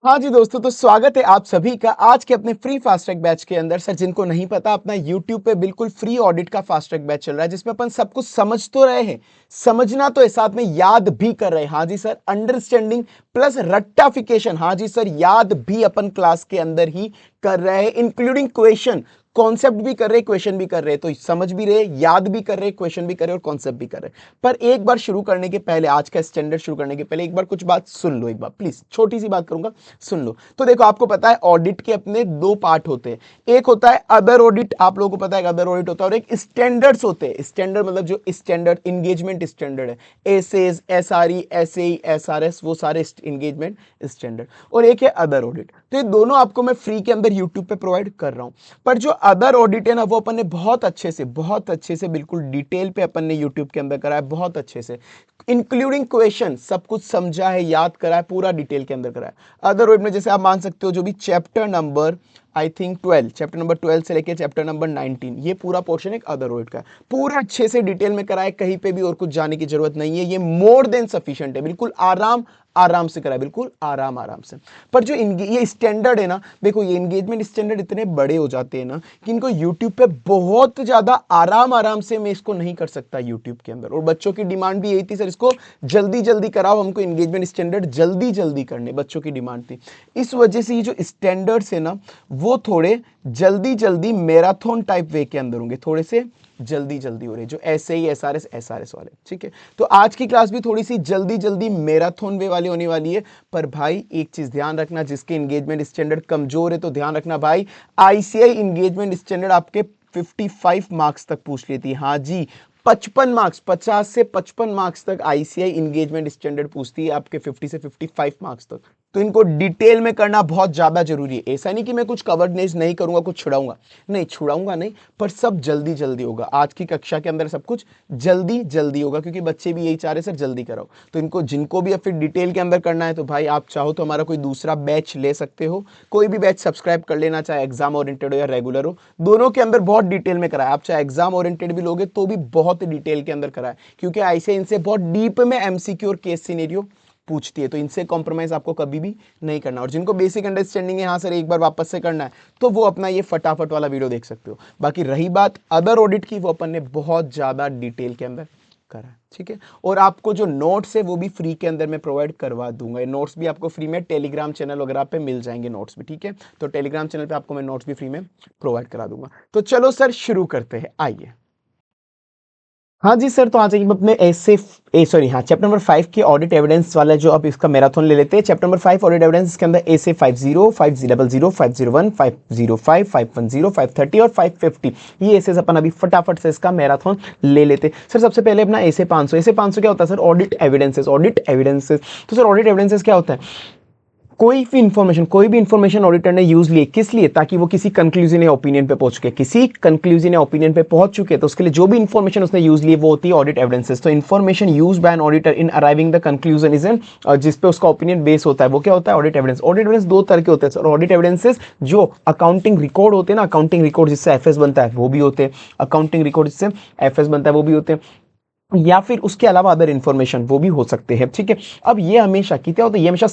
हाँ जी दोस्तों, तो स्वागत है आप सभी का आज के अपने फ्री फास्ट ट्रैक बैच के अंदर। सर जिनको नहीं पता, अपना YouTube पे बिल्कुल फ्री ऑडिट का फास्ट ट्रैक बैच चल रहा है जिसमें अपन सब कुछ समझ तो रहे हैं, समझना तो है, साथ में याद भी कर रहे हैं। हाँ जी सर, अंडरस्टैंडिंग प्लस रट्टाफिकेशन। हाँ जी सर, याद भी अपन क्लास के अंदर ही कर रहे हैं, इंक्लूडिंग क्वेश्चन। कॉन्सेप्ट भी कर रहे, क्वेश्चन भी कर रहे, तो समझ भी रहे, याद भी कर रहे, क्वेश्चन भी कर रहे और कॉन्सेप्ट भी कर रहे। पर एक बार शुरू करने के पहले, आज का स्टैंडर्ड शुरू करने के पहले एक बार कुछ बात सुन लो। एक बार प्लीज, छोटी सी बात करूंगा, सुन लो। तो देखो, आपको पता है ऑडिट के अपने दो पार्ट होते हैं। एक होता है अदर ऑडिट, आप लोगों को पता है अदर ऑडिट होता है, और एक स्टैंडर्ड्स होते हैं। स्टैंडर्ड मतलब जो स्टैंडर्ड एंगेजमेंट स्टैंडर्ड है, एसएस, एसआरई, एसएई, एसआरएस, वो सारे एंगेजमेंट स्टैंडर्ड। और एक है अदर ऑडिट। तो ये दोनों आपको मैं फ्री के अंदर यूट्यूब पे प्रोवाइड कर रहा हूं। पर जो अदर ऑडिट है ना, वो अपन ने बहुत अच्छे से बिल्कुल डिटेल पे अपन ने यूट्यूब के अंदर करा है, बहुत अच्छे से, इंक्लूडिंग क्वेश्चन, सब कुछ समझा है, याद करा है, पूरा डिटेल के अंदर करा है। अदर वेब में जैसे आप मान सकते हो, जो भी chapter number I think 12, chapter number 12 से लेके चैप्टर नंबर 19, ये पूरा पोर्शन एक अदर वेब का है, पूरा अच्छे से डिटेल में करा है, कहीं पे भी और कुछ जाने की जरूरत नहीं है। ये मोर देन सफिशिएंट है, बिल्कुल आराम से करा है, बिल्कुल आराम से। पर जो ये स्टैंडर्ड है ना, देखो ये एंगेजमेंट स्टैंडर्ड इतने बड़े हो जाते हैं ना कि इनको यूट्यूब पे बहुत ज्यादा आराम से मैं इसको नहीं कर सकता यूट्यूब के अंदर। और बच्चों की डिमांड भी यही थी, सर इसको जल्दी जल्दी कराओ, हमको एंगेजमेंट स्टैंडर्ड जल्दी जल्दी करने, बच्चों की डिमांड थी। इस वजह से ये जो स्टैंडर्ड्स है ना, वो थोड़े जल्दी जल्दी मैराथन टाइप वे के अंदर होंगे, थोड़े से जल्दी जल्दी हो रहे, जो ऐसे ही एसआरएस वाले। ठीक है, तो आज की क्लास भी थोड़ी सी जल्दी जल्दी मैराथन वे वाली होने वाली है। पर भाई एक चीज ध्यान रखना, जिसके एंगेजमेंट स्टैंडर्ड कमजोर है तो ध्यान रखना भाई, आईसीआई एंगेजमेंट स्टैंडर्ड आपके 55 मार्क्स तक पूछ लेती है। हाँ जी, 55 मार्क्स, 50 से 55 मार्क्स तक आईसीआई एंगेजमेंट स्टैंडर्ड पूछती है आपके 50 से 55 मार्क्स तक। तो इनको डिटेल में करना बहुत ज्यादा जरूरी है। ऐसा नहीं कि मैं कुछ कवर्डनेस नहीं करूंगा, कुछ छुड़ाऊंगा नहीं, पर सब जल्दी जल्दी होगा। आज की कक्षा के अंदर सब कुछ जल्दी जल्दी होगा, क्योंकि बच्चे भी यही चाह रहे सर जल्दी कराओ। तो इनको, जिनको भी अब फिर डिटेल के अंदर करना है, तो भाई आप चाहो तो हमारा कोई दूसरा बैच ले सकते हो, कोई भी बैच सब्सक्राइब कर लेना, चाहे एग्जाम ओरिएंटेड हो या रेगुलर हो, दोनों के अंदर बहुत डिटेल में कराया। आप चाहे एग्जाम ओरिएंटेड भी लोगे तो भी बहुत डिटेल के अंदर कराया, क्योंकि ऐसे इनसे बहुत डीप में एमसीक्यू और केस सिनेरियो पूछती है, तो इनसे कॉम्प्रोमाइज आपको कभी भी नहीं करना। और जिनको बेसिक अंडरस्टैंडिंग है, हाँ सर एक बार वापस से करना है, तो वो अपना ये फटाफट वाला वीडियो देख सकते हो। बाकी रही बात अदर ऑडिट की, वो अपन ने बहुत ज्यादा डिटेल के अंदर करा है। ठीक है, और आपको जो नोट्स है वो भी फ्री के अंदर मैं प्रोवाइड करवा दूंगा। ये नोट्स भी आपको फ्री में टेलीग्राम चैनल वगैरह पे मिल जाएंगे नोट्स भी। ठीक है, तो टेलीग्राम चैनल पे आपको मैं नोट्स भी फ्री में प्रोवाइड करा दूंगा। तो चलो सर शुरू करते हैं, आइए। हाँ जी सर, तो आ जाइए अपने ऐसे सॉरी, हाँ चैप्टर नंबर 5 की ऑडिट एविडेंस वाला जो अब इसका मैराथन ले लेते हैं। चैप्टर नंबर 5 ऑडिट एविडेंस, इसके अंदर ए से 50, 500, 501, 505, 510, 530 और 550, ये ऐसे अपन अभी फटाफट से इसका मैराथन ले लेते हैं। सर सबसे पहले अपना ए से 500 क्या होता है सर? Audit evidences. तो सर ऑडिट एविडेंसेस क्या होता है? कोई भी इंफॉर्मेशन ऑडिटर ने यूज लिए, किस लिए? ताकि वो किसी कंक्लूजन या ओपिनियन पे पहुंच चुके, किसी कंक्लूजन या ओपिनियन पे पहुंच चुके, तो उसके लिए जो भी इंफॉर्मेशन उसने यूज ली वो होती है ऑडिट एविडेंसेस। तो information use by an auditor in arriving the conclusion is an, जिस पे उसका ओपिनियन बेस होता है, वो क्या होता है? Audit evidence. ऑडिट एविडेंस दो तरह के होते हैं सर। ऑडिट एविडेंसेस जो अकाउंटिंग रिकॉर्ड होते हैं ना, अकाउंटिंग रिकॉर्ड जिससे एफएस बनता है वो भी होते हैं, अकाउंटिंग रिकॉर्ड जिससे एफएस बनता है वो भी होते हैं, या फिर उसके अलावा अदर इंफॉर्मेशन वो भी हो सकते हैं। ठीक है, अब ये हमेशा क्या होता है? ये हमेशा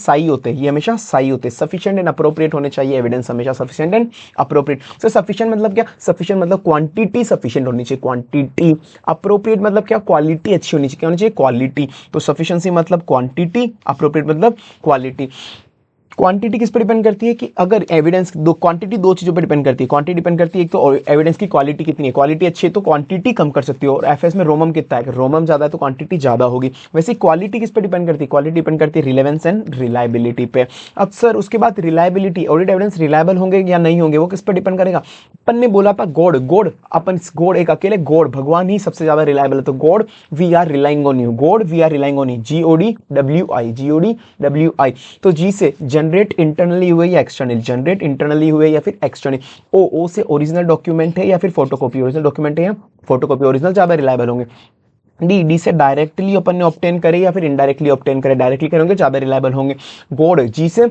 सही होते हैं, सफिशिएंट एंड अप्रोप्रिएट होने चाहिए एविडेंस, हमेशा sufficient and appropriate. So sufficient मतलब क्या? सफिशिएंट मतलब क्वांटिटी सफिशिएंट होनी चाहिए, क्वांटिटी। अप्रोप्रिएट मतलब क्या? क्वालिटी अच्छी होनी चाहिए, क्या होनी चाहिए? क्वालिटी। तो सफिशिएंसी मतलब क्वांटिटी, अप्रोप्रिएट मतलब क्वालिटी। क्वांटिटी किस पर डिपेंड करती है? कि अगर एविडेंस, दो क्वांटिटी दो चीजों पर डिपेंड करती है। क्वांटिटी डिपेंड करती है एक तो एविडेंस की क्वालिटी कितनी है, क्वालिटी अच्छी है तो क्वांटिटी कम कर सकती हो। और एफएस में रोमम कितना है, रोमम ज्यादा है तो क्वांटिटी ज्यादा होगी। वैसे क्वालिटी किस पर डिपेंड करती है? क्वालिटी डिपेंड करती है रिलेवेंस एंड रिलायबिलिटी पे। अब सर उसके बाद रिलायबिलिटी, ऑडिट एविडेंस रिलायबल होंगे या नहीं होंगे, वो किस पर डिपेंड करेगा? अपन ने बोला था गॉड, अपन गॉड, एक अकेले गॉड भगवान ही सबसे ज्यादा रिलायबल है, तो god we are relying on you, god we are relying on you, GOD WI। तो जी से जनरेट इंटरनली हुए या एक्सटर्नल, जनरेट इंटरनली हुए या फिर एक्सटर्नल। ओ से ओरिजिनल डॉक्यूमेंट है या फिर फोटोकॉपी, ओरिजिनल डॉक्यूमेंट है या फोटोकॉपी, ओरिजिनल ज्यादा रिलायबल होंगे। डी से डायरेक्टली अपन ने ऑब्टेन करे या फिर इनडायरेक्टली ऑब्टेन करे, डायरेक्टली करेंगे ज्यादा रिलायबल होंगे। गॉड जी से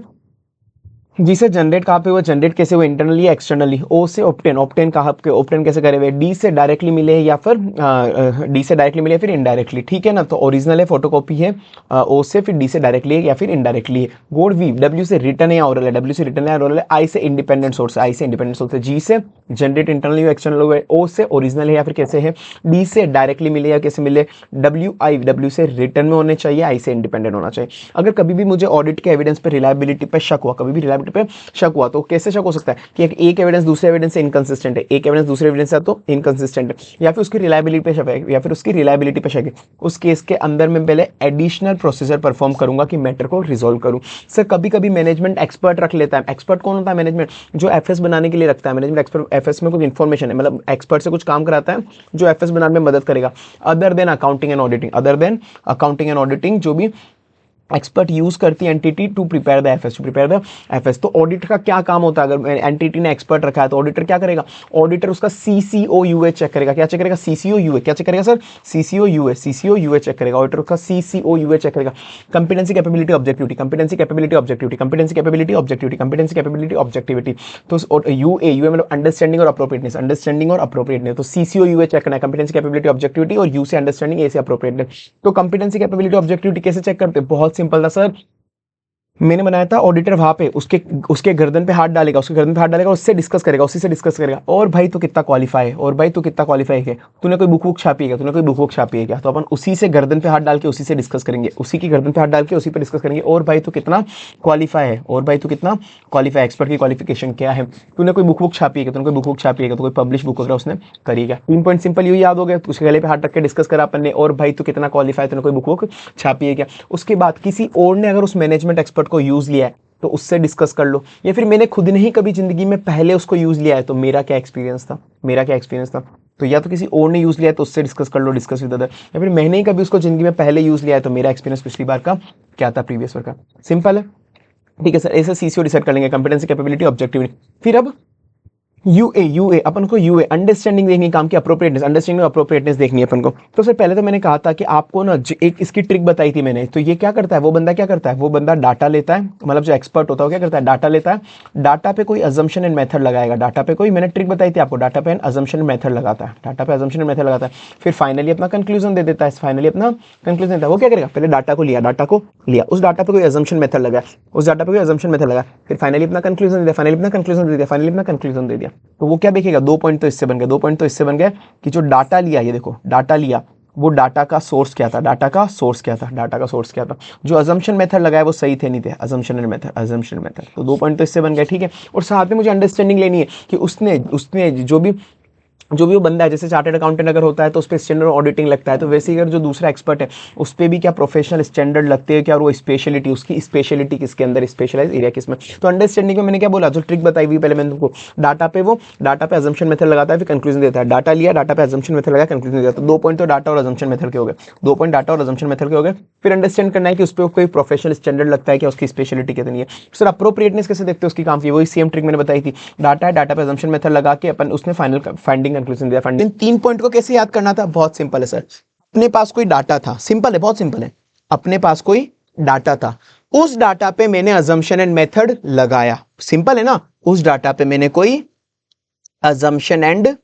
जी सर, जनरेट कहाँ पे हुआ, जनरेट कैसे हुआ, इंटरनली या एक्सटर्नली? ओ से ऑप्टेन, ऑप्टेन कहाँ पे, ऑप्टेन कैसे करे हुए? डी से डायरेक्टली मिले या फिर डी से डायरेक्टली मिले फिर इनडायरेक्टली, ठीक है ना। तो ओरिजिनल है, फोटोकॉपी है, ओ से, फिर डी से डायरेक्टली है या फिर इनडायरेक्टली है। गोड वी, डब्ल्यू से रिटर्न है या ओरल है, डब्ल्यू से रिटर्न है या ओरल है। आई से इंडिपेंडेंट सोर्स है, आई से इंडिपेंडेंट सोर्स है। जी से जनरेट इंटरनली या एक्सटर्नल हुआ है। ओ से ओरिजिनल है या फिर कैसे है। डी से डायरेक्टली मिले या कैसे मिले। डब्ल्यू से रिटर्न में होने चाहिए, आई से इंडिपेंडेंट होना चाहिए। अगर कभी भी मुझे ऑडिट के एविडेंस पे, रिलायबिलिटी पे शक हुआ, कभी भी रिलायबिलिटी पे शक हुआ, तो कैसे शक हो सकता है कि एक एविडेंस दूसरे एविडेंस से इनकंसिस्टेंट है, एक एविडेंस दूसरे एविडेंस से तो इनकंसिस्टेंट है, या फिर उसकी रिलायबिलिटी पे शक है, या फिर उसकी रिलायबिलिटी पे शक है। उस केस के अंदर मैं पहले एडिशनल प्रोसीजर परफॉर्म करूंगा कि मैटर को रिजोल्व करूं। सर कभी कभी मैनेजमेंट एक्सपर्ट रख लेता है। एक्सपर्ट कौन होता है? मैनेजमेंट जो एफएस बनाने के लिए रखता है। मैनेजमेंट एक्सपर्ट एफएस में कुछ इन्फॉर्मेशन है, मतलब एक्सपर्ट से कुछ काम कराता है जो एफएस बनाने में मदद करेगा। Other than accounting and auditing, other than accounting and auditing, जो भी एक्सपर्ट यूज करती है entity to prepare the FS, to prepare the FS. तो ऑडिटर का क्या काम होता है? अगर एंटिटी ने एक्सपर्ट रखा है तो ऑडिटर क्या करेगा? ऑडिटर उसका सीसीओ यूए चेक करेगा। क्या चेक करेगा? CCO UA. क्या चेक करेगा sir? CCO UA, CCO UA check करेगा। ऑडिटर उसका सीसीओ यूए चेक करेगा। Competency, capability, objectivity, competency, capability, objectivity, competency, capability, objectivity, competency, capability, objectivity. तो यूए, यूए मतलब अंडरस्टैंडिंग और अप्रोप्रिएटनेस, अंडरस्टैंडिंग और अप्रोप्रिएटनेस। तो सीसीओ यूए चेक करना है, कंपिटेंसी, कैपेबिलिटी, ऑब्जेक्टिविटी, और यू से अंडरस्टैंडिंग, ए से अप्रोप्रिएटनेस। तो कंपिटेंसी, कैपेबिलिटी, ऑब्जेक्टिविटी कैसे चेक करते हैं? बहुत सिंपल था सर। मैंने बनाया था ऑडिटर वहां पे उसके उसके गर्दन पे हाथ डालेगा, उसके गर्दन पे हाथ डालेगा, उससे डिस्कस करेगा, उसी से डिस्कस करेगा। और भाई तो कितना क्वालिफाई है, और भाई तो कितना क्वालिफाई है, तूने कोई बुक छापी है क्या, तूने कोई बुक छापी है क्या? तो अपन उसी से गर्दन पे हाथ डाल के उसी से डिस्कस करेंगे, उसी की गर्दन पे हाथ डाल के उसी पे डिस्कस करेंगे। और भाई तो कितना क्वालिफाई है, और भाई तो कितना क्वालिफाई, एक्सपर्ट की क्वालिफिकेशन क्या है, तूने कोई बुक छापी है क्या, तूने कोई बुक छापी है क्या, तो कोई पब्लिश बुक वगैरह उसने करी है क्या? 3 पॉइंट सिंपल यही याद हो गया। उसके गले पे हाथ रख के डिस्कस करा अपन ने, और भाई तो कितना क्वालिफाई, तूने कोई बुक छापी है क्या? उसके बाद किसी और ने अगर उस मैनेजमेंट एक्सपर्ट को यूज लिया है तो उससे डिस्कस कर लो, या फिर मैंने खुद ने ही कभी जिंदगी में पहले उसको यूज लिया है तो मेरा क्या एक्सपीरियंस था, मेरा क्या एक्सपीरियंस था। तो या तो किसी और ने यूज लिया है तो उससे डिस्कस कर लो, डिस्कस विद अदर, या फिर मैंने ही कभी उसको जिंदगी में पहले यूज लिया है तो मेरा एक्सपीरियंस पिछली बार का क्या था, प्रीवियस बार का। सिंपल है, ठीक है सर। ऐसे सीसीओ डिसाइड कर लेंगे, कंपिटेंसी, कैपेबिलिटी, ऑब्जेक्टिविटी। फिर अब यूए अपन को यूए अंडरस्टैंडिंग देखनी, काम की अप्रोप्रिएटनेस, अंडरस्टैंडिंग और अप्रोप्रिएटनेस देखनी है अपन को। तो सर पहले तो मैंने कहा था कि आपको ना एक इसकी ट्रिक बताई थी मैंने। तो ये क्या करता है, वो बंदा क्या करता है, वो बंदा डाटा लेता है, मतलब जो एक्सपर्ट होता है वो क्या करता है, डाटा लेता है, डाटा पे कोई अजम्पशन एंड मेथड लगाएगा, डाटा पे कोई, मैंने ट्रिक बताई थी आपको, डाटा पे अजम्पशन एंड मेथड लगाता है, डाटा पे अजम्पशन एंड मेथड लगाता है, फिर फाइनली अपना कंक्लूजन दे देता है, फाइनली अपना कंक्लूजन देता है। वो क्या करेगा, पहले डाटा को लिया, डाटा को लिया, उस डाटा पे कोई अजम्पशन मेथड लगाया, उस डाटा पे कोई अजम्पशन मेथड लगाया, फिर फाइनली अपना कंक्लूजन दे दिया, फाइनली अपना कंक्लूजन दे दिया, फाइनली अपना कंक्लूजन दे दिया। तो वो क्या देखेगा, 2 पॉइंट तो इससे बन गए, 2 पॉइंट तो इससे बन गए कि जो डाटा लिया, ये देखो डाटा लिया, वो डाटा का सोर्स क्या था, डाटा का सोर्स क्या था, डाटा का सोर्स क्या था, जो अजम्पशन मेथड लगाया वो सही थे नहीं थे, assumption and method, assumption method. तो 2 पॉइंट तो इससे बन गए, ठीक है। और साथ में मुझे अंडरस्टैंडिंग लेनी है कि उसने उसने जो भी वो बंदा है, जैसे चार्टर्ड अकाउंटेंट अगर होता है तो उस पर स्टैंडर्ड ऑडिटिंग लगता है, तो वैसे ही अगर जो दूसरा एक्सपर्ट है उस पर भी क्या प्रोफेशनल स्टैंडर्ड लगते हैं क्या, और वो स्पेशलिटी, उसकी स्पेशलिटी किसके अंदर, स्पेशलाइज एरिया किसमें। तो अंडरस्टैंडिंग में मैंने क्या बोला, जो ट्रिक बताई हुई पहले मैंने तुमको, डाटा पे अजम्पशन मेथड लगाता है, फिर कंक्लूजन देता है, डाटा लिया, डाटा पे अजम्पशन मेथड लगाया, कंक्लूजन देता है। तो 2 पॉइंट तो डाटा और अजम्पशन मेथड के हो गए, 2 पॉइंट डाटा और अजम्पशन मेथड के हो गए। फिर अंडरस्टैंड करना है कि उस पर कोई प्रोफेशनल स्टैंडर्ड लगता है क्या, उसकी स्पेशलिटी कितनी है। सर अप्रोप्रिएटनेस कैसे देखते हो उसकी काम की, वही सेम ट्रिक मैंने बताई थी, डाटा है, डाटा पे अजम्पशन मेथड लगा के अपन उसने फाइनल फाइंडिंग कंक्लूजन दिया। फाइंडिंग 3 पॉइंट को कैसे याद करना था, बहुत सिंपल है सर। अपने पास कोई डाटा था, सिंपल है, बहुत सिंपल है, अपने पास कोई डाटा था, उस डाटा पे मैंने अजम्पशन एंड मेथड लगाया, सिंपल है ना। उस डाटा पे मैंने कोई अजम्पशन एंड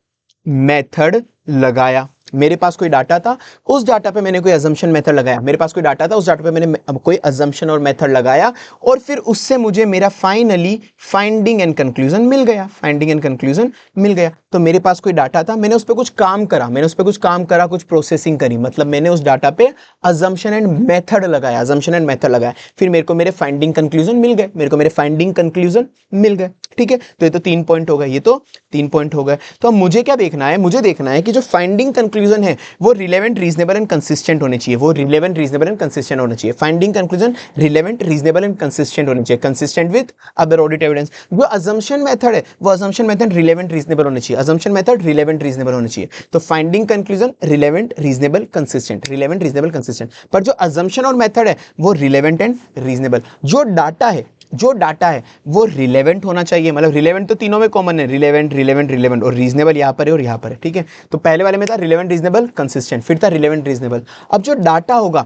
मेथड लगाया, मेरे पास कोई डाटा था, उस डाटा पे मैंने कोई अजम्पशन मेथड लगाया, मेरे पास कोई डाटा था, उस डाटा पे मैंने कोई अजम्पशन और मेथड लगाया, और फिर उससे मुझे मेरा फाइनली फाइंडिंग एंड कंक्लूजन मिल गया, फाइंडिंग एंड कंक्लूजन मिल गया। तो मेरे पास कोई डाटा था, मैंने उस पर कुछ काम करा, मैंने उस पर कुछ काम करा, कुछ प्रोसेसिंग करी, मतलब मैंने उस डाटा पे अजम्पशन एंड मेथड लगाया, अजम्पशन एंड मेथड लगाया, फिर मेरे को मेरे फाइंडिंग कंक्लूजन मिल गए, मेरे को मेरे फाइंडिंग कंक्लूजन मिल गए, ठीक है। तो ये तो 3 पॉइंट हो गए, ये तो 3 पॉइंट हो गए। तो अब मुझे क्या देखना है, मुझे देखना है कि जो फाइंडिंग कंक्लूजन है वो रिलेवेंट, रीजनेबल एंड कंसिस्टेंट होने चाहिए, वो रिलेवेंट, रीजनेबल एंड कंसिस्टेंट होना चाहिए। Finding conclusion relevant, reasonable and consistent होने चाहिए, consistent with other audit evidence. जो अजम्पशन मेथड है वो अजम्पशन मेथड रिलेवेंट, रीजनेबल होने चाहिए, अजम्पशन मेथड रिलेवेंट, रीजनेबल होने चाहिए। तो finding conclusion relevant, reasonable, consistent, relevant, reasonable, consistent. पर जो अजम्पशन और मेथड है वो रिलेवेंट एंड रीजनेबल। जो डाटा है वो रिलेवेंट होना चाहिए, मतलब रिलेवेंट तो तीनों में कॉमन है, रिलेवेंट, रिलेवेंट, रिलेवेंट, और रीजनेबल यहाँ पर है और यहाँ पर है, ठीक है। तो पहले वाले में था रिलेवेंट, रीजनेबल, कंसिस्टेंट, फिर था रिलेवेंट, रीजनेबल। अब जो डाटा होगा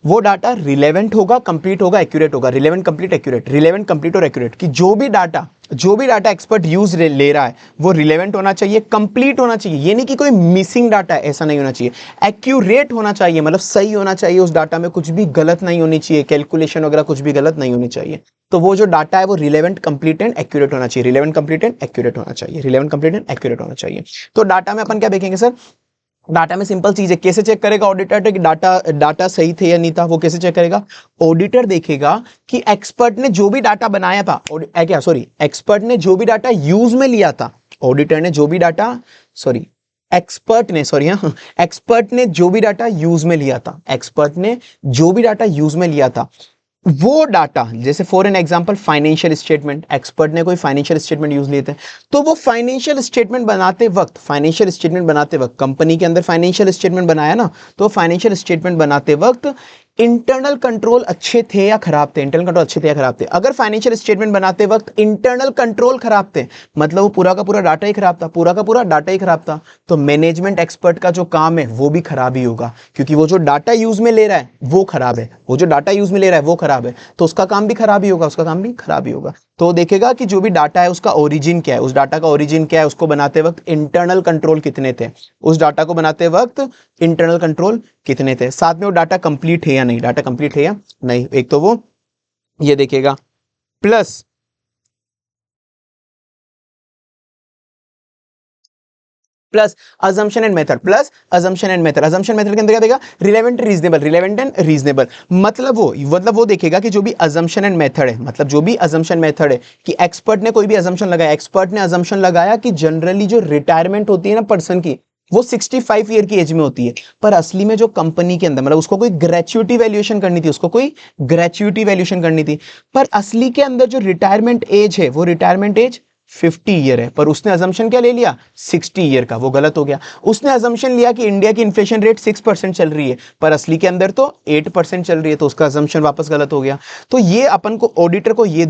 वो डाटा रिलेवेंट होगा, कंप्लीट होगा, एक्यूरेट होगा। Relevant, complete, accurate, relevant, complete और एक्यूरेट, कि जो भी डाटा एक्सपर्ट यूज ले रहा है वो रिलेवेंट होना चाहिए, कंप्लीट होना चाहिए, ये नहीं कि कोई मिसिंग डाटा है, ऐसा नहीं होना चाहिए। एक्यूरेट होना चाहिए, मतलब सही होना चाहिए, उस डाटा में कुछ भी गलत नहीं होनी चाहिए, कैलकुलेशन वगैरह कुछ भी गलत नहीं होनी चाहिए। तो वो जो डाटा है वो रिलेवेंट, कंप्लीट एंड एक्यूरेट होना चाहिए, रिलेवेंट, कंप्लीट एंड एक्यूरेट होना चाहिए, रिलेवेंट, कंप्लीट एंड एक्यूरेट होना चाहिए। तो डाटा में अपन क्या देखेंगे सर? डाटा में सिंपल चीज है, कैसे चेक करेगा ऑडिटर कि डाटा सही थे या नहीं था? वो कैसे चेक करेगा? ऑडिटर देखेगा कि एक्सपर्ट ने जो भी डाटा बनाया था, एक्सपर्ट ने जो भी डाटा यूज में लिया था, ऑडिटर ने जो भी डाटा, एक्सपर्ट ने जो भी डाटा यूज में लिया था, एक्सपर्ट ने जो भी डाटा यूज में लिया था, वो डाटा, जैसे for an example financial statement, expert ने कोई फाइनेंशियल स्टेटमेंट यूज लिए थे, तो वो फाइनेंशियल स्टेटमेंट बनाते वक्त कंपनी के अंदर फाइनेंशियल स्टेटमेंट बनाया ना, तो फाइनेंशियल स्टेटमेंट बनाते वक्त इंटरनल कंट्रोल अच्छे थे या खराब थे? इंटरनल कंट्रोल अच्छे थे या खराब थे? अगर फाइनेंशियल स्टेटमेंट बनाते वक्त इंटरनल कंट्रोल खराब थे, मतलब वो पूरा का पूरा डाटा ही खराब था, पूरा का पूरा डाटा ही खराब था, तो मैनेजमेंट एक्सपर्ट का जो काम है वो भी खराब ही होगा, क्योंकि वो जो डाटा यूज में ले रहा है वो खराब है, वो जो डाटा यूज में ले रहा है वो खराब है, तो उसका काम भी खराब ही होगा, उसका काम भी खराब ही होगा। तो देखेगा कि जो भी डाटा है उसका ओरिजिन क्या है, उस डाटा का ओरिजिन क्या है, उसको बनाते वक्त इंटरनल कंट्रोल कितने थे, उस डाटा को बनाते वक्त इंटरनल कंट्रोल कितने थे, साथ में वो डाटा कंप्लीट है या नहीं, डाटा कंप्लीट है या नहीं, एक तो वो ये देखेगा। Plus assumption and method, assumption method के अंदर क्या देगा? रिलेवेंट एंड रीजनेबल, मतलब वो देखेगा कि जो भी अजम्पशन एंड मेथड है, मतलब जो भी अजम्पशन मेथड है, कि एक्सपर्ट ने कोई भी अजम्पशन लगाया, एक्सपर्ट ने अजम्पशन लगाया कि जनरली जो रिटायरमेंट होती है ना पर्सन की, वो 65 ईयर की एज में होती है, पर असली में जो कंपनी के अंदर, मतलब उसको कोई ग्रेच्युटी वैल्यूएशन करनी थी, पर असली के अंदर जो रिटायरमेंट एज है वो रिटायरमेंट एज 50 ईयर है, पर उसने अजम्पशन क्या ले लिया? 60 ईयर का, वो गलत हो गया। उसने अजम्पशन लिया कि इंडिया की इन्फ्लेशन रेट 6% चल रही है, पर असली के अंदर तो 8% चल रही है, तो उसका अजम्पशन वापस गलत हो गया। तो ये अपन को ऑडिटर को ये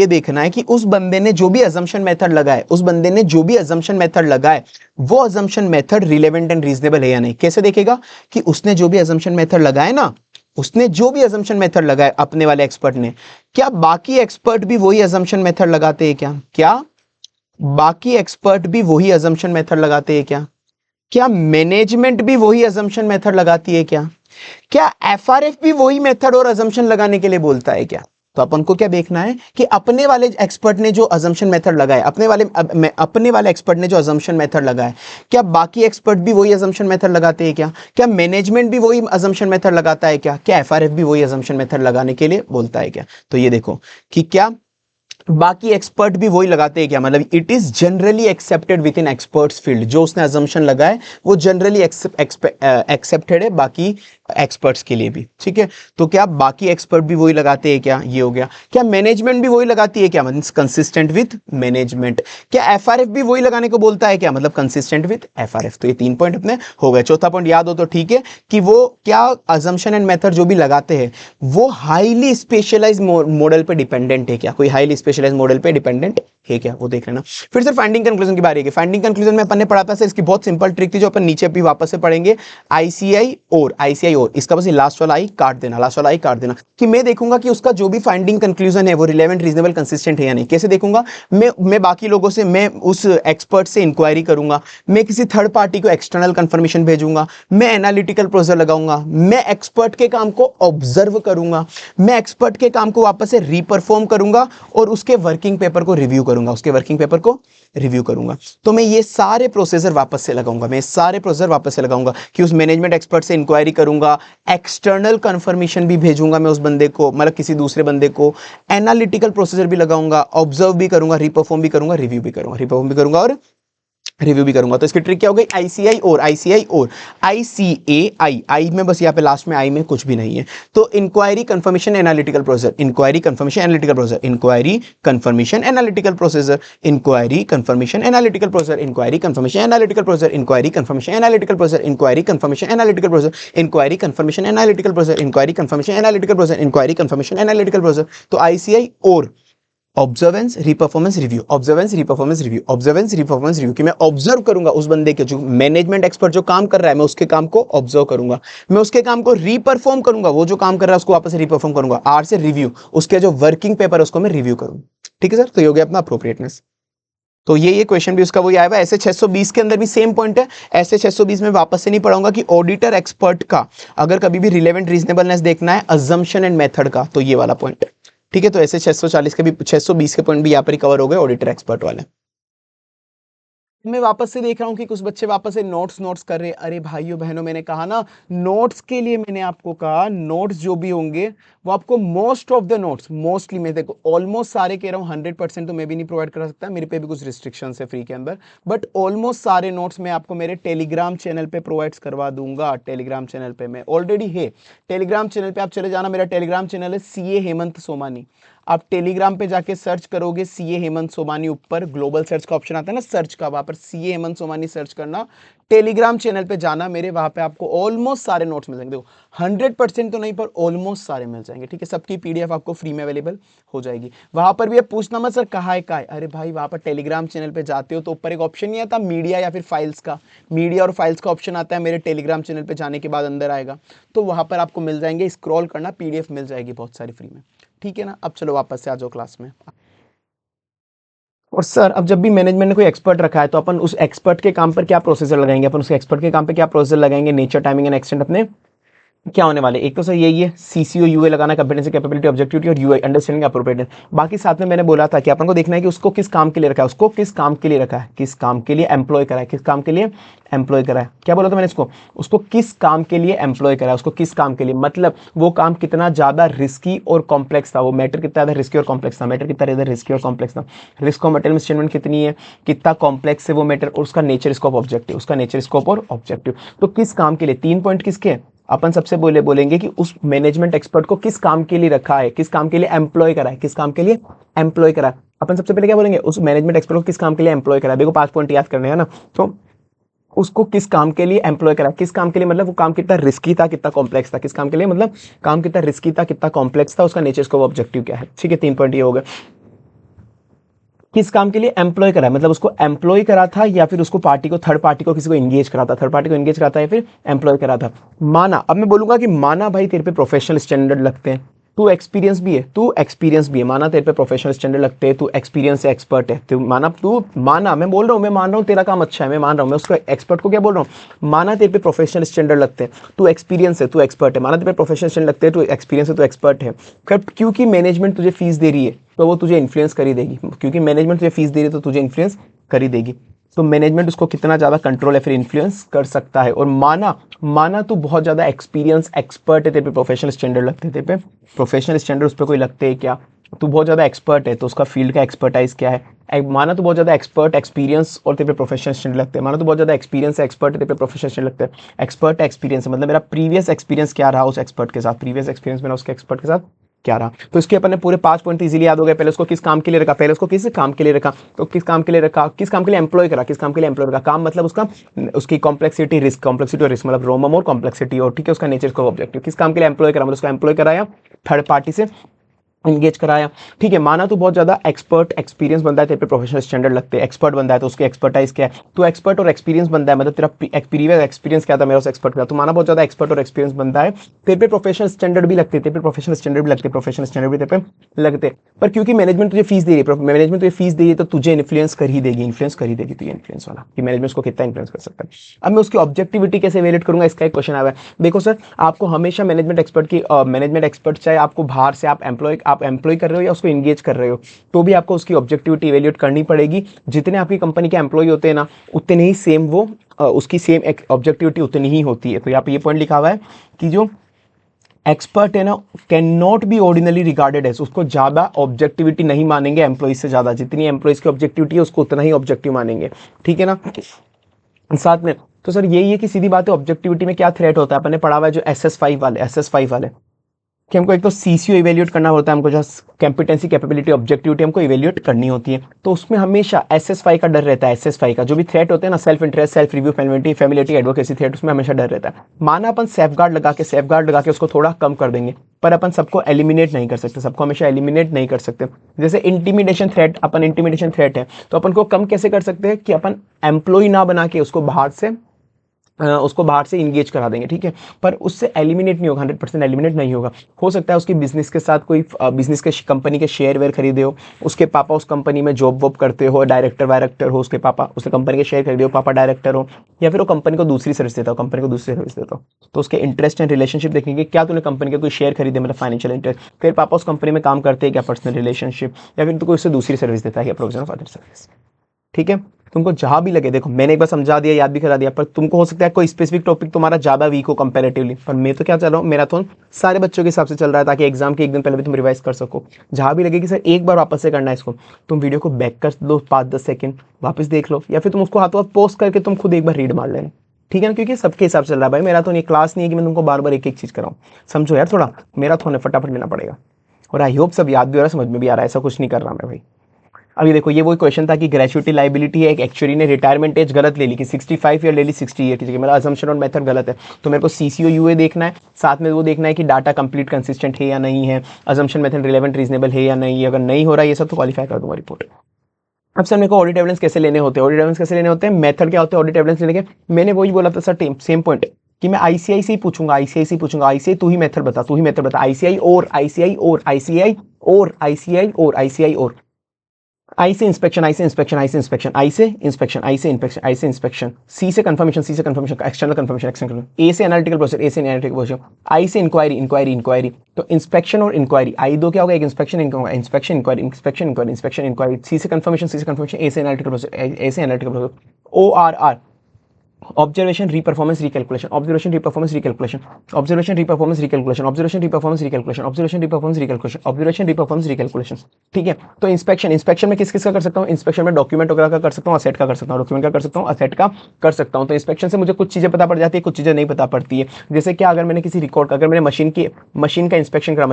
देखना है कि उस बंदे ने जो भी अजम्पशन मेथड लगाए, वो assumption method relevant and reasonable है या नहीं। कैसे देखेगा? कि उसने जो भी अजम्पशन मेथड लगाए अपने वाले एक्सपर्ट ने, क्या बाकी एक्सपर्ट भी वही अजम्पशन मेथड लगाते हैं क्या मैनेजमेंट भी वही अजम्पशन मेथड लगाती है क्या एफआरएफ भी वही मेथड और अजम्पशन लगाने के लिए बोलता है क्या? तो अपन को क्या देखना है कि अपने वाले एक्सपर्ट ने जो अजम्पशन मेथड लगाए, अपने वाले एक्सपर्ट ने जो अजम्पशन मेथड लगाए, क्या बाकी एक्सपर्ट भी वही अजम्पशन मेथड लगाते हैं क्या मैनेजमेंट भी वही अजम्पशन मेथड लगाता है क्या एफआरएफ भी वही अजम्पशन मेथड लगाने के लिए बोलता है क्या? तो ये देखो कि क्या बाकी एक्सपर्ट भी वही लगाते हैं क्या, मतलब it is generally accepted with in experts field, जो उसने अजम्पशन लगाए वो जनरली एक्सेप्टेड है बाकी एक्सपर्ट्स के लिए भी, ठीक है। तो क्या बाकी एक्सपर्ट भी वही लगाते हैं क्या? ये हो गया। क्या मैनेजमेंट भी वही लगाती है क्या? मतलब कंसिस्टेंट विद मैनेजमेंट। क्या एफआरएफ भी वही लगाने को बोलता है क्या? मतलब कंसिस्टेंट विद एफआरएफ। तो ये 3 पॉइंट अपने हो गए। चौथा पॉइंट याद हो तो ठीक है कि वो क्या अजम्पशन एंड मेथड जो भी लगाते हैं वो हाईली स्पेशलाइज्ड मॉडल पे डिपेंडेंट है क्या? कोई हाईली स्पेशलाइज्ड मॉडल पे डिपेंडेंट है क्या? वो देख लेना। फिर सर फाइंडिंग कंक्लूजन की बारी है। फाइंडिंग कंक्लूजन में अपन ने पढ़ा था सर, इसकी बहुत सिंपल ट्रिक थी जो अपन नीचे भी वापस से पढ़ेंगे। आईसीआई और इसका बस लास्ट वाला आई काट देना, कि मैं देखूंगा कि उसका जो भी फाइंडिंग कंक्लूजन है वो रिलेवेंट, रीजनेबल, कंसिस्टेंट है या नहीं। कैसे देखूंगा? मैं बाकी लोगों से, मैं उस एक्सपर्ट से इंक्वायरी करूंगा, मैं किसी थर्ड पार्टी को एक्सटर्नल कंफर्मेशन भेजूंगा, मैं एनालिटिकल प्रोसीजर लगाऊंगा, मैं एक्सपर्ट के काम को ऑब्जर्व करूंगा, मैं एक्सपर्ट के काम को वापस से रीपरफॉर्म करूंगा और उसके वर्किंग पेपर को रिव्यू करूंगा, तो मैं ये सारे प्रोसीजर वापस से लगाऊंगा कि उस मैनेजमेंट एक्सपर्ट से इंक्वायरी करूंगा, एक्सटर्नल कंफर्मेशन भी भेजूंगा मैं उस बंदे को, मतलब किसी दूसरे बंदे को, एनालिटिकल प्रोसीजर भी लगाऊंगा, ऑब्जर्व भी करूंगा, रिपरफॉर्म भी करूंगा, रिव्यू भी करूंगा और रिव्यू भी करूंगा। तो इसकी ट्रिक क्या हो गई? आईसीआई और आई में बस यहाँ पे लास्ट में आई में कुछ भी नहीं है। तो inquiry confirmation analytical procedure, inquiry confirmation analytical procedure, inquiry confirmation analytical procedure, inquiry confirmation analytical procedure, inquiry confirmation analytical procedure, inquiry confirmation analytical procedure, inquiry confirmation analytical procedure, inquiry confirmation analytical procedure, inquiry confirmation analytical procedure, inquiry confirmation analytical procedure. तो ICI और observance reperformance review, observance reperformance review, observance reperformance review, कि मैं observe करूंगा उस बंदे के, जो management expert जो काम कर रहा है, मैं उसके काम को ऑब्जर्व करूंगा, मैं उसके काम को रिपरफॉर्म करूंगा, वो जो काम कर रहा है उसको वापस से रिपरफॉर्म करूंगा, आर से रिव्यू, उसके जो वर्किंग पेपर है उसको मैं रिव्यू करूंगा। ठीक है सर, तो ये हो गया अपना अप्रोप्रिएटनेस। तो ये क्वेश्चन भी उसका वही आएगा। ऐसे 620 के अंदर भी सेम पॉइंट है। ऐसे 620 में वापस से नहीं पढ़ाऊंगा कि ऑडिटर एक्सपर्ट का अगर कभी भी रिलेवेंट रीजनेबलनेस देखना है अजम्पशन एंड मेथड का, तो ये वाला पॉइंट है। ठीक है, तो ऐसे 640 के भी 620 के पॉइंट भी यहाँ पर कवर हो गए ऑडिटर एक्सपर्ट वाले। मैं वापस से देख रहा हूँ कि कुछ बच्चे वापस से नोट्स नोट्स कर रहे हैं। अरे भाइयों बहनों, मैंने कहा ना, नोट्स के लिए मैंने आपको कहा नोट्स जो भी होंगे वो आपको most of the notes, mostly मैं देखो ऑलमोस्ट सारे कह रहा हूँ, 100% तो मैं भी नहीं प्रोवाइड करा सकता, मेरे पे भी कुछ रिस्ट्रिक्शन है फ्री के अंदर, बट ऑलमोस्ट सारे नोट्स मैं आपको मेरे टेलीग्राम चैनल पे प्रोवाइड करवा दूंगा। टेलीग्राम चैनल पे मैं ऑलरेडी है, टेलीग्राम चैनल पे आप चले जाना, मेरा टेलीग्राम चैनल है CA हेमंत सोमानी। आप टेलीग्राम पे जाके सर्च करोगे CA हेमंत सोमानी, ऊपर ग्लोबल सर्च का ऑप्शन आता है ना सर्च का, वहां पर CA हेमंत सोमानी सर्च करना, टेलीग्राम चैनल पे जाना मेरे, वहां पे आपको ऑलमोस्ट सारे नोट्स मिल जाएंगे। देखो 100% तो नहीं पर ऑलमोस्ट सारे मिल जाएंगे। ठीक है, सबकी PDF आपको फ्री में अवेलेबल हो जाएगी। वहां पर भी आप पूछना मत सर कहाँ है कहाँ है, अरे भाई वहां पर टेलीग्राम चैनल पे जाते हो तो ऊपर एक ऑप्शन नहीं आता मीडिया या फिर फाइल्स का, मीडिया और फाइल्स का ऑप्शन आता है, मेरे टेलीग्राम चैनल पे जाने के बाद अंदर आएगा, तो वहां पर आपको मिल जाएंगे, स्क्रॉल करना PDF मिल जाएगी बहुत सारी फ्री में। ठीक है ना, अब चलो वापस से आ जाओ क्लास में। और सर अब जब भी मैनेजमेंट ने कोई एक्सपर्ट रखा है तो अपन उस एक्सपर्ट के काम पर क्या प्रोसीजर लगाएंगे, अपन उस एक्सपर्ट के काम पे क्या प्रोसीजर लगाएंगे, नेचर, टाइमिंग एंड एक्सटेंट अपने क्या होने वाले। एक तो सर यही है CCO UA लगाना, कंपेटेंसी कैपेबिलिटी ऑब्जेक्टिविटी और UI अंडरस्टैंडिंग अप्रोप्रिएटनेस। बाकी साथ में मैंने बोला था कि अपन को देखना है कि उसको किस काम के लिए रखा है, उसको किस काम के लिए रखा है, किस काम के लिए एम्प्लॉय करा है, किस काम के लिए एम्प्लॉय करा है। क्या बोला था मैंने इसको, उसको किस काम के लिए एम्प्लॉय करा है, उसको किस काम के लिए, मतलब वो काम कितना ज्यादा रिस्की और कॉम्प्लेक्स था, वो मैटर कितना ज्यादा रिस्की और कॉम्प्लेक्स था, मैटर कितना ज्यादा रिस्की और कॉम्प्लेक्स था, रिस्क और मटेरियल स्टेटमेंट कितनी है, कितना कॉम्प्लेक्स है वो मैटर, और उसका नेचर स्कोप ऑब्जेक्टिव, उसका नेचर स्कोप और ऑब्जेक्टिव। तो किस काम के लिए, 3 पॉइंट किसके, अपन सबसे बोलेंगे कि उस मैनेजमेंट एक्सपर्ट को किस काम के लिए रखा है, किस काम के लिए एम्प्लॉय करा है, किस काम के लिए एम्प्लॉय करा है। अपन सबसे पहले क्या बोलेंगे, उस मैनेजमेंट एक्सपर्ट को किस काम के लिए एम्प्लॉय करा है। देखो 5 पॉइंट याद करने हैं ना, तो उसको किस काम के लिए एम्प्लॉय करा, किस काम के लिए मतलब वो काम कितना रिस्की था, कितना कॉम्प्लेक्स था, किस काम के लिए मतलब काम कितना रिस्की था, कितना कॉम्प्लेक्स था, उसका नेचर स्कोप ऑब्जेक्टिव क्या है। ठीक है, 3 पॉइंट ये हो गए। किस काम के लिए एम्प्लॉय करा, मतलब उसको एम्प्लॉय करा था या फिर उसको पार्टी को, थर्ड पार्टी को किसी को एंगेज करा था, थर्ड पार्टी को एंगेज करा था या फिर एम्प्लॉय करा था। माना, अब मैं बोलूंगा कि माना भाई तेरे पे प्रोफेशनल स्टैंडर्ड लगते हैं, तू एक्सपीरियंस भी है, तू एक्सपीरियंस भी है, माना तेरे पे प्रोफेशनल स्टैंडर्ड लगते हैं, तू एक्सपीरियंस है, एक्सपर्ट है, तू माना, मैं बोल रहा हूँ, मैं मान रहा हूँ तेरा काम अच्छा है, मैं मान रहा हूँ, मैं उसको एक्सपर्ट को क्या बोल रहा हूँ, माना तेरे पे प्रोफेशनल स्टैंडर्ड लगते हैं, तू एक्सपीरियंस है, तू एक्सपर्ट है, माना तेरे पे प्रोफेशनल स्टैंडर्ड लगते हैं, तू एक्सपीरियंस है, तू एक्सपर्ट है, क्योंकि मैनेजमेंट तुझे फीस दे रही है तो वो तुझे इन्फ्लुएंस कर ही देगी, क्योंकि मैनेजमेंट तुझे फीस दे रही है तो तुझे इन्फ्लुएंस कर ही देगी। तो मैनेजमेंट उसको कितना ज्यादा कंट्रोल या फिर इन्फ्लुएंस कर सकता है। और माना तू बहुत ज्यादा एक्सपीरियंस एक्सपर्ट है, तेरे पे प्रोफेशनल स्टैंडर्ड लगते हैं, तेरे पे प्रोफेशनल स्टैंडर्ड उस पर कोई लगते हैं क्या, तू बहुत ज्यादा एक्सपर्ट है तो उसका फील्ड का एक्सपर्टाइज क्या है। माना तो बहुत ज्यादा एक्सपर्ट एक्सपीरियंस और तेरे पे प्रोफेशनल स्टैंडर्ड लगते हैं, माना तो बहुत ज्यादा एक्सपीरियंस एक्सपर्ट है, तेरे पे प्रोफेशनल स्टैंडर्ड लगते हैं। एक्सपर्ट एक्सपीरियंस मतलब मेरा प्रीवियस एक्सपीरियंस क्या रहा उस एक्सपर्ट के साथ, प्रीवियस एक्सपीरियंस मेरा उसके एक्सपर्ट के साथ क्या रहा। तो इसके अपन ने पूरे 5 पॉइंट इजीली याद हो गए। पहले उसको किस काम के लिए रखा, पहले उसको किस काम के लिए रखा, तो किस काम के लिए रखा, किस काम के लिए एम्प्लॉय करा, किस काम के लिए एम्प्लॉय करा, काम मतलब उसका उसकी कॉम्प्लेक्सिटी रिस्क, कॉम्प्लेक्सिटी और रिस्क मतलब रोमम और कॉम्प्लेक्सिटी, और ठीक है उसका नेचर को ऑब्जेक्टिव, किस काम के लिए एम्प्लॉय करा मतलब उसको एम्प्लॉय कराया, थर्ड पार्टी से इंगेज कराया। ठीक है, माना तो बहुत ज्यादा एक्सपर्ट एक्सपीरियंस बनता है, तेरे पे प्रोफेशनल स्टैंडर्ड लगते हैं, एक्सपर्ट बनता है तो उसकी एक्सपर्टाइज क्या है, तो एक्सपर्ट और एक्सपीरियंस बनता है, मतलब तेरा प्रीवियस एक्सपीरियंस क्या था मेरा उस एक्सपर्ट का, तो माना बहुत ज्यादा एक्सपर्ट और एक्सपीरियंस बनता है, तेरे पे प्रोफेशनल स्टैंडर्ड भी लगते हैं, तेरे पे प्रोफेशनल स्टैंडर्ड भी लगते हैं, प्रोफेशनल स्टैंडर्ड भी तेरे पे लगते हैं। पर क्योंकि मैनेजमेंट तुझे फीस दे रही है, मैनेजमेंट तुझे फीस दे रही है तो तुझे इन्फ्लुएंस कर ही देगी, इन्फ्लुएंस कर ही देगी, तो ये इन्फ्लुएंस वाला कि मैनेजमेंट को कितना इन्फ्लुएंस कर सकता है। अब मैं उसकी ऑब्जेक्टिविटी कैसे वैलिडेट करूंगा, इसका एक क्वेश्चन आया है। देखो सर, आपको हमेशा मैनेजमेंट एक्सपर्ट की मैनेजमेंट एक्सपर्ट चाहे आपको बाहर से आप एम्प्लॉय कर रहे हो या उसको इंगेज कर रहे हो, तो भी आपको उसकी ऑब्जेक्टिविटी इवैल्यूएट करनी पड़ेगी। जितने आपकी कंपनी के एम्प्लॉय होते हैं ना, उतने ही सेम वो उसकी सेम ऑब्जेक्टिविटी उतनी ही होती है। तो यहाँ पे ये पॉइंट लिखा हुआ है कि जो एक्सपर्ट है ना, can not be ordinarily regarded as, उसको ज्यादा ऑब्जेक्टिविटी नहीं मानेंगे एम्प्लॉइज से ज्यादा, जितनी एम्प्लॉइज की ऑब्जेक्टिविटी है उसको उतना ही ऑब्जेक्टिव मानेंगे। ठीक है ना, साथ में तो सर यही है कि सीधी बात है, ऑब्जेक्टिविटी में क्या थ्रेट होता है, अपन ने पढ़ा हुआ है जो SS5 वाले कि हमको एक तो सीसीओ इवेल्यूएट करना होता है, हमको जो कॉम्पिटेंसी कैपेबिलिटी ऑब्जेक्टिविटी हमको इवेल्यूएट करनी होती है। तो उसमें हमेशा एसएस5 का डर रहता है। एसएस5 का जो भी थ्रेट होते हैं ना, self interest, self review, familiarity, advocacy threat, उसमें हमेशा डर रहता है। माना अपन सेफगार्ड लगा के उसको थोड़ा कम कर देंगे, पर अपन सबको एलिमिनेट नहीं कर सकते, सबको हमेशा एलिमिनेट नहीं कर सकते। जैसे इंटिमिडेशन थ्रेट, अपन इंटिमिडेशन थ्रेट है तो अपन को कम कैसे कर सकते हैं कि अपन एम्प्लॉय ना बना के उसको बाहर से इंगेज करा देंगे, ठीक है, पर उससे एलिमिनेट नहीं होगा, 100% एलिमिनेट नहीं होगा। हो सकता है उसकी बिजनेस के साथ कोई बिजनेस के कंपनी के शेयर वेयर खरीदे हो, उसके पापा उस कंपनी में जॉब वॉब करते हो, डायरेक्टर वायरेक्टर हो, उसके पापा उसने कंपनी के शेयर खरीदे हो, पापा डायरेक्टर हो, या फिर वो कंपनी को दूसरी सर्विस देता हो, कंपनी को दूसरी सर्विस देता हो, तो उसके इंटरेस्ट एंड रिलेशनशिप देखेंगे, क्या तूने कंपनी के कोई शेयर खरीदे, मतलब फाइनेंशियल इंटरेस्ट, फिर पापा उस कंपनी में काम करते हैं क्या, पर्सनल रिलेशनशिप, या फिर तो कोई उससे दूसरी सर्विस देता है या प्रोविजन ऑफ अदर सर्विस, ठीक है। तुमको जहां भी लगे, देखो मैंने एक बार समझा दिया, याद भी करा दिया, पर तुमको हो सकता है कोई स्पेसिफिक टॉपिक तुम्हारा ज्यादा वीक हो कंपैरेटिवली, पर मैं तो क्या चल रहा हूँ, मैराथन सारे बच्चों के हिसाब से चल रहा है, ताकि एग्जाम के एक दिन पहले भी तुम रिवाइज कर सको। जहां भी लगे कि सर एक बार वापस से करना है इसको, तुम वीडियो को बैक कर दो 5-10 सेकंड, वापस देख लो, या फिर तुम उसको हाथों हाथ पोस्ट करके तुम खुद एक बार रीड मार लेना, ठीक है ना, क्योंकि सबके हिसाब से चल रहा है भाई। मेरा तो ये क्लास नहीं है कि मैं तुमको बार बार एक एक चीज कराऊं, समझो यार, थोड़ा मेरा थोड़ा फटाफट लेना पड़ेगा। और आई होप सब याद भी हो रहा है, समझ में भी आ रहा है, ऐसा कुछ नहीं कर रहा मैं भाई। अभी देखो ये वही क्वेश्चन था कि ग्रेचुइटी लाइबिलिटी है, एक एक्चुअरी ने रिटायरमेंट एज गलत ले ली कि 65 ईयर ले ली 60 ईयर की जगह, मेरा अजम्पशन और मेथड गलत है, तो मेरे को सीसीओ यूए देखना है, साथ में वो देखना है कि डाटा कंप्लीट कंसिस्टेंट है या नहीं है, अजम्पशन मेथड रिलेवेंट रीजनेबल है या नहीं है, अगर नहीं हो रहा है ये सब तो क्वालिफाई कर दूंगा रिपोर्ट। अब सर मेरे को ऑडिट एविडेंस कैसे लेने होते हैं, ऑडिट एविडेंस कैसे लेने होते हैं, मेथड क्या होते हैं ऑडिट एविडेंस लेने के, मैंने वही बोला था सर, सेम पॉइंट कि मैं आईसीआई पूछूंगा, आईसीआई तू ही मेथड बता, आईसीआई और आईसीआई और आईसीआई और आईसीआई और आईसीआई और आई से इंस्पेक्शन, सी से कंफर्मेशन, एक्सटर्नल कंफर्मेशन, ए से एनालिटिकल प्रोसेस, आई से इंक्वायरी, तो इंस्पेक्शन और इंक्वायरी, आई दो क्या होगा, एक इंस्पेक्शन इंक्वायरी, सी से कंफर्मेशन, ए से analytical process, O R R observation reperformance recalculation, ठीक है। तो इंस्पेक्शन में किस किस का कर सकता हूँ, इंस्पेक्शन में डॉक्यूमेंट वगैरह का कर सकता हूँ, असेट का कर सकता हूँ, डॉक्यूमेंट का कर सकता हूँ, असेट का कर सकता हूँ। तो इंस्पेक्शन से मुझे कुछ चीजें पता पड़ जाती है, कुछ चीजें नहीं पता पड़ती है। जैसे क्या, अगर मैंने किसी रिकॉर्ड का, अगर मैंने मशीन का इंस्पेक्शन करा,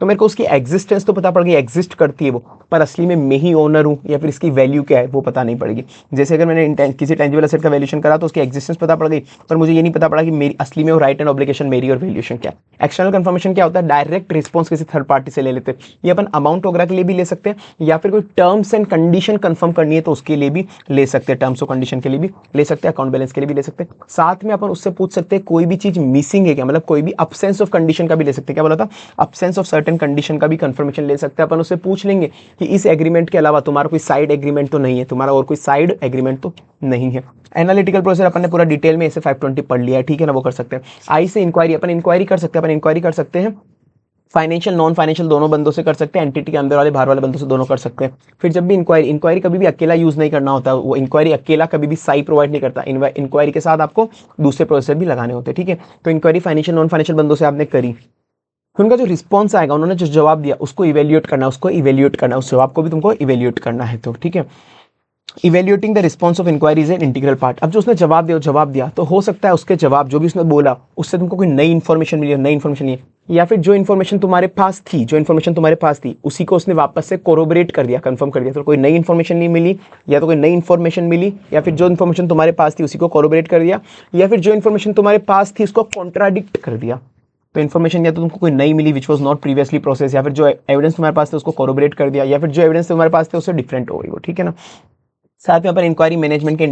तो मेरे को उसकी एग्जिस्टेंस तो पता पड़ गई, एग्जिस्ट करती है वो, पर असली में मैं ही ओनर हूँ या फिर इसकी वैल्यू क्या है वो पता नहीं पड़ेगी। जैसे अगर मैंने किसी टेंजिबल एसेट का वैल्यूएशन करा तो उसकी एग्जिस्टेंस पता पड़ गई, पर मुझे ये नहीं पता पड़ा कि मेरी असली में वो राइट एंड ऑब्लिगेशन मेरी और वैल्यूएशन क्या है। एक्सटर्नल कंफर्मेशन क्या होता है, डायरेक्ट रिस्पॉन्स किसी थर्ड पार्टी से ले लेते हैं, ये अपन अमाउंट वगैरह के लिए भी ले सकते हैं, या फिर कोई टर्म्स एंड कंडीशन कंफर्म करनी है तो उसके लिए भी ले सकते हैं, टर्म्स और कंडीशन के लिए भी ले सकते हैं, अकाउंट बैलेंस के लिए भी ले सकते हैं। साथ में अपन उससे पूछ सकते हैं कोई भी चीज मिसिंग है क्या, मतलब कोई भी अब्सेंस ऑफ कंडीशन का भी ले सकते हैं, क्या बोला था, अब्सेंस ऑफ सर्टेन कंडीशन का भी कंफर्मेशन ले सकते हैं। अपन उससे पूछ लेंगे कि इस एग्रीमेंट के अलावा तुम्हारा कोई साइड एग्रीमेंट तो नहीं है, तुम्हारा और कोई साइड एग्रीमेंट तो नहीं है। एनालिटिकल प्रोसेस अपन ने पूरा डिटेल में ऐसे 520 पढ़ लिया है, ठीक है ना, वो कर सकते हैं। आई से इंक्वायरी, अपन इंक्वायरी कर सकते हैं, फाइनेंशियल नॉन फाइनेंशियल दोनों बंदों से कर सकते हैं, एंटिटी के अंदर वाले बाहर वाले बंदों से दोनों कर सकते हैं। फिर जब भी इंक्वायरी कभी भी अकेला यूज नहीं करना होता, वो इंक्वायरी अकेला कभी भी साई प्रोवाइड नहीं करता, इंक्वायरी के साथ आपको दूसरे प्रोसेसर भी लगाने होते हैं, ठीक है। तो इंक्वायरी फाइनेंशियल नॉन फाइनेंशियल बंदों से आपने करी, फिर उनका जो रिस्पॉन्स आएगा, उन्होंने जो जवाब दिया उसको इवेल्युएट करना है, उस जवाब को भी तुमको इवेल्युएट करना है, तो ठीक है। Evaluating the response of inquiry is an integral part. अब जो उसने जवाब दिया तो हो सकता है उसके जवाब जो भी उसने बोला उससे तुमको कोई नई इन्फॉर्मेशन मिली, नई इन्फॉर्मेशन नहीं है, या फिर जो इन्फॉर्मेशन तुम्हारे पास थी उसी को उसने वापस से कोरोबरेट कर दिया, कंफर्म कर दिया, तो कोई नई इन्फॉर्मेशन नहीं मिली, या तो कोई नई इन्फॉर्मेशन मिली, या फिर जो इन्फॉर्मेशन तुम्हारे पास थी उसी को कोरोबरेट कर दिया, या फिर जो इन्फॉर्मेशन तुम्हारे पास थी उसको कॉन्ट्राडिक्ट कर दिया। तो इन्फॉर्मेशन या तो तुमको कोई नई मिली which was not previously process, या फिर जो एविडेंस तुम्हारे पास थे उसको कोरोबरेट कर दिया, या फिर जो एविडेंस तुम्हारे पास थे उससे डिफरेंट हो गई वो, ठीक है ना। साथ में अपन इंक्वायरी मैनेजमेंट के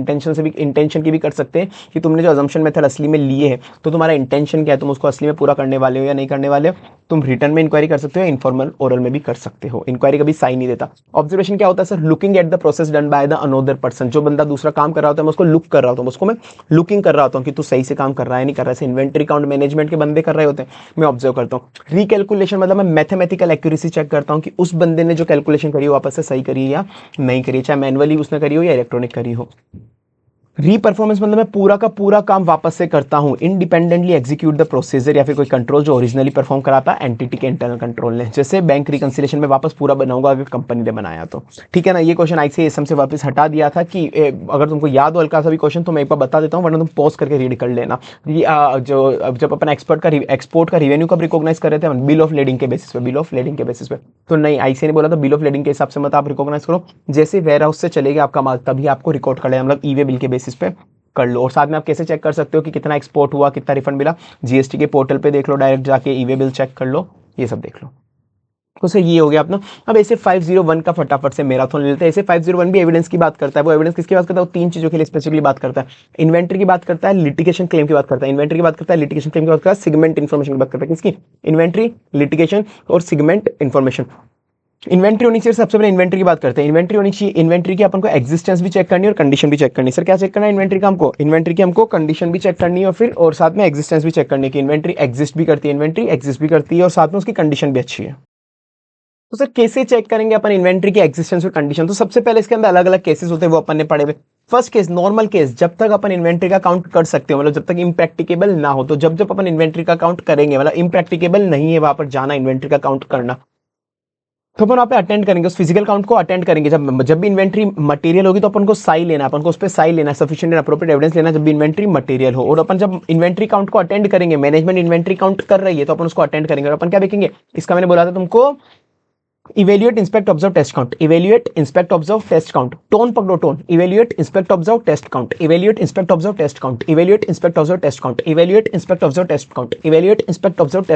इंटेंशन की भी कर सकते हैं कि तुमने जो अजम्पशन मेथड असली में लिए है तो तुम्हारा इंटेंशन क्या है, तुम उसको असली में पूरा करने वाले हो या नहीं करने वाले हो। तुम रिटर्न में इंक्वायरी कर सकते हो, इनफॉर्मल ओरल में भी कर सकते हो। इंक्वायरी कभी साइन नहीं देता। ऑब्जर्वेशन क्या होता है sir, looking at the process done by the another person, जो बंदा दूसरा काम कर रहा होता है मैं उसको लुक कर रहा होता हूँ, उसको मैं लुकिंग कर रहा होता हूँ कि तू सही से काम कर रहा है नहीं कर रहा है। इन्वेंटरी काउंट मैनेजमेंट के बंदे कर रहे होते हैं, मैं ऑब्जर्व करता हूँ। रिकैलकुलेशन मतलब मैं मैथमेटिकल एक्यूरेसी चेक करता हूँ कि उस बंदे ने जो कैलकुलेशन करी है वापस से सही करी है या नहीं करी है, चाहे मैनुअली उसने करी हो या इलेक्ट्रॉनिक करी हो। रीपरफॉर्मेंस मतलब मैं पूरा का पूरा काम वापस से करता हूं, इंडिपेंडेंटली एग्जीक्यूट द प्रोसीजर या फिर कोई कंट्रोल जो ओरिजिनली परफॉर्म करा था एंटिटी के इंटरनल कंट्रोल ने, जैसे बैंक रिकंसिलिएशन में वापस पूरा बनाऊंगा अगर कंपनी ने बनाया तो। ठीक है ना, ये क्वेश्चन ICASM से वापस हटा दिया था कि अगर तुमको याद हो हल्का सा भी क्वेश्चन तो मैं एक बार बता देता हूँ, वरना तुम पॉज करके रीड कर लेना। जो जब अपन एक्सपोर्ट का रिवेन्यू कब रिकॉग्नाइज कर रहे थे, बिल ऑफ लेडिंग के बेसिस पे, बिल ऑफ लेडिंग के बेसिस पे। तो नहीं, ICA ने बोला था बिल ऑफ लेडिंग के हिसाब से मत आप रिकॉग्नाइज करो, जैसे वेयर हाउस से चलेगा आपका माल तभी आपको रिकॉर्ड कर लेना, मतलब ई वे बिल के बेसिस पे कर लो। और साथ में आप कैसे चेक कर सकते हो कि कितना एक्सपोर्ट हुआ, कितना रिफंड मिला, जीएसटी के पोर्टल पे देख लो, डायरेक्ट जाके ई वे बिल चेक कर लो, ये सब देख लो। तो सर ये हो गया अपना। अब ऐसे 501 का फटाफट से मैराथन ले लेते हैं। ऐसे 501 भी एविडेंस की बात करता है। वो एविडेंस किसकी बात करता है? वो तीन चीजों के लिए स्पेसिफिकली बात करता है। इन्वेंट्री की बात करता है, लिटिगेशन क्लेम की बात करता है, इन्वेंट्री की बात करता है, लिटिगेशन क्लेम की बात करता है, सेगमेंट इन्फॉर्मेशन की बात करता है। किसकी? इन्वेंट्री, लिटिगेशन और सेगमेंट इन्फॉर्मेशन। इन्वेंट्री होनी चाहिए, सबसे पहले इन्वेंट्री की बात करते हैं। इन्वेंट्री होनी चाहिए, इन्वेंट्री की अपन को एग्जिस्टेंस भी चेक करनी है और कंडीशन भी चेक करनी है। सर क्या चेक करना है इन्वेंट्री का हमको? इन्वेंट्री की हमको कंडीशन भी चेक करनी है और फिर और साथ में एग्जिस्टेंस भी चेक करनी है कि इन्वेंट्री एग्जिस्ट भी करती है, इन्वेंट्री एग्जिस्ट भी करती है और साथ में उसकी कंडीशन भी अच्छी है। तो सर कैसे चेक करेंगे अपन इन्वेंट्री की एग्जिस्टेंस और कंडीशन? तो सबसे पहले इसके अंदर अलग अलग केसेस होते हैं, वो अपन ने पढ़े हुए। फर्स्ट केस नॉर्मल केस, जब तक अपन इन्वेंट्री का काउंट कर सकते हो, मतलब जब तक इम्प्रैक्टिकेबल ना हो, तो जब जब अपन इन्वेंट्री का काउंट करेंगे, मतलब इम्प्रैक्टिकेबल नहीं है वहां पर जाना इन्वेंट्री का काउंट करना, तो अपन वहाँ पे अटेंड करेंगे, उस फिजिकल काउंट को अटेंड करेंगे। जब भी इन्वेंट्री मटेरियल होगी तो अपन को साई लेना है, अपन को उस पर साई लेना है, सफिशिएंट एंड अप्रोप्रिएट एविडेंस लेना जब भी इन्वेंट्री मटेरियल हो। और अपन जब इन्वेंट्री काउंट को अटेंड करेंगे, मैनेजमेंट इन्वेंट्री काउंट कर रही है तो अपन उसको अटेंड करेंगे। और अपन क्या देखेंगे? इसका मैंने बोला था तुमको, evaluate, inspect, observe, test count. Evaluate, inspect, observe, test count. Tone पकड़ो, tone. Evaluate, inspect, observe, test count. Evaluate, inspect, observe, test count. Evaluate, inspect, observe, test count. Evaluate, inspect, observe, test count. Evaluate, inspect, observe, test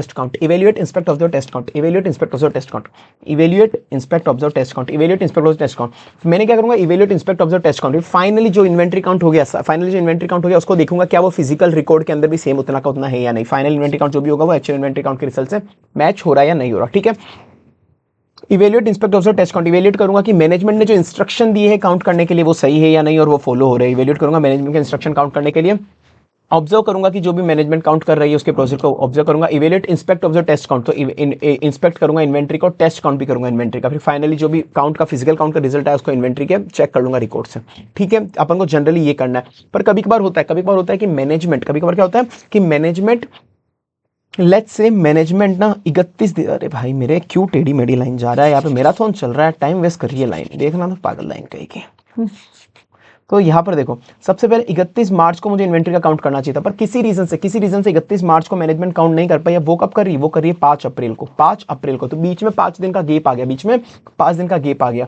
count. Evaluate, inspect, observe, test count. Evaluate, inspect, observe, test count. Evaluate, inspect, observe, test count. Evaluate, inspect, observe, test count. मैंने क्या करूंगा? Evaluate, inspect, observe, test count. Finally जो inventory count हो गया, finally जो inventory count हो गया उसको देखूंगा क्या वो फिजिकल रिकॉर्ड के अंदर भी सेम उतना का उतना है या नहीं। फाइनल इन्वेंट्री काउंट जो भी होगा वो एक्चुअल इन्वेंट्री काउंट के रिजल्ट से मैच हो रहा है या नहीं हो रहा। ठीक है। Evaluate, inspect, observe, test count. Evaluate करूंगा कि मैनेजमेंट ने जो इंस्ट्रक्शन दिए है काउंट करने के लिए वो सही है या नहीं और वो फॉलो हो रहे हैं। इवेल्युएट करूंगा मैनेजमेंट के इंस्ट्रक्शन काउंट करने के लिए। ऑब्जर्व करूंगा कि जो भी मैनेजमेंट काउंट कर रही है उसके प्रोसेस को ऑब्जर्व करूंगा। Evaluate, inspect, observe, test count, तो इंस्पेक्ट करूंगा इन्वेंट्री को, टेस्ट काउंट भी करूंगा इन्वेंट्री का। फिर फाइनली जो भी काउंट का फिजिकल काउंट का रिजल्ट है उसको इन्वेंट्री के चेक कर लूंगा रिकॉर्ड से। ठीक है, अपन को जनरली ये करना है। पर कभी कभार होता है कि मैनेजमेंट, कभी कभार क्या होता है कि मैनेजमेंट, लेट्स से मैनेजमेंट ना 31 दिन, अरे भाई मेरे क्यों टेढ़ी मेढ़ी लाइन जा रहा है यहाँ पे, मैराथन चल रहा है, टाइम वेस्ट कर रही है लाइन, देखना तो पागल लाइन कहीं की। तो यहाँ पर देखो, सबसे पहले 31 मार्च को मुझे इन्वेंट्री का काउंट करना चाहिए था, पर किसी रीजन से 31 मार्च को मैनेजमेंट काउंट नहीं कर पाई। वो कब कर रही है? वो कर रही है 5 अप्रैल को, 5 अप्रैल को। तो बीच में 5 दिन का गेप आ गया, बीच में 5 दिन का गेप आ गया।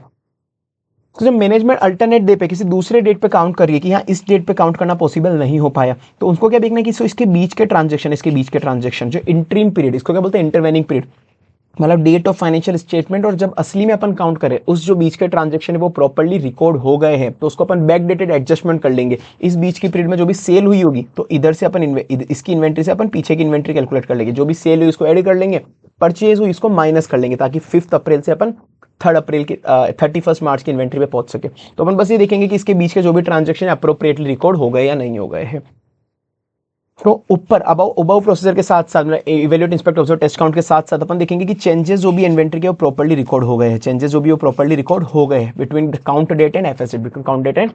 तो जब मैनेजमेंट अल्टरनेट डे पे किसी दूसरे डेट पे काउंट करिए कि हाँ इस डेट पे काउंट करना पॉसिबल नहीं हो पाया, तो उनको क्या देखना है कि इसके बीच के ट्रांजेक्शन जो इंटरिम पीरियड, इसको क्या बोलते हैं? इंटरवेनिंग पीरियड, मतलब डेट ऑफ फाइनेंशियल स्टेटमेंट और जब असली में अपन काउंट करें उस जो बीच के ट्रांजेक्शन है वो प्रॉपर्ली रिकॉर्ड हो गए हैं, तो उसको अपन बैक डेटेड एडजस्टमेंट कर लेंगे। इस बीच की पीरियड में जो भी सेल हुई होगी तो इधर से अपन इसकी इन्वेंट्री से अपन पीछे की इन्वेंट्री कैलकुलेट कर लेंगे, जो भी सेल हुई उसको ऐड कर लेंगे, परचेज हुई इसको माइनस कर लेंगे, ताकि 5 अप्रैल से अपन 3 अप्रैल की 31 मार्च की इन्वेंट्री पे पहुंच सके। तो अपन बस ये देखेंगे कि इसके बीच के जो भी ट्रांजेक्शन अप्रोप्रिएटली रिकॉर्ड हो गए या नहीं हो गए हैं। तो ऊपर अबाउ प्रोसीजर के साथ साथ, evaluate, inspect, observe, test count के साथ साथ अपन देखेंगे कि चेंजेस जो भी इन्वेंट्री के वो प्रॉपर्ली रिकॉर्ड हो गए हैं, चेंजेस जो भी वो प्रॉपर्ली रिकॉर्ड हो गए हैं between count date and FS date, between count date and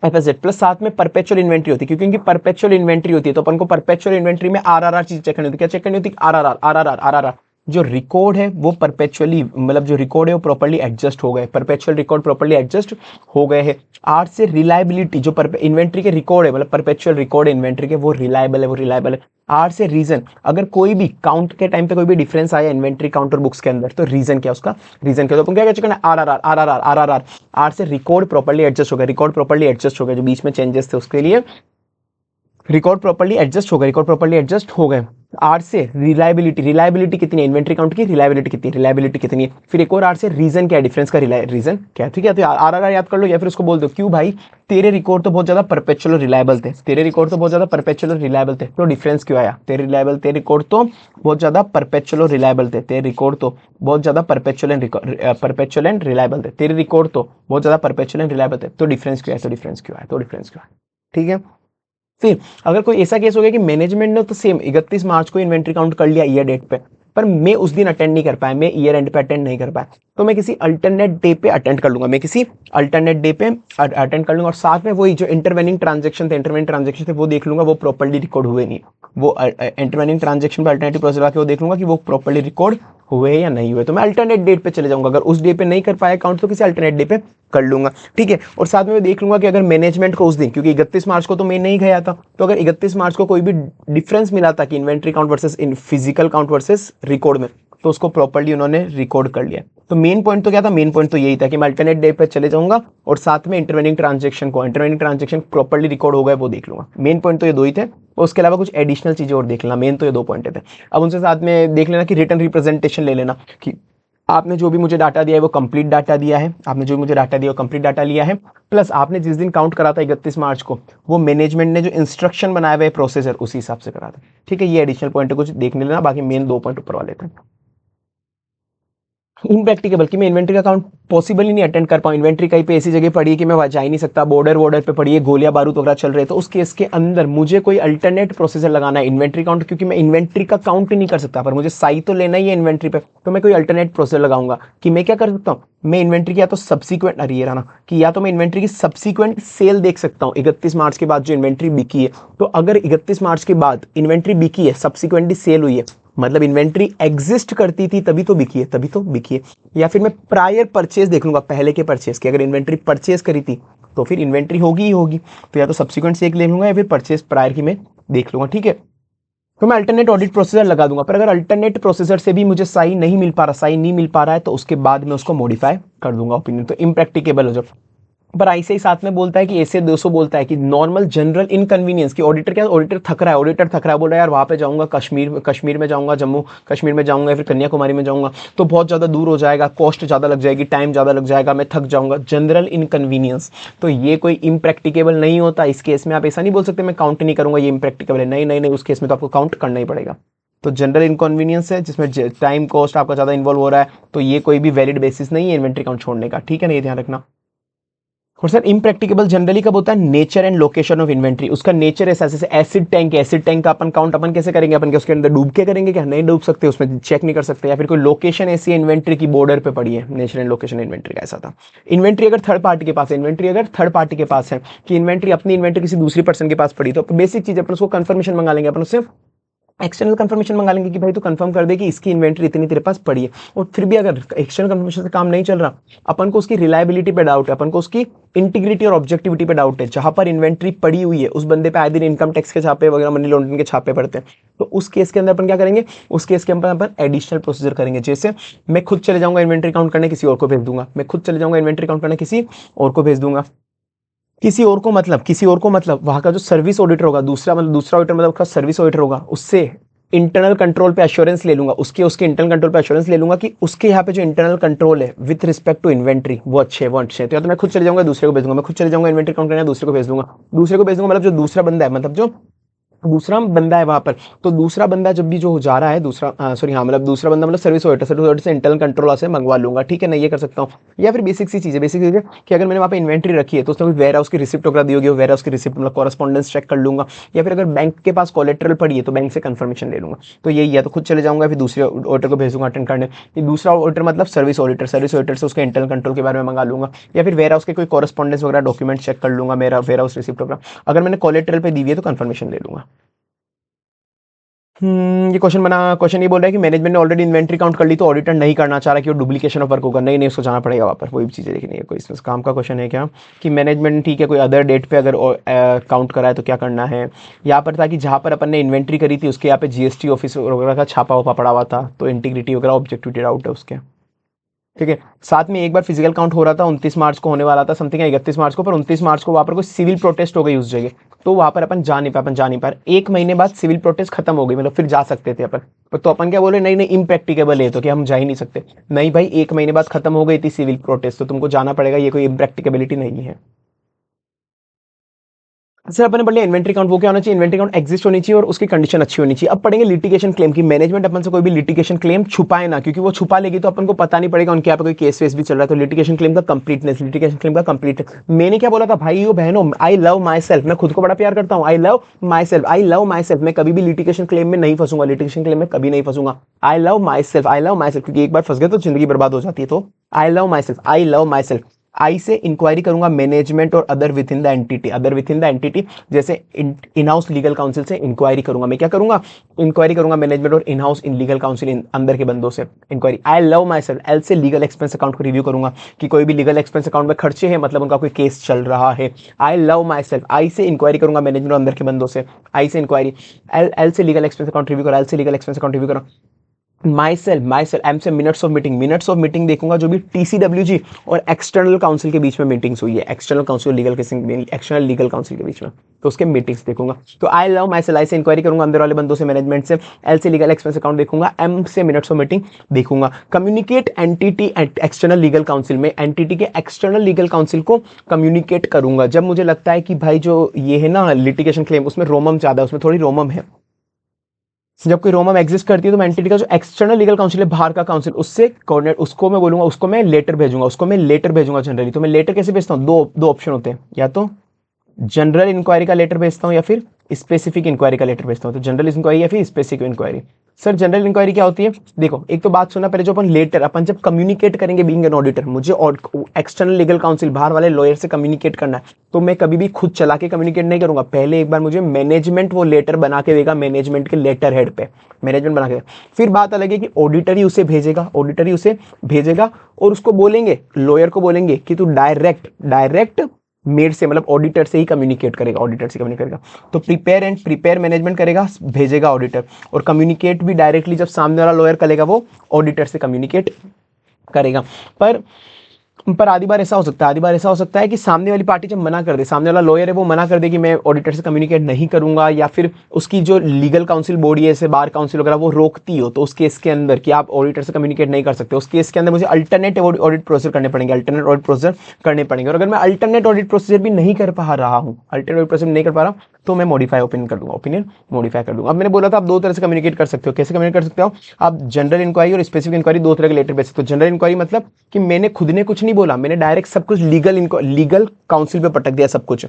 FS date. Plus साथ में परपेचुअल इन्वेंट्री होती है, क्योंकि परपेचुअल इन्वेंट्री होती है तो अपन को परपेचुअल इन्वेंट्री में आरआरआर चीज चेक करनी होती है। क्या चेक करनी होती है? आरआरआर। जो रिकॉर्ड है वो परपेचुअली, मतलब जो रिकॉर्ड है वो प्रॉपर्ली एडजस्ट हो गए, परपेचुअल रिकॉर्ड प्रॉपर्ली एडजस्ट हो गए हैं। आर से रिलायबिलिटी, जो इन्वेंट्री के रिकॉर्ड है, मतलब परपेचुअल रिकॉर्ड है इन्वेंट्री के, वो रिलायबल है। आर से रीजन, अगर कोई भी काउंट के टाइम पे कोई भी डिफरेंस आया इन्वेंट्री काउंट और बुक्स के अंदर, तो रीजन क्या उसका? रीजन क्या? तो अपन क्या चेक करना है? आरआरआर। आर से रिकॉर्ड प्रॉपर्ली एडजस्ट हो गया, रिकॉर्ड प्रॉपर्ली एडजस्ट हो गया, जो बीच में चेंजेस थे उसके लिए रिकॉर्ड प्रॉपर्ली एडजस्ट हो गए। आर से रिलायबिलिटी कितनी है इन्वेंट्री काउंट की? रिलायबिलिटी कितनी है? फिर एक और आर से रीजन क्या है, डिफरेंस का रीजन क्या है? ठीक है, तो आरआरआर याद कर लो या फिर उसको बोल दो, क्यों भाई तेरे रिकॉर्ड तो बहुत ज्यादा परपेचुअल रिलायबल थे, तो डिफरेंस क्यों आया? तेरे रिकॉर्ड तो बहुत ज्यादा परपेचुअल रिलायबल थे, तेरे रिकॉर्ड तो बहुत ज्यादा परपेचुअल एंड रिलायबल थे, तेरे रिकॉर्ड तो बहुत ज्यादा परपेचुअल एंड रिलायबल थे, तो डिफरेंस क्यों आया? ठीक है। फिर अगर कोई ऐसा केस हो गया कि मैनेजमेंट ने तो सेम 31 मार्च को इन्वेंट्री काउंट कर लिया ईयर डेट पे, पर मैं उस दिन अटेंड नहीं कर पाया, मैं ईयर एंड पे अटेंड नहीं कर पाया, तो मैं किसी अल्टरनेट डे पे अटेंड कर लूंगा, मैं किसी अल्टरनेट डे पे अटेंड कर लूंगा। और साथ में वही जो इंटरवेनिंग ट्रांजेक्शन थे वो देख लूंगा, वो प्रॉपर्ली रिकॉर्ड हुए नहीं, वो इंटरवेनिंग ट्रांजेक्शन पे अल्टरनेटिव प्रोसेस आके वो देख लूंगा कि वो प्रॉपर्ली रिकॉर्ड हुए या नहीं हुए। तो मैं अल्टरनेट डेट पे चले जाऊंगा, अगर उस डे पे नहीं कर पाया काउंट तो किसी अल्टरनेट डे पे कर लूंगा, ठीक है। और साथ में मैं देख लूंगा कि अगर मैनेजमेंट को उस दिन, क्योंकि 31 मार्च को तो मैं नहीं गया था, तो अगर 31 मार्च को कोई भी डिफरेंस मिला था कि inventory count versus in physical count versus record में, तो उसको प्रॉपर्ली उन्होंने रिकॉर्ड कर लिया। तो मेन पॉइंट तो क्या था, मेन पॉइंट तो यही था कि मैं अल्टरनेट डे पे चले जाऊंगा और साथ में इंटरवेनिंग ट्रांजेक्शन प्रॉपर्ली रिकॉर्ड हो गए वो देख लूंगा। मेन पॉइंट तो ये दो ही थे, और उसके अलावा कुछ एडिशनल चीजें और देख लेना। मेन तो ये दो पॉइंट थे। अब उनसे साथ में देख लेना कि रिटर्न रिप्रेजेंटेशन ले लेना कि आपने जो भी मुझे डाटा दिया है वो कंप्लीट डाटा दिया है, आपने जो भी मुझे डाटा दिया वो कंप्लीट डाटा लिया है, प्लस आपने जिस दिन काउंट करा था 31 मार्च को, वो मैनेजमेंट ने जो इंस्ट्रक्शन बनाया हुआ है प्रोसेसर उसी हिसाब से करा था, ठीक है। ये एडिशनल पॉइंट कुछ देखने लेना, बाकी मेन दो पॉइंट ऊपर वाले थे। इम्प्रैक्टिकेबल कि मैं इन्वेंट्री का काउंट पॉसिबल ही नहीं अटेंड कर पाऊँ, इन्वेंट्री कहीं पे ऐसी जगह पड़ी है कि मैं जा ही नहीं सकता, बॉर्डर पे पड़ी है, गोलियां बारूद वगैरह चल रहे, तो उस केस के अंदर मुझे कोई अल्टरनेट प्रोसीजर लगाना है इन्वेंट्री काउंट, क्योंकि मैं इन्वेंट्री का काउंट ही नहीं कर सकता, पर मुझे साई तो लेना ही है इन्वेंट्री पे, तो मैं कोई अल्टरनेट प्रोसीजर लगाऊंगा कि मैं क्या कर सकता हूँ, मैं इन्वेंट्री की या तो सब्सिक्वेंट अरे ना कि या तो मैं इन्वेंट्री की सब्सिक्वेंट सेल देख सकता हूँ 31 मार्च के बाद जो इन्वेंट्री बिकी है, तो अगर 31 मार्च के बाद इन्वेंट्री बिकी है, सब्सिक्वेंटली सेल हुई है, मतलब इन्वेंट्री एग्जिस्ट करती थी तभी तो बिकी है, तभी तो बिकी है। या फिर मैं प्रायर परचेज देख लूंगा, पहले के परचेज की, अगर इन्वेंट्री परचेज करी थी तो फिर इन्वेंट्री होगी ही होगी, तो या तो सब्सिक्वेंट से एक ले लूंगा या फिर परचेज प्रायर की मैं देख लूंगा, ठीक है। तो मैं अल्टरनेट ऑडिट प्रोसीजर लगा दूंगा, पर अगर अल्टरनेट प्रोसीजर से भी मुझे साइन नहीं मिल पा रहा है, तो उसके बाद मैं उसको मॉडिफाई कर दूंगा ओपिनियन, तो इम्प्रैक्टिकेबल हो जाए। पर ऐसे ही साथ में बोलता है कि ऐसे 200 बोलता है कि नॉर्मल जनरल इनकन्वीनियंस की ऑडिटर, क्या ऑडिटर थक रहा है, बोल रहा है यार वहां पे जाऊंगा, कश्मीर में जाऊंगा, जम्मू कश्मीर में जाऊंगा या फिर कन्याकुमारी में जाऊंगा तो बहुत ज्यादा दूर हो जाएगा, कॉस्ट ज्यादा लग जाएगी, टाइम ज्यादा लग जाएगा, मैं थक जाऊंगा, जनरल इनकन्वीनियंस। तो ये कोई इम्प्रैक्टिकेबल नहीं होता, इस केस में आप ऐसा नहीं बोल सकते मैं काउंट नहीं करूंगा, ये इम्प्रैक्टिकेबल है, नहीं नहीं नहीं, उस केस में तो आपको काउंट करना ही पड़ेगा। तो जनरल इनकन्वीनियंस है जिसमें टाइम कॉस्ट आपका ज्यादा इन्वॉल्व हो रहा है, तो ये कोई भी वैलिड बेसिस नहीं है इन्वेंट्री काउंट छोड़ने का, ठीक है ना, ये ध्यान रखना। और सर इम्प्रैक्टिकेबल जनरली कब होता है, nature and location of inventory, उसका नेचर ऐसा, जैसे एसिड टैंक का अपन काउंट अपन कैसे करेंगे, अपन के उसके अंदर डूब के करेंगे क्या, नहीं डूब सकते, उसमें चेक नहीं कर सकते, या फिर कोई लोकेशन ऐसी इन्वेंट्री की बॉर्डर पे पड़ी है, नेचर एंड लोकेशन इन्वेंट्री का ऐसा था। इन्वेंट्री अगर थर्ड पार्टी के पास है, कि इन्वेंट्री अपनी इन्वेंट्री किसी दूसरी पर्सन के पास पड़ी, तो बेसिक चीज अपन उसको कंफर्मेशन मंगा लेंगे, अपन उससे एक्सटर्नल कंफर्मेशन मंगा लेंगे कि भाई तू कंफर्म कर दे कि इसकी इन्वेंट्री इतनी तेरे पास पड़ी है। और फिर भी अगर एक्सटर्नल कंफर्मेशन से काम नहीं चल रहा, अपन को उसकी रिलायबिलिटी पे डाउट है, अपन को उसकी इंटीग्रिटी और ऑब्जेक्टिविटी पे डाउट है, जहां पर इन्वेंट्री पड़ी हुई है उस बंदे पे आए दिन इनकम टैक्स के छापे वगैरह, मनी लॉन्ड्रिंग के छापे पड़ते हैं, तो उस केस के अंदर अपन क्या करेंगे, उस केस के अंदर अपन एडिशनल प्रोसीजर करेंगे, जैसे मैं खुद चले जाऊंगा इन्वेंट्री काउंट करने, किसी और को भेज दूंगा, मैं खुद चले जाऊंगा इन्वेंट्री काउंट करने, किसी और को भेज दूंगा, किसी और को मतलब वहां का जो सर्विस ऑडिटर होगा, दूसरा ऑडिटर मतलब उसका सर्विस ऑडिटर होगा, उससे इंटरनल कंट्रोल पे एश्योरेंस ले लूंगा, उसके इंटरनल कंट्रोल पे एश्योरेंस ले लूंगा कि उसके यहाँ पे जो इंटरनल कंट्रोल है विथ रिस्पेक्ट टू इन्वेंट्री वो अच्छे हैं। तो या तो मैं खुद चले जाऊंगा, दूसरे को भेज दूंगा, मैं खुद चले जाऊंगा इन्वेंट्री काउंट करने, दूसरे को भेज दूंगा, मतलब जो दूसरा बंदा है, मतलब जो दूसरा बंदा है वहां पर, तो दूसरा बंदा जब भी जो जा रहा है, मतलब दूसरा बंदा मतलब सर्विस ऑडिटर से इंटरनल कंट्रोल से मंगवा लूंगा, ठीक है ना, ये कर सकता हूँ। या फिर बेसिक चीज है कि अगर मैंने वहां पे इन्वेंट्री रखी है तो उसने कोई वेयर हाउस की रिसिप्ट वगैरह दी होगी, वेयर हाउस की रिसिप्ट मतलब कॉरेस्पॉन्डेंस चेक कर लूंगा, या फिर अगर बैंक के पास कोलेट्रल पड़ी है तो बैंक से कंफर्मेशन ले लूंगा। तो यही है, तो खुद चले जाऊंगा, फिर दूसरे ऑडिटर को भेजूंगा अटेंड करने, दूसरा ऑडिटर मतलब सर्विस ऑडिटर से उसके इंटरनल कंट्रोल के बारे में मंगा लूंगा, या फिर वेयर हाउस के कोई कॉरेस्पॉन्डेंस वगैरह डॉक्यूमेंट चेक कर लूंगा, मेरा वेयर हाउस रिसिप्ट वगैरह अगर मैंने कोलेट्रल पे दी हुई है तो कंफर्मेशन ले लूंगा। ये क्वेश्चन ये बोल रहा है कि मैनेजमेंट ने ऑलरेडी इन्वेंट्री काउंट कर ली तो ऑडिटर नहीं करना चाह रहा कि वो डुप्लीकेशन ऑफ वर्क होगा, नहीं उसको जाना पड़ेगा वहाँ पर, वही चीज़ें देखनी है। कोई इसमें काम का क्वेश्चन है क्या कि मैनेजमेंट ठीक है कोई अदर डेट पे अगर काउंट करा है तो क्या करना है। यहाँ पर था कि जहाँ पर अपन ने इन्वेंट्री करी थी उसके यहाँ पे जीएसटी ऑफिस वगैरह का छापा वापा पड़ा हुआ था, तो इंटीग्रिटी वगैरह ऑब्जेक्टिविटी डाउट है उसके, ठीक है। साथ में एक बार फिजिकल काउंट हो रहा था, 29 मार्च को होने वाला था समथिंग, 31 मार्च को, पर 29 मार्च को वहां पर कोई सिविल प्रोटेस्ट हो गई उस जगह, तो वहां पर अपन जा नहीं पाए। एक महीने बाद सिविल प्रोटेस्ट खत्म हो गई, मतलब फिर जा सकते थे अपन, तो अपन क्या बोले, नहीं नहीं इम्प्रैक्टिकेबल है तो क्या हम जा ही नहीं सकते, नहीं भाई 1 महीने बाद खत्म हो गई थी सिविल प्रोटेस्ट तो तुमको जाना पड़ेगा, ये कोई इम्प्रैक्टिकेबिलिटी नहीं है। सर अपने पढ़ लिया इन्वेंट्री काउंट, वो क्या होना चाहिए, इन्वेंट्री काउंट एग्जिस्ट होनी चाहिए और उसकी कंडीशन अच्छी होनी चाहिए। अब पढ़ेंगे लिटिगेशन क्लेम की, मैनेजमेंट अपन से कोई भी लिटिगेशन क्लेम छुपाए ना, क्योंकि वो छुपा लेगी तो अपन को पता नहीं पड़ेगा उनके यहाँ पे कोई केस वेस भी चल रहा है। तो लिटिगेशन क्लेम का कंप्लीटनेस, लिटिगेशन क्लेम का कंप्लीट, मैंने क्या बोला था भाइयों बहनों, आई लव माई सेल्फ, मैं खुद को बड़ा प्यार करता हूँ, आई love myself, I love my self, मैं कभी भी लिटिगेशन क्लेम में नहीं फंसूंगा, लिटिगेशन क्लेम में कभी नहीं फंसूंगा। I love myself, I love myself, क्योंकि एक बार फंस गए तो जिंदगी बर्बाद हो जाती है। तो I love myself, I love myself. I से इंक्वायरी करूंगा मैनेजमेंट और other within the entity, other within the entity, जैसे इन हाउस लीगल काउंसिल से इंक्वायरी करूंगा, मैं क्या करूंगा, इंक्वायरी करूंगा मैनेजमेंट और in house in legal counsel अंदर के बंदों से inquiry. I love myself, L से लीगल एक्सपेंस अकाउंट को रिव्यू करूंगा कि कोई भी लीगल एक्सपेंस अकाउंट में खर्चे हैं, मतलब उनका कोई केस चल रहा है। आई लव माई सेल्फ, आई से इंक्वायरी करूंगा मैनेजमेंट और अंदर के बंदों से, आई से इंक्वायरी। एल से लीगल एक्सपेंस अकाउंट रिव्यू करा, एल से लीगल एक्सपेंस अकाउंट रिव्यू करा। माई सेल्फ, एम से minutes of meeting, minutes of meeting देखूंगा जो भी टीसीडब्ल्यूजी और एक्सटर्नल काउंसिल के बीच में मीटिंग्स हुई है, external council legal external legal council के बीच में, तो उसके मीटिंग्स देखूंगा। तो I love myself, I से इंक्वायरी करूंगा अंदर वाले बंदों से, मैनेजमेंट से। एल से लीगल एक्सपेंस अकाउंट देखूंगा, एम से मिनट्स ऑफ मीटिंग देखूंगा। Communicate entity external legal council में, एंटिटी के एक्सटर्नल लीगल काउंसिल को कम्युनिकेट करूंगा जब मुझे लगता है कि भाई जो ये है ना लिटिगेशन क्लेम, उसमें रोमम ज्यादा है, उसमें थोड़ी रोमम है। जब कोई रोमम एग्जिस्ट करती है तो मैं एंटिटी का जो एक्सटर्नल लीगल काउंसिल है, बाहर का काउंसिल, उससे कोऑर्डिनेट, उसको मैं बोलूंगा, उसको मैं लेटर भेजूंगा, उसको मैं लेटर भेजूंगा जनरली। तो मैं लेटर कैसे भेजता हूँ, दो ऑप्शन होते हैं, या तो जनरल इंक्वायरी का लेटर भेजता हूँ या फिर स्पेसिफिक इंक्वायरी का लेटर भेजता हूँ। तो जनरल इंक्वायरी या फिर specific inquiry. Sir general inquiry क्या होती है, देखो एक तो बात सुनना पहले, जो अपन लेटर, अपन जब कम्युनिकेट करेंगे बीइंग एन ऑडिटर, मुझे एक्सटर्नल लीगल काउंसिल बाहर वाले लॉयर से कम्युनिकेट करना है, तो मैं कभी भी खुद चला के कम्युनिकेट नहीं करूंगा, पहले एक बार मुझे मैनेजमेंट वो लेटर बना के देगा, मैनेजमेंट के लेटर हेड पे मैनेजमेंट बना के। फिर बात अलग है कि ऑडिटर ही उसे भेजेगा, ऑडिटर ही उसे भेजेगा और उसको बोलेंगे, लॉयर को बोलेंगे कि तू डायरेक्ट मेड से, मतलब ऑडिटर से ही कम्युनिकेट करेगा, ऑडिटर से कम्युनिकेट करेगा। तो प्रिपेयर मैनेजमेंट करेगा, भेजेगा ऑडिटर, और कम्युनिकेट भी डायरेक्टली जब सामने वाला लॉयर करेगा वो ऑडिटर से कम्युनिकेट करेगा। पर आधी बार ऐसा हो सकता है कि सामने वाली पार्टी जब मना कर दे, सामने वाला लॉयर है वो मना कर दे कि मैं ऑडिटर से कम्युनिकेट नहीं करूंगा, या फिर उसकी जो लीगल काउंसिल बॉडी है, जैसे बार काउंसिल वगैरह, वो रोकती हो, तो उस केस के अंदर कि आप ऑडिटर से कम्युनिकेट नहीं कर सकते, उस केस के अंदर मुझे अल्टरनेट ऑडिट प्रोसीजर करने पड़ेंगे, और अगर मैं अल्टरनेट ऑडिट प्रोसीजर भी नहीं कर पा रहा हूँ, तो मैं मॉडिफाई ओपिनियन कर दूंगा, ओपिनियन मॉडिफाई कर दूंगा। अब मैंने बोला था आप दो तरह से कम्युनिकेट कर सकते हो, कैसे कम्युनिकेट कर सकते हो आप, जनरल इंक्वायरी और स्पेसिफिक इंक्वायरी, दो तरह के लेटर भेज सकते हो। जनरल इंक्वायरी मतलब कि मैंने खुद ने कुछ नहीं बोला, मैंने डायरेक्ट सब कुछ लीगल काउंसिल पे पटक दिया सब कुछ,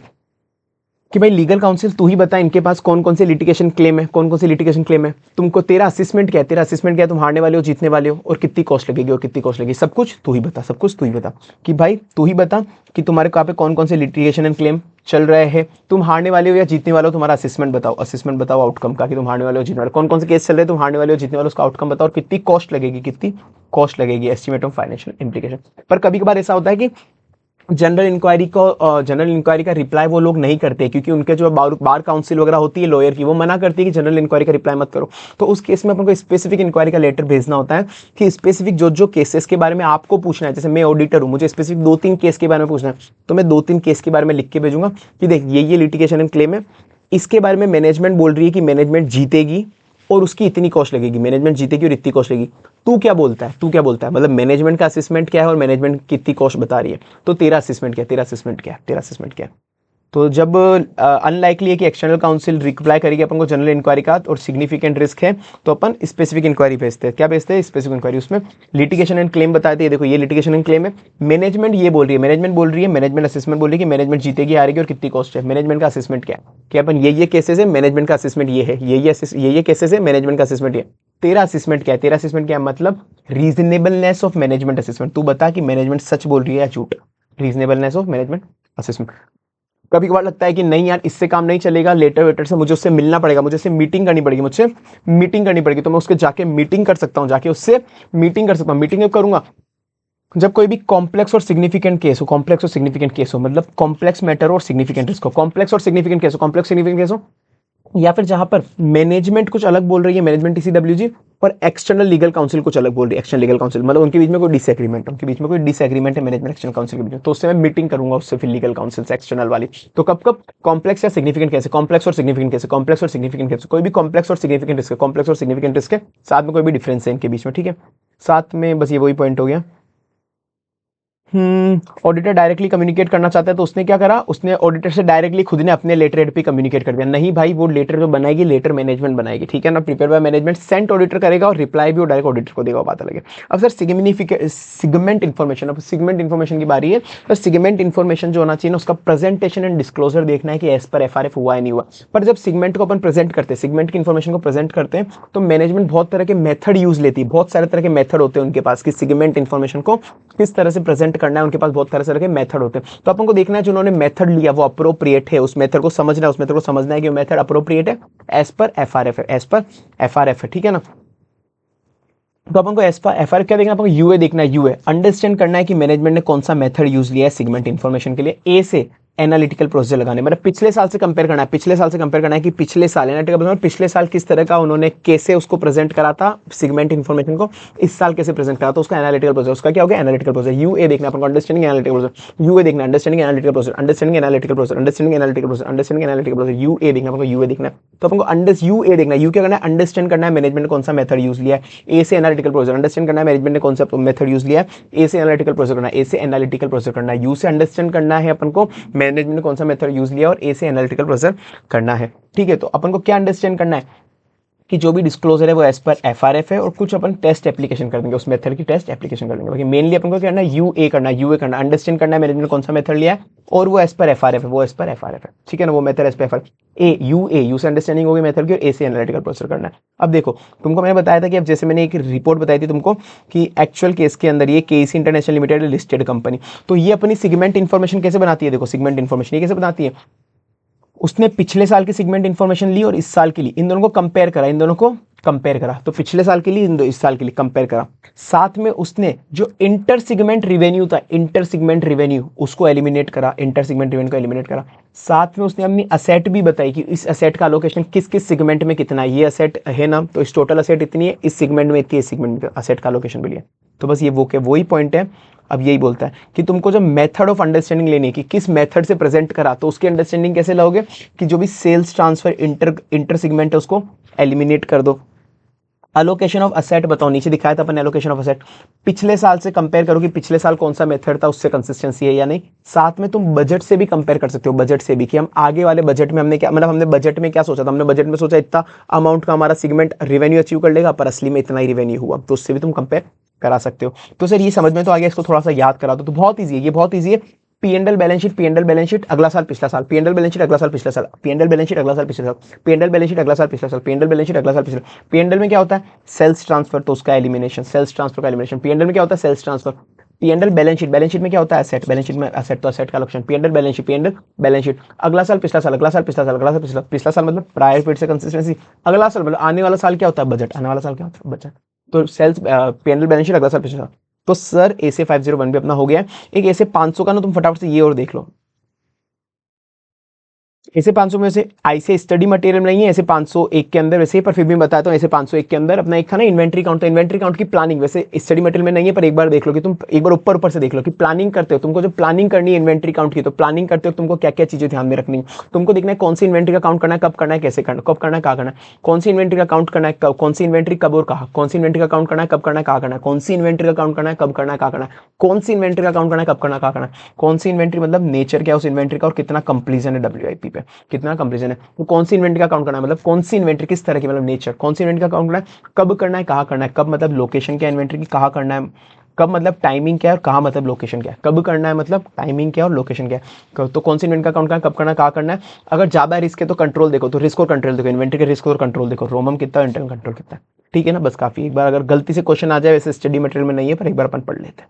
कि भाई लीगल काउंसिल तू ही बता इनके पास कौन कौन से लिटिगेशन क्लेम है, कौन कौन से लिटिगेशन क्लेम है, तुमको तेरा असेसमेंट क्या है, तुम हारने वाले हो जीतने वाले हो, और कितनी कॉस्ट लगेगी, सब कुछ तू ही बता, कि भाई तू ही बता कि तुम्हारे यहाँ पे कौन कौन से लिटिगेशन एंड क्लेम चल रहे हैं, तुम हारने वाले हो या जीतने वाले हो, तुम्हारा असेसमेंट बताओ आउटकम का, कि तुम हारने वाले हो जीतने वाले, कौन कौन से केस चल रहे हैं, तुम हारने वाले हो जीतने वाले, उसका आउटकम बताओ, और कितनी कॉस्ट लगेगी, एस्टिमेट ऑफ फाइनेंशियल इंप्लीकेशन। पर कभी कभार ऐसा होता है कि जनरल इंक्वायरी का रिप्लाई वो लोग नहीं करते, क्योंकि उनके जो बार काउंसिल वगैरह होती है लॉयर की, वो मना करती है कि जनरल इंक्वायरी का रिप्लाई मत करो। तो उस केस में अपन को स्पेसिफिक इंक्वायरी का लेटर भेजना होता है, कि स्पेसिफिक जो केसेस के बारे में आपको पूछना है, जैसे मैं ऑडिटर हूं, मुझे स्पेसिफिक 2-3 केस के बारे में पूछना है, तो मैं 2-3 केस के बारे में लिख के भेजूंगा कि देख ये लिटिगेशन एंड क्लेम है, इसके बारे में मैनेजमेंट बोल रही है कि मैनेजमेंट जीतेगी और उसकी इतनी कॉस्ट लगेगी, मैनेजमेंट जीतेगी और इतनी कॉस्ट लगेगी, तू क्या बोलता है, मतलब मैनेजमेंट का असेसमेंट क्या है और मैनेजमेंट कितनी कॉस्ट बता रही है, तो तेरा असेसमेंट क्या है। तो जब अनलाइकली है कि एक्सटर्नल काउंसिल रिप्लाई करेगी अपन को जनरल इंक्वायरी का और सिग्निफिकेंट रिस्क है, तो अपन स्पेसिफिक इंक्वायरी भेजते हैं। क्या भेजते हैं, स्पेसिफिक इंक्वायरी। उसमें लिटिगेशन एंड क्लेम बताते हैं, देखो ये लिटिगेशन एंड क्लेम है, मैनेजमेंट बोल रही है, मैनेजमेंट असेसमेंट बोल रही है कि मैनेजमेंट जीतेगी हारेगी और कितनी कॉस्ट है। मैनेजमेंट का असेसमेंट क्या है कि अपन ये केसेस है, मैनेजमेंट का असेसमेंट ये है, ये केसेस है, मैनेजमेंट का असेसमेंट ये। तेरा असेसमेंट क्या है, मतलब रीजनेबलनेस ऑफ मैनेजमेंट असेसमेंट। तू बता कि मैनेजमेंट सच बोल रही है या झूठ, रीजनेबलनेस ऑफ मैनेजमेंट असेसमेंट। कभी कभार लगता है कि नहीं यार इससे काम नहीं चलेगा, लेटर वेटर से मुझे उससे मिलना पड़ेगा, मुझे उससे मीटिंग करनी पड़ेगी, तो मैं उसके जाके मीटिंग कर सकता हूँ, मीटिंग करूंगा जब कोई भी कॉम्प्लेक्स और सिग्निफिकेंट केस हो, मतलब कॉम्प्लेक्स मैटर और सिग्निफिकेंट रिस्क हो, कॉम्प्लेक्स केस हो, या फिर जहां पर मैनेजमेंट कुछ अलग बोल रही है, मैनेजमेंट टीसीडब्ल्यूजी, और एक्सटर्नल लीगल काउंसिल कुछ अलग बोल रही है, एक्सटर्नल लीगल काउंसिल मतलब उनके बीच में कोई डिसएग्रीमेंट है, मैनेजमेंट एक्सटर्नल काउंसिल के बीच में, तो उससे मैं मीटिंग करूंगा उससे फिर लीगल काउंसिल से एक्सटर्नल वाली। तो कब कॉम्प्लेक्स या सिग्निफिकेंट केस, कॉम्प्लेक्स और सिग्निफिकेंट केस, कोई भी कॉम्प्लेक्स और सिग्निफिकेंट रिस्क है, साथ में कोई भी डिफरेंस है इनके बीच में, ठीक है, साथ में बस ये वही पॉइंट हो गया। ऑडिटर डायरेक्टली कम्युनिकेट करना चाहता है तो उसने क्या करा, उसने ऑडिटर से डायरेक्टली खुद ने अपने लेटर हेड पे कम्युनिकेट कर दिया। नहीं भाई, वो लेटर जो बनाएगी लेटर मैनेजमेंट बनाएगी, ठीक है ना, prepare by management, sent auditor करेगा और रिप्लाई भी वो डायरेक्ट ऑडिटर को देगा, वो बात अलग है। अब सर सिगमेंट इन्फॉर्मेशन, अब सिगमेंट इन्फॉर्मेशन की बारी है। तो सिगमेंट इन्फॉर्मेशन जो होना चाहिए ना, उसका प्रेजेंटेशन एंड डिस्क्लोजर देखना है कि एज पर एफआरएफ हुआ है नहीं हुआ। पर जब सिगमेंट को अपन प्रेजेंट करते हैं, सिगमेंट की इन्फॉर्मेशन को प्रेजेंट करते हैं, तो मैनेजमेंट बहुत तरह के मेथड यूज लेती है, बहुत सारे तरह के मेथड होते हैं उनके पास कि सिगमेंट इन्फॉर्मेशन को किस तरह से प्रेजेंट करना है। उनके पास बहुत तरह के मेथड होते हैं। तो अपन को देखना है जो उन्होंने मेथड लिया वो अप्रोप्रिएट है, उस मेथड को समझना है, उस मेथड को समझना है कि वो मेथड अप्रोप्रिएट है, एज पर एफआरएफ है, एज पर एफआरएफ है, ठीक है ना। तो अपन को एज पर एफआरएफ क्या देखना है, अपन को यूए देखना है। यूए अंडरस्टैंड करना है कि मैनेजमेंट ने कौन सा मेथड यूज लिया है सिगमेंट इन्फॉर्मेशन के लिए। ए से एनालिटिकल प्रोसीजर लगाने, मतलब पिछले साल से कंपेयर करना है, पिछले साल से कंपेयर करना है कि पिछले साल एनालिटिकल पिछले साल किस तरह का उन्होंने कैसे उसको प्रेजेंट करा था सिगमेंट इन्फॉर्मेशन को, इस साल कैसे प्रेजेंट करा था, उसका एनालिटिकल प्रोसेस, उसका क्या हो गया एनालिटिकल प्रोसेस। यूए देखना अपन को, अंडरस्टैंडिंग एनालिटिकल प्रोसेस। यूए देखना understanding analytical process, understanding analytical process, understanding analytical process, understanding analytical process. UA देखना अपन को, यूए देखना। तो अपन को यूए देखना, यू क्या करना है, अंडरस्टैंड करना है मैनेजमेंट ने कौन सा मेथड यूज लिया है। ए से एनालिटिकल प्रोसेस अंडरस्टैंड करना है मैनेजमेंट ने कौन सा मेथड यूज लिया है। ए से एनालिटिकल प्रोसेस करना है, ए से एनालिटिकल प्रोसेस करना है। यू से अंडरस्टैंड करना है अपन को मैनेजमेंट ने कौन सा मेथड यूज लिया, और ए से एनालिटिकल प्रोसेस करना है, ठीक है। तो अपन को क्या अंडरस्टैंड करना है कि जो भी डिस्क्लोजर है वो एज पर एफआरएफ है, और कुछ अपन टेस्ट एप्लीकेशन कर देंगे, उस मेथड की टेस्ट एप्लीकेशन कर देंगे। बाकी मेनली अपन को क्या करना है, यूए करना है, यूए करना, अंडरस्टैंड करना है मैनेजमेंट ने कौन सा मेथड लिया है, और वो एज पर एफआरएफ है, वो एज पर एफआरएफ है, ठीक है ना, वो method as per FRF. A U से अंडरस्टैंडिंग होगी मेथड की, और ए से एनालिटिकल प्रोसेस करना है। अब देखो तुमको मैंने बताया था कि अब जैसे मैंने एक रिपोर्ट बताई थी तुमको कि एक्चुअल केस के अंदर ये केसी इंटरनेशनल लिमिटेड लिस्टेड कंपनी, तो ये अपनी सिगमेंट इन्फॉर्मेशन कैसे बनाती है, देखो सिगमेंट इन्फॉर्मेशन ये कैसे बनाती है, उसने पिछले साल की सिगमेंट इन्फॉर्मेशन ली और इस साल के लिए, इन दोनों को कंपेयर करा, इन दोनों को कंपेयर करा, तो पिछले साल के लिए इस साल के लिए कंपेयर करा। साथ में उसने जो इंटर सिगमेंट रिवेन्यू था, इंटर सिगमेंट रिवेन्यू उसको एलिमिनेट करा, इंटर सिगमेंट रिवेन्यू को एलिमिनेट करा। साथ में उसने अपनी असेट भी बताई कि इस असेट का अलोकेशन किस किस सिगमेंट में कितना है, ये असेट है ना, तो इस टोटल असेट इतनी है, इस सिगमेंट में इतनी, इस सिगमेंट में असेट का अलोकेशन भी लिया। तो बस ये वही पॉइंट है। अब यही बोलता है कि तुमको जब मेथड ऑफ अंडरस्टैंडिंग लेने की, किस मेथड से प्रेजेंट करा, तो उसकी अंडरस्टैंडिंग कैसे लाओगे कि जो भी सेल्स ट्रांसफर इंटर सिगमेंट है उसको एलिमिनेट कर दो। अलोकेशन ऑफ असेट बताओ, नीचे दिखाया था अपन एलोकेशन ऑफ असेट, पिछले साल से कंपेयर करो कि पिछले साल कौन सा मेथड था, उससे कंसिस्टेंसी है या नहीं। साथ में तुम बजट से भी कंपेयर कर सकते हो, बजट से भी कि हम आगे वाले बजट में हमने क्या, मतलब हमने बजट में क्या सोचा था, हमने बजट में सोचा इतना अमाउंट का हमारा सिगमेंट रेवेन्यू अचीव कर लेगा, पर असली में इतना ही रेवेन्यू हुआ, तो उससे भी तुम कंपेयर करा सकते हो। तो सर ये समझ में तो आ गया, इसको थोड़ा सा याद करा दो, तो बहुत ईजी है, ये बहुत ईजी है। PNL balance sheet, PNL balance sheet अगला साल पिछला साल, पीएनएल बैलेंस शीट अगला साल पिछला साल, पीएनएल बैलेंस शीट अगला साल पिछला साल, पीएनएल बैलेंस शीट अगला साल पिछला साल, पीएनएल बैलेंस शीट अगला साल पिछला। पीएनएल में क्या होता है, सेल्स ट्रांसफर, तो उसका एलिमिनेशन, सेल्स ट्रांसफर का एलिमिनेशन। पीएनएल में क्या होता है, sales transfer. PNL balance sheet, balance sheet में क्या होता है, एसेट, बैलेंस शीट में एसेट, तो एसेट का लक्षण। PNL balance sheet, PNL balance sheet अगला साल पिछला साल, अगला साल पिछला साल, अगला साल पिछला, पिछला साल मतलब प्रायर पीरियड से कंसिस्टेंसी, अगला साल मतलब आने वाला साल क्या होता है, बजट, आने वाला साल क्या होता है, बजट। तो सेल्स पीएनएल बैलेंस शीट अगला साल पिछला साल। तो सर ऐसे 501 भी अपना हो गया। एक ऐसे 500 का ना तुम फटाफट से ये और देख लो, ऐसे 500 में से ऐसे स्टडी मटेरियल नहीं है, ऐसे 501 के अंदर वैसे, पर फिर भी बताता हूँ, ऐसे 501 के अंदर अपना एक था ना इन्वेंट्री काउंट, तो इन्वेंट्री काउंट की प्लानिंग वैसे स्टडी मटेरियल में नहीं है, पर एक बार देख लो कि तुम एक बार ऊपर से देख लो कि प्लानिंग करते हो, तुमको जो प्लानिंग करनी है इन्वेंट्री काउंट की, तो प्लानिंग करते हो तुमको क्या क्या चीजें ध्यान में रखनी है। तुमको देखना है कौन सी इन्वेंट्री का काउंट करना है, कब करना है, कैसे करना, कब करना है, कहाँ करना है, कौन सी इन्वेंट्री का काउंट करना है, कौन सी इन्वेंट्री कब और कहाँ, कौन सी इन्वेंट्री का काउंट करना है, कब करना है, कहाँ करना है, कौन सी इन्वेंट्री का काउंट करना है, कब करना है, कहाँ करना है, कौन सी इन्वेंट्री का काउंट करना है, कब करना है, कहाँ करना है, कौन सी इन्वेंट्री मतलब नेचर क्या है उस इन्वेंट्री का, और कितना कंप्लीजन है डब्ल्यूआईपी पे, कितना कंप्लीजन है, तो कौन सी इन्वेंट्री का काउंट करना है, मतलब कौन सी इन्वेंट्री किस तरह की, मतलब नेचर, कौन सी इन्वेंट्री का काउंट करना है, कब करना है, कहाँ करना है, कब मतलब लोकेशन क्या इन्वेंट्री की, कहाँ करना है, कब मतलब टाइमिंग क्या है, और कहाँ मतलब लोकेशन क्या है, कब करना है मतलब टाइमिंग क्या है और लोकेशन क्या है, तो कौन सी इन्वेंट्री का काउंट करना है, कब करना है, कहाँ करना है। अगर ज्यादा रिस्क है तो कंट्रोल देखो, तो रिस्क और कंट्रोल देखो, इन्वेंट्री के रिस्क और कंट्रोल देखो, रोमम कितना, इंटरनल कंट्रोल कितना, ठीक है ना, बस काफी। एक बार अगर गलती से क्वेश्चन आ जाए, वैसे स्टडी मटेरियल में नहीं है, पर एक बार अपन पढ़ लेते हैं।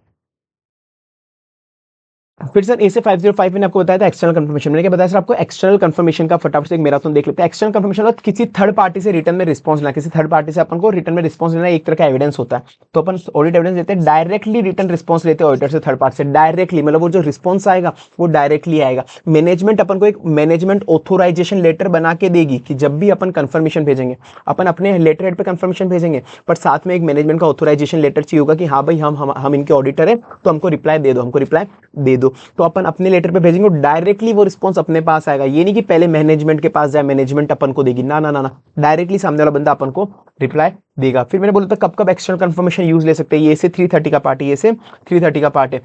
फिर सर ऐसे 505 मैंने आपको बताया था एक्सटर्नल कंफर्मेशन, मैंने क्या बताया सर आपको, एक्सटर्नल कंफर्मेशन का फटाफट से एक मैराथन देख लेते हैं। एक्सटर्नल कंफर्मेशन मतलब किसी थर्ड पार्टी से रिटर्न में रिस्पांस लेना, किसी थर्ड पार्टी से अपन को रिटर्न में रिस्पांस लेना, एक तरह का एविडेंस होता है। तो अपन ऑडिट एविडेंस देते हैं, डायरेक्टली रिटर्न रिस्पांस लेते हैं ऑडिटर से थर्ड पार्टी से, डायरेक्टली मतलब वो जो रिस्पांस आएगा वो डायरेक्टली आएगा। मैनेजमेंट अपन को एक मैनेजमेंट ऑथोराइजेशन लेटर बना के देगी कि जब भी अपन कंफर्मेशन भेजेंगे, अपन अपने लेटर हेड पे कंफर्मेशन भेजेंगे, पर साथ में एक मैनेजमेंट का ऑथोराइजेशन लेटर चाहिए होगा कि हाँ भाई हम इनके ऑडिटर है, तो हमको रिप्लाई दे दो, हमको रिप्लाई दे दो। तो अपन अपने लेटर पे भेजेंगे, डायरेक्टली वो रिस्पांस अपने पास आएगा। ये नहीं कि पहले मैनेजमेंट के पास जाए, मैनेजमेंट अपन को देगी, ना ना ना ना, डायरेक्टली सामने वाला बंदा अपन को रिप्लाई देगा। फिर मैंने बोला था कब कब एक्सटर्नल कंफर्मेशन यूज ले सकते हैं, ये से 330 का पार्ट है, ये से 330 का पार्ट है।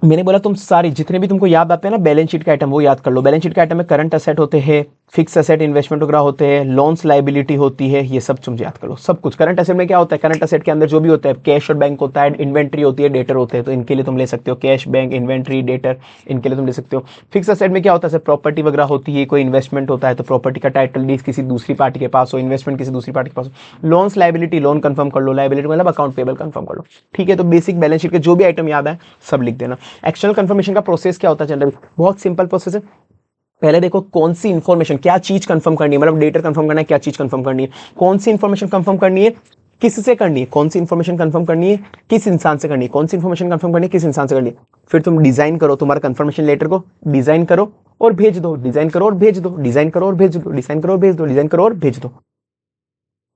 मैंने बोला तुम सारी जितने भी तुमको याद आते हैं ना बैलेंस शीट के आइटम वो याद कर लो। बैलेंस शीट के आइटम में करंट असेट होते हैं, फिक्स असेट इन्वेस्टमेंट वगैरह होते हैं, लोन्स लाइबिलिटी होती है, ये सब तुम याद कर लो सब कुछ। करंट असेट में क्या होता है, करंट असेट के अंदर जो भी होता है कैश और बैंक होता है, इन्वेंट्री होती है, डेटर होते हैं, तो इनके लिए तुम ले सकते हो कैश, बैंक, इन्वेंट्री, डेटर, इनके लिए तुम ले सकते हो। फिक्स असेट में क्या होता है, प्रॉपर्टी वगैरह होती है, कोई इन्वेस्टमेंट होता है तो प्रॉपर्टी का टाइटल डीड किसी दूसरी पार्टी के पास हो, इन्वेस्टमेंट किसी दूसरी पार्टी के पास हो। लोन्स लाइबिलिटी, लोन कंफर्म कर लो, लाइबिलिटी मतलब अकाउंट पेबल कंफर्म कर लो। ठीक है, तो बेसिक बैलेंस शीट के जो भी आइटम याद है सब लिख देना। एक्सटर्नल कंफर्मेशन का प्रोसेस क्या होता है जनरली, बहुत सिंपल प्रोसेस है। पहले देखो कौन सी इंफॉर्मेशन, क्या चीज कंफर्म करनी है, मतलब डेटा कंफर्म करना है, क्या चीज कंफर्म करनी है, कौन सी इंफॉर्मेशन कंफर्म करनी है, किससे करनी है, कौन सी इंफॉर्मेशन कंफर्म करनी है, किस इंसान से करनी है, कौन सी इंफॉर्मेशन कंफर्म करनी है, किस इंसान से करनी है। फिर तुम डिजाइन करो, तुम्हारा कंफर्मेशन लेटर को डिजाइन करो और भेज दो, डिजाइन करो और भेज दो, डिजाइन करो और भेज दो, डिजाइन करो और भेज दो, डिजाइन करो और भेज दो।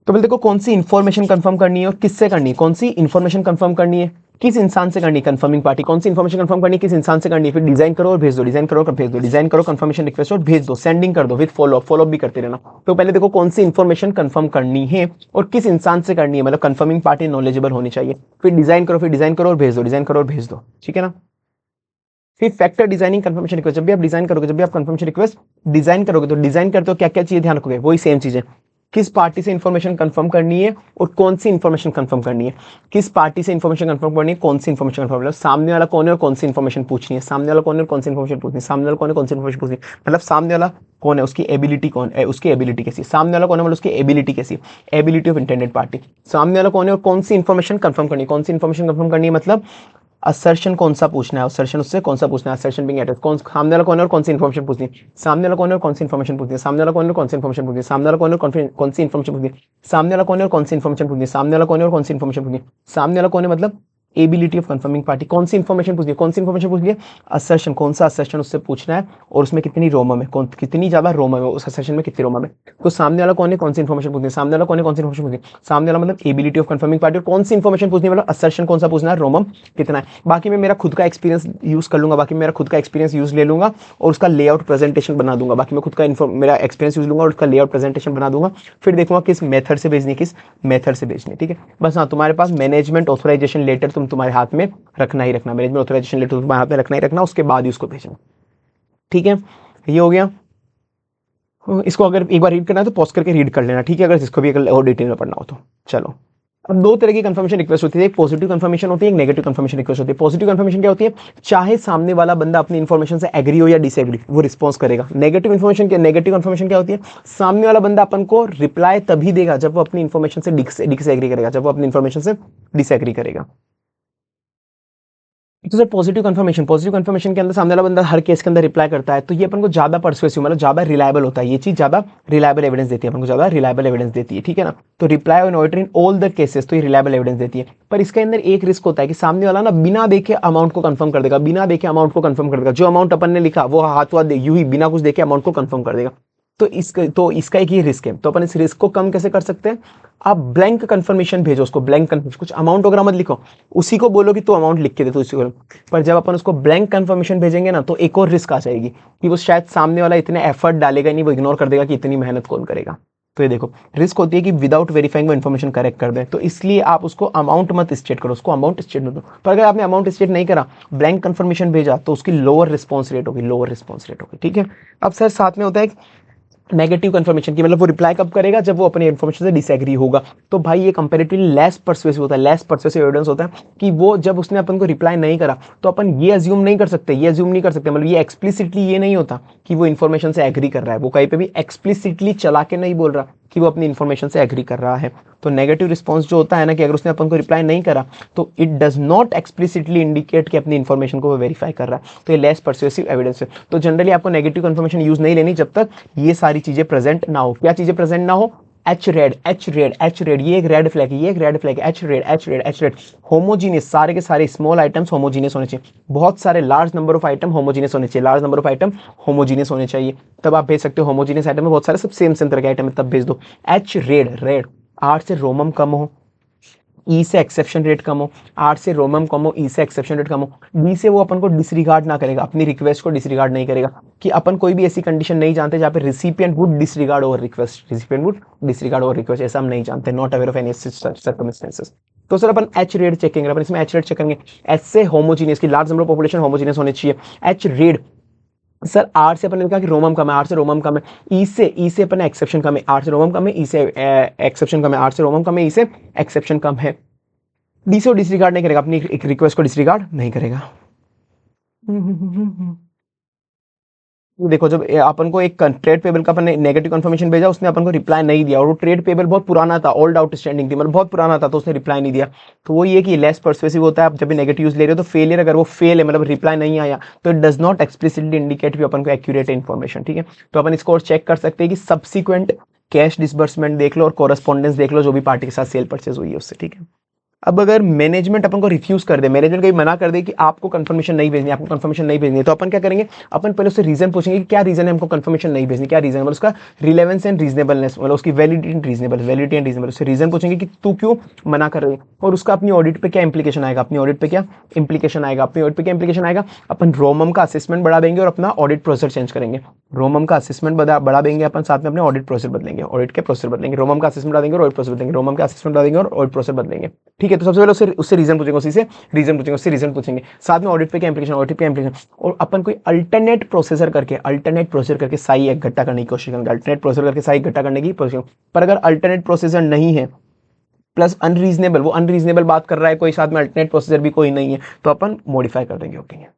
तो पहले देखो कौन सी इंफॉर्मेशन कंफर्म करनी है और किससे करनी है, कौन सी इंफॉर्मेशन कंफर्म करनी है, किस इंसान से करनी है, कंफर्मिंग पार्टी, कौन सी इंफॉर्मेशन कंफर्म करनी है, किस इंसान से करनी है। फिर डिजाइन करो और भेज दो, डिजाइन करो और भेज दो, डिजाइन करो, कंफर्मेशन रिक्वेस्ट और भेज दो, सेंडिंग कर दो, विद फॉलो अप भी करते रहना। तो पहले देखो कौन सी इंफॉर्मेशन कंफर्म करनी है और किस इंसान से करनी है, मतलब कंफर्मिंग पार्टी नॉलेजेबल होनी चाहिए। फिर डिजाइन करो, फिर डिजाइन करो और भेज दो, डिजाइन करो और भेज दो, ठीक है ना। फिर फैक्टर डिजाइनिंग कंफर्मेशन रिक्वेस्ट, जब भी आप डिजाइन करोगे, जब भी आप कंफर्मेशन रिक्वेस्ट डिजाइन करोगे तो डिजाइन करते हो क्या क्या चीजें ध्यान रखोगे, वही सेम चीजें, किस पार्टी से इंफॉर्मेशन कंफर्म करनी है और कौन सी इंफॉर्मेशन कंफर्म करनी है, किस पार्टी से इंफॉर्मेशन कंफर्म करनी है, कौन सी इंफॉर्मेशन कंफर्म करनी है, सामने वाला कौन है और कौन सी इंफॉर्मेशन पूछनी है, सामने वाला कौन है और कौन सी इंफॉर्मेशन पूछनी है, सामने वाला कौन है, कौन सी इंफॉर्मेशन पूछनी है, मतलब सामने वाला कौन है, उसकी एबिलिटी कौन है, उसकी एबिलिटी कैसी, सामने वाला कौन है मतलब उसकी एबिलिटी कैसी, एबिलिटी ऑफ इंटेंडेड पार्टी, सामने वाला कौन है और कौन सी इंफॉर्मेशन कंफर्म करनी है, कौन सी इंफॉर्मेशन कंफर्म करनी है मतलब असर्शन कौन सा पूछना है, असर्शन उससे कौन सा पूछना है, असर्शन बिंग एड्रेस, कौन सामने वाला कौन है और कौन सी इंफॉर्मेशन पूछनी है, सामने वाला कौन है और कौन सी इंफॉर्मेशन पूछनी है, सामने वाला कौन है और कौन सी इंफॉर्मेशन पूछनी है, सामने वाला कौन है और कौन सी इंफॉर्मेशन पूछनी है, सामने वाला कौन है और कौन सी इंफॉर्मेशन पूछनी है, सामने वाला कौन है और कौन सी इंफॉर्मेशन पूछनी है, सामने वाला कौन है मतलब एबिलिटी ऑफ कंफर्मिंग पार्टी, कौन सी इंफॉर्मेशन पूछनी है, कौन सी इंफॉर्मेशन पूछनी है, असर्शन कौन सा असर्शन उससे पूछना है और उसमें कितनी रोमम है, कौन कितनी ज्यादा रोमम है, उस असर्शन में कितनी रोमम है। तो सामने वाला कौन है, कौन सी इंफॉर्मेशन पूछनी है, सामने वाला कौन है, कौन सी इंफॉर्मेशन पूछनी है, सामने वाला मतलब एबिलिटी ऑफ कंफर्मिंग पार्टी, और कौन सी इंफॉर्मेशन पूछनी है मतलब असर्शन कौन सा पूछना है, रोमम कितना है। बाकी मैं मेरा खुद का एक्सपीरियंस यूज कर लूंगा, बाकी मेरा खुद का एक्सपीरियंस यूज ले लूंगा और उसका लेआउट प्रेजेंटेशन बना दूंगा, बाकी मैं खुद का मेरा एक्सपीरियंस यूज लूंगा और उसका लेआउट प्रेजेंटेशन बना दूंगा। फिर देखूंगा किस मेथड से भेजनी, किस मेथड से भेजनी, ठीक है। बस हाँ, तुम्हारे पास मैनेजमेंट ऑथराइजेशन लेटर तुम्हारे हाथ में रखना ही रखना, मैनेजमेंट ऑथराइजेशन लेटर तुम्हारे हाथ में रखना ही रखना, उसके बाद ही उसको भेजना, ठीक है। ये हो गया। इसको अगर एक बार रीड करना है तो पॉज करके रीड कर लेना, ठीक है, अगर इसको भी अगर और डिटेल में पढ़ना हो तो। चलो, अब दो तरह की कंफर्मेशन रिक्वेस्ट होती है, एक पॉजिटिव कंफर्मेशन होती है, एक नेगेटिव कंफर्मेशन रिक्वेस्ट होती है। पॉजिटिव कंफर्मेशन क्या होती है, चाहे सामने वाला बंदा अपनी इंफॉर्मेशन से एग्री हो या डिसएग्री, वो रिस्पॉन्स करेगा। नेगेटिव कंफर्मेशन क्या होती है, सामने वाला बंदा अपन को रिप्लाई तभी देगा जब वो अपनी इंफॉर्मेशन से डिसएग्री करेगा, जब वो अपनी इंफॉर्मेशन से डिसएग्री करेगा। तो सर पॉजिटिव कंफर्मेशन के अंदर सामने वाला बंदा हर केस के अंदर रिप्लाई करता है, तो ये अपन को ज्यादा परसुएसिव मतलब ज्यादा रिलायबल होता है, ये चीज ज्यादा रिलायबल एविडेंस देती है, अपन को ज्यादा रिलायबल एविडेंस देती है, ठीक है ना। तो reply on order in all the cases, तो ये रिलायबल एविडेंस देती है। पर इसके अंदर एक रिस्क होता है कि सामने वाला ना बिना देखे अमाउंट को कंफर्म कर देगा, बिना देखे अमाउंट को कंफर्म कर देगा, जो अमाउंट अपन ने लिखा वो हाथ यूं ही बिना कुछ देखे अमाउंट को कंफर्म कर देगा। तो इसका एक ही रिस्क है। तो अपन इस रिस्क को कम कैसे कर सकते हैं, आप ब्लैंक कंफर्मेशन भेजो उसको, ब्लैंक कंफर्मेशन, कुछ अमाउंट वगैरह मत लिखो, उसी को बोलो कि तू अमाउंट लिख के दे, तो उसी को। पर जब अपन उसको ब्लैंक कंफर्मेशन भेजेंगे ना तो एक और रिस्क आ जाएगी कि वो शायद सामने वाला इतने एफर्ट डालेगा नहीं, वो इग्नोर कर देगा कि इतनी मेहनत कौन करेगा। तो ये देखो रिस्क होती है कि विदाउट वेरीफाइंग वो इन्फॉर्मेशन करेक्ट कर दे, तो इसलिए आप उसको अमाउंट मत स्टेट करो, उसको अमाउंट स्टेट मत दो। पर अगर आपने अमाउंट स्टेट नहीं करा, ब्लैंक कंफर्मेशन भेजा, तो उसकी लोअर रिस्पॉन्स रेट होगी, लोअर रिस्पॉन्स रेट होगी, ठीक है। अब सर साथ में होता है नेगेटिव कंफर्मेशन की, मतलब वो रिप्लाई कब करेगा, जब वो अपने इन्फॉर्मेशन से डिसएग्री होगा। तो भाई ये कंपैरेटिवली लेस परसुएसिव होता है, लेस परसुएसिव एविडेंस होता है कि वो जब उसने अपन को रिप्लाई नहीं करा तो अपन ये अज्यूम नहीं कर सकते, मतलब ये एक्सप्लिसिटली ये नहीं होता कि वो इन्फॉर्मेशन से एग्री कर रहा है, वो कहीं पे भी एक्सप्लिसिटली चला के नहीं बोल रहा कि वो अपनी इन्फॉर्मेशन से एग्री कर रहा है। तो नेगेटिव रिस्पॉन्स जो होता है ना, कि अगर उसने अपन को रिप्लाई नहीं करा तो it does not explicitly indicate कि अपनी इन्फॉर्मेशन को वो वेरीफाई कर रहा है, तो ये लेस परसुएसिव एविडेंस है। तो जनरली आपको नेगेटिव कंफर्मेशन यूज नहीं लेनी जब तक ये सारी चीजें प्रेजेंट ना हो। क्या चीजें प्रेजेंट ना हो, एच रेड, ये एक रेड फ्लैग है, ये एक रेड फ्लैग है, एच रेड। होमोजीनियस, सारे के सारे स्मॉल आइटम्स होमोजीनियस होने चाहिए, बहुत सारे large number of item homogeneous होने चाहिए, large number of item homogeneous होने चाहिए, तब आप भेज सकते हो। होमोजीनियस आइटम में बहुत सारे सब सेम तरह के आइटम है, तब भेज दो। एच रेड, 8 से रोमम कम हो, ई से एक्सेप्शन रेट कम हो, आर से रोमम कम हो, ई से एक्सेप्शन रेट कम हो, डी से वो अपन को डिसरिगार्ड ना करेगा, अपनी रिक्वेस्ट को डिसरिगार्ड नहीं करेगा, कि अपन कोई भी ऐसी कंडीशन नहीं जानते जहाँ पे recipient would disregard over request, recipient would disregard over request, ऐसा हम नहीं जानते, not aware of any circumstances. तो सर अपन एच रेट चेक करेंगे, अपन इसमें एच रेट चेक करेंगे, एच से होमोजीनियस की large number of population homogeneous होनी चाहिए, एच रेट सर आर से अपन ने कहा कि रोमम कम है, आर से रोमम कम है, ई से अपन एक्सेप्शन कम है, आर से रोमम कम है, ई से एक्सेप्शन कम है, आर से रोमम कम है, ई से एक्सेप्शन कम है, डी से डिसरिगार्ड नहीं करेगा, अपनी एक रिक्वेस्ट को डिसरिगार्ड नहीं करेगा। देखो जब अपन को एक ट्रेड पेबल का अपन ने नेगेटिव कंफर्मेशन भेजा, उसने अपन को रिप्लाई नहीं दिया, और वो ट्रेड पेबल बहुत पुराना था, ओल्ड आउटस्टैंडिंग थी, मतलब बहुत पुराना था, तो उसने रिप्लाई नहीं दिया। तो वो ये कि लेस पर्सुएसिव होता है, आप जब भी नेगेटिव यूज ले रहे हो तो फेलियर, अगर वो फेल है मतलब रिप्लाई नहीं आया, तो it does not explicitly indicate भी अपन को एक्यूरेट इन्फॉर्मेशन, ठीक है। तो अपन इसको और चेक कर सकते हैं कि सब्सिक्वेंट कैश डिसबर्समेंट देख लो और कोरस्पॉन्डेंस देख लो जो भी पार्टी के साथ सेल परचेज हुई है उससे, ठीक है। अब अगर मैनेजमेंट अपन को रिफ्यूज कर दे, मैनेजमेंट कहीं मना कर दे कि आपको कंफर्मेशन नहीं भेजनी, आपको कंफर्मेशन नहीं भेजनी है, तो अपन क्या करेंगे, अपन पहले उससे रीजन पूछेंगे कि क्या रीजन है हमको कंफर्मेशन नहीं भेजनी, क्या रीजन है, मतलब उसका रिलेवेंस एंड रीजनेबलनेस, मतलब उसकी validity and reasonable, validity and reasonable, उससे रीजन पूछेंगे कि तू क्यों मना कर रही है, और उसका अपनी ऑडिट पे क्या इंप्लीकेशन आएगा, अपनी ऑडिट पे क्या इंप्लीकेशन आएगा, अपनी ऑडिट पे क्या इंप्लीकेशन आएगा, अपन रोमम का असेसमेंट बढ़ा देंगे और अपना ऑडिट प्रोसेस चेंज करेंगे, रोमम का असेसमेंट बढ़ा देंगे अपन, साथ में अपने ऑडिट प्रोसेस बदलेंगे, ऑडिट के प्रोसेस बदलेंगे, रोमम का असेसमेंट बढ़ा देंगे और ऑडिट प्रोसेस बदलेंगे, रोमम का असेसमेंट बढ़ा देंगे और ऑडिट प्रोसेस बदलेंगे, ठीक है। तो सबसे पहले उससे रीजन पूछेंगे, उसी से रीजन पूछेंगे, उससे रीजन पूछेंगे, साथ में ऑडिट पे क्या इंप्लीकेशन, ऑडिट पे इंप्लीकेशन, और अपन कोई अल्टरनेट प्रोसेसर करके साई इकट्ठा करने की कोशिश करेंगे, अल्टरनेट प्रोसेसर करके साई इकट्ठा करने की कोशिश। पर अगर अल्टरनेट प्रोसेसर नहीं है प्लस अनरीजनेबल, वो अनरीजनेबल बात कर रहा है कोई, साथ में अल्टरनेट प्रोसेसर भी कोई नहीं है, तो अपन मॉडिफाई कर देंगे ओपिनियन।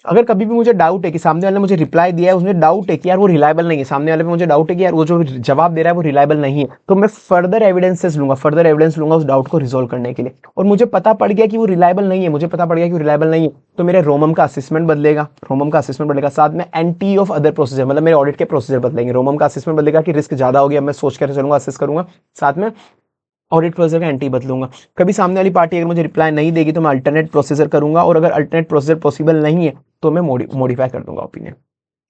अगर कभी भी मुझे डाउट है कि सामने वाले ने मुझे रिप्लाई दिया है, उसमें डाउट है कि यार वो रिलायबल नहीं है, सामने वाले पे मुझे डाउट है कि यार वो जो जवाब दे रहा है वो रिलायबल नहीं है, तो मैं फर्दर एविडेंसेस लूंगा, फर्दर एविडेंस लूंगा उस डाउट को रिजोल्व करने के लिए, और मुझे पता पड़ गया कि वो रिलायबल नहीं है, मुझे पता पड़ गया कि वो रिलायबल नहीं है, तो मेरे रोमम का असेसमेंट बदलेगा, रोमम का असेसमेंट बदलेगा, साथ में एंटी ऑफ अदर प्रोसीजर, मतलब मेरे ऑडिट के प्रोसीजर बदलेंगे, रोमम का असेसमेंट बदलेगा कि रिस्क ज्यादा हो गया, मैं सोच कर चलूंगा, असेस करूंगा, साथ में ऑडिट प्रोसेसर का एंटी बदलूंगा। कभी सामने वाली पार्टी अगर मुझे रिप्लाई नहीं देगी तो मैं अल्टरनेट प्रोसेसर करूंगा, और अगर अल्टरनेट प्रोसेसर पॉसिबल नहीं है तो मैं मॉडिफाई कर दूंगा ओपिनियन,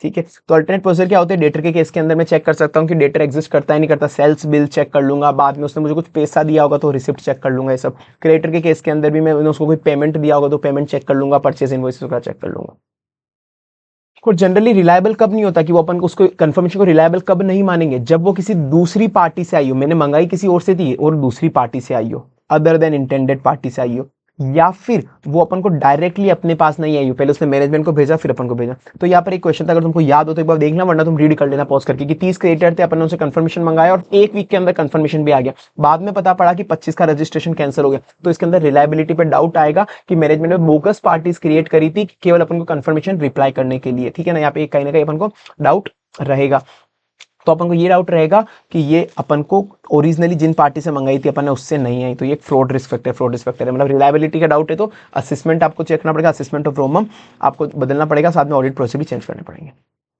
ठीक है। तो अल्टरनेट प्रोसेसर क्या होते हैं, डेटर के केस के अंदर मैं चेक कर सकता हूँ कि डेटर एग्जिस्ट करता है नहीं करता, सेल्स बिल चेक कर लूंगा, बाद में उसने मुझे कुछ पैसा दिया होगा तो रिसिप्ट चेक कर लूंगा, ये सब। क्रेडिटर के केस के अंदर भी मैं उसको कोई पेमेंट दिया होगा तो पेमेंट चेक कर लूंगा, परचेज इनवॉइस का चेक कर लूंगा। को जनरली रिलायबल कब नहीं होता कि वो अपन उसको कंफर्मेशन को रिलायबल कब नहीं मानेंगे, जब वो किसी दूसरी पार्टी से आई हो, मैंने मंगाई किसी और से थी और दूसरी पार्टी से आई हो, अदर देन इंटेंडेड पार्टी से आई हो, या फिर वो अपन को डायरेक्टली अपने पास नहीं आई हो, पहले उसने मैनेजमेंट को भेजा फिर अपन को भेजा। तो यहाँ पर एक क्वेश्चन था, अगर तुमको याद हो तो एक बार देखना, वरना तुम रीड कर लेना पॉज करके, कि 30 क्रिएटर थे, अपन ने उनसे कंफर्मेशन मंगाया और एक वीक के अंदर कंफर्मेशन भी आ गया, बाद में पता पड़ा कि 25 का रजिस्ट्रेशन कैंसिल हो गया, तो इसके अंदर रिलायबिलिटी पे डाउट आएगा कि मैनेजमेंट ने बोगस पार्टीज क्रिएट करी थी केवल अपन को कंफर्मेशन रिप्लाई करने के लिए, ठीक है ना। यहाँ पे कहीं ना कहीं अपन को डाउट रहेगा, तो अपन को ये डाउट रहेगा कि ये अपन को ओरिजिनली जिन पार्टी से मंगाई थी अपन ने उससे नहीं आई, तो ये fraud risk factor, fraud risk factor है, मतलब रिलायबिलिटी का डाउट है तो असेसमेंट आपको चेक करना पड़ेगा, असेसमेंट ऑफ रोमम आपको बदलना पड़ेगा, साथ में ऑडिट प्रोसेस भी चेंज करने पड़ेंगे।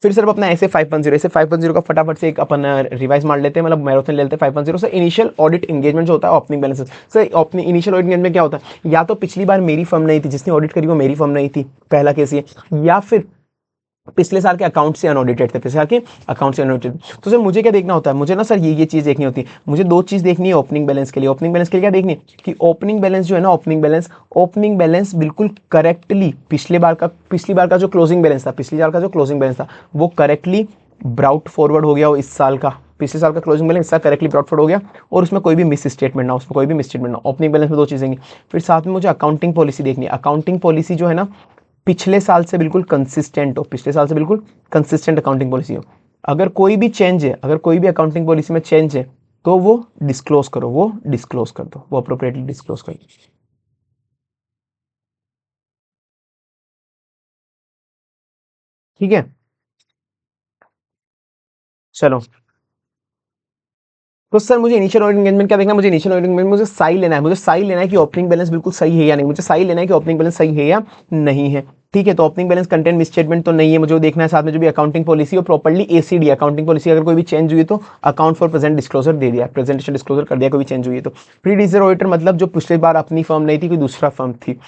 फिर सर अपना ऐसे 510 का फटाफट से एक अपन रिवाइज मार लेते हैं, मतलब मैराथन ले लेते हैं 510 से। इनिशियल ऑडिट एंगेजमेंट जो होता है opening balance, sir opening initial audit engagement क्या होता है, या तो पिछली बार मेरी फर्म नहीं थी, जिसने ऑडिट करी वो मेरी फर्म नहीं थी, पहला केस ये, या फिर पिछले साल के अकाउंट से अनऑडिटेड थे, पिछले साल के अकाउंट से अनऑडिटेड। तो सर मुझे क्या देखना होता है, मुझे ना सर ये चीज देखनी होती है, मुझे दो चीज देखनी है ओपनिंग बैलेंस के लिए। ओपनिंग बैलेंस के लिए क्या देखनी है कि ओपनिंग बैलेंस जो है ना, ओपनिंग बैलेंस बिल्कुल करेक्टली पिछली बार का जो क्लोजिंग बैलेंस था, पिछली साल का जो क्लोजिंग बैलेंस था वो करेक्टली ब्राउट फॉरवर्ड हो गया हो, इस साल का पिछले साल का closing balance correctly brought forward हो गया, और उसमें कोई भी मिस स्टेटमेंट ना, उसमें कोई भी मिस स्टेटमेंट ना। ओपनिंग बैलेंस में दो चीजें। फिर साथ में मुझे अकाउंटिंग पॉलिसी देखनी है, अकाउंटिंग पॉलिसी जो है ना पिछले साल से बिल्कुल कंसिस्टेंट हो, पिछले साल से बिल्कुल कंसिस्टेंट अकाउंटिंग पॉलिसी हो। अगर कोई भी चेंज है, अगर कोई भी अकाउंटिंग पॉलिसी में चेंज है तो वो डिस्क्लोज करो, वो डिस्क्लोज कर दो, वो अप्रोप्रिएटली डिस्क्लोज करो, ठीक है। चलो, तो सर मुझे इनिशियल ऑडिट एंगेजमेंट क्या देखना है, मुझे इनिशियल ऑडिट एंगेजमेंट मुझे साई लेना है, मुझे साई लेना है कि ओपनिंग बैलेंस बिल्कुल सही है या नहीं, मुझे साई लेना है कि ओपनिंग बैलेंस सही है या नहीं है, ठीक है। तो opening balance content miss statement तो नहीं है, मुझे देखना है। साथ में जो भी अकाउंटिंग पॉलिसी और प्रॉपर्ली एसीडी अकाउंटिंग पॉलिसी अगर कोई भी चेंज हुई तो अकाउंट फॉर प्रेजेंट डिस्क्लोजर दे दिया, प्रेजेंटेशन डिस्क्लोजर कर दिया, कोई भी चेंज हुई तो। प्रीडिसेसर ऑडिटर मतलब जो पिछली बार अपनी फर्म नहीं थी, कोई दूसरा फर्म थी,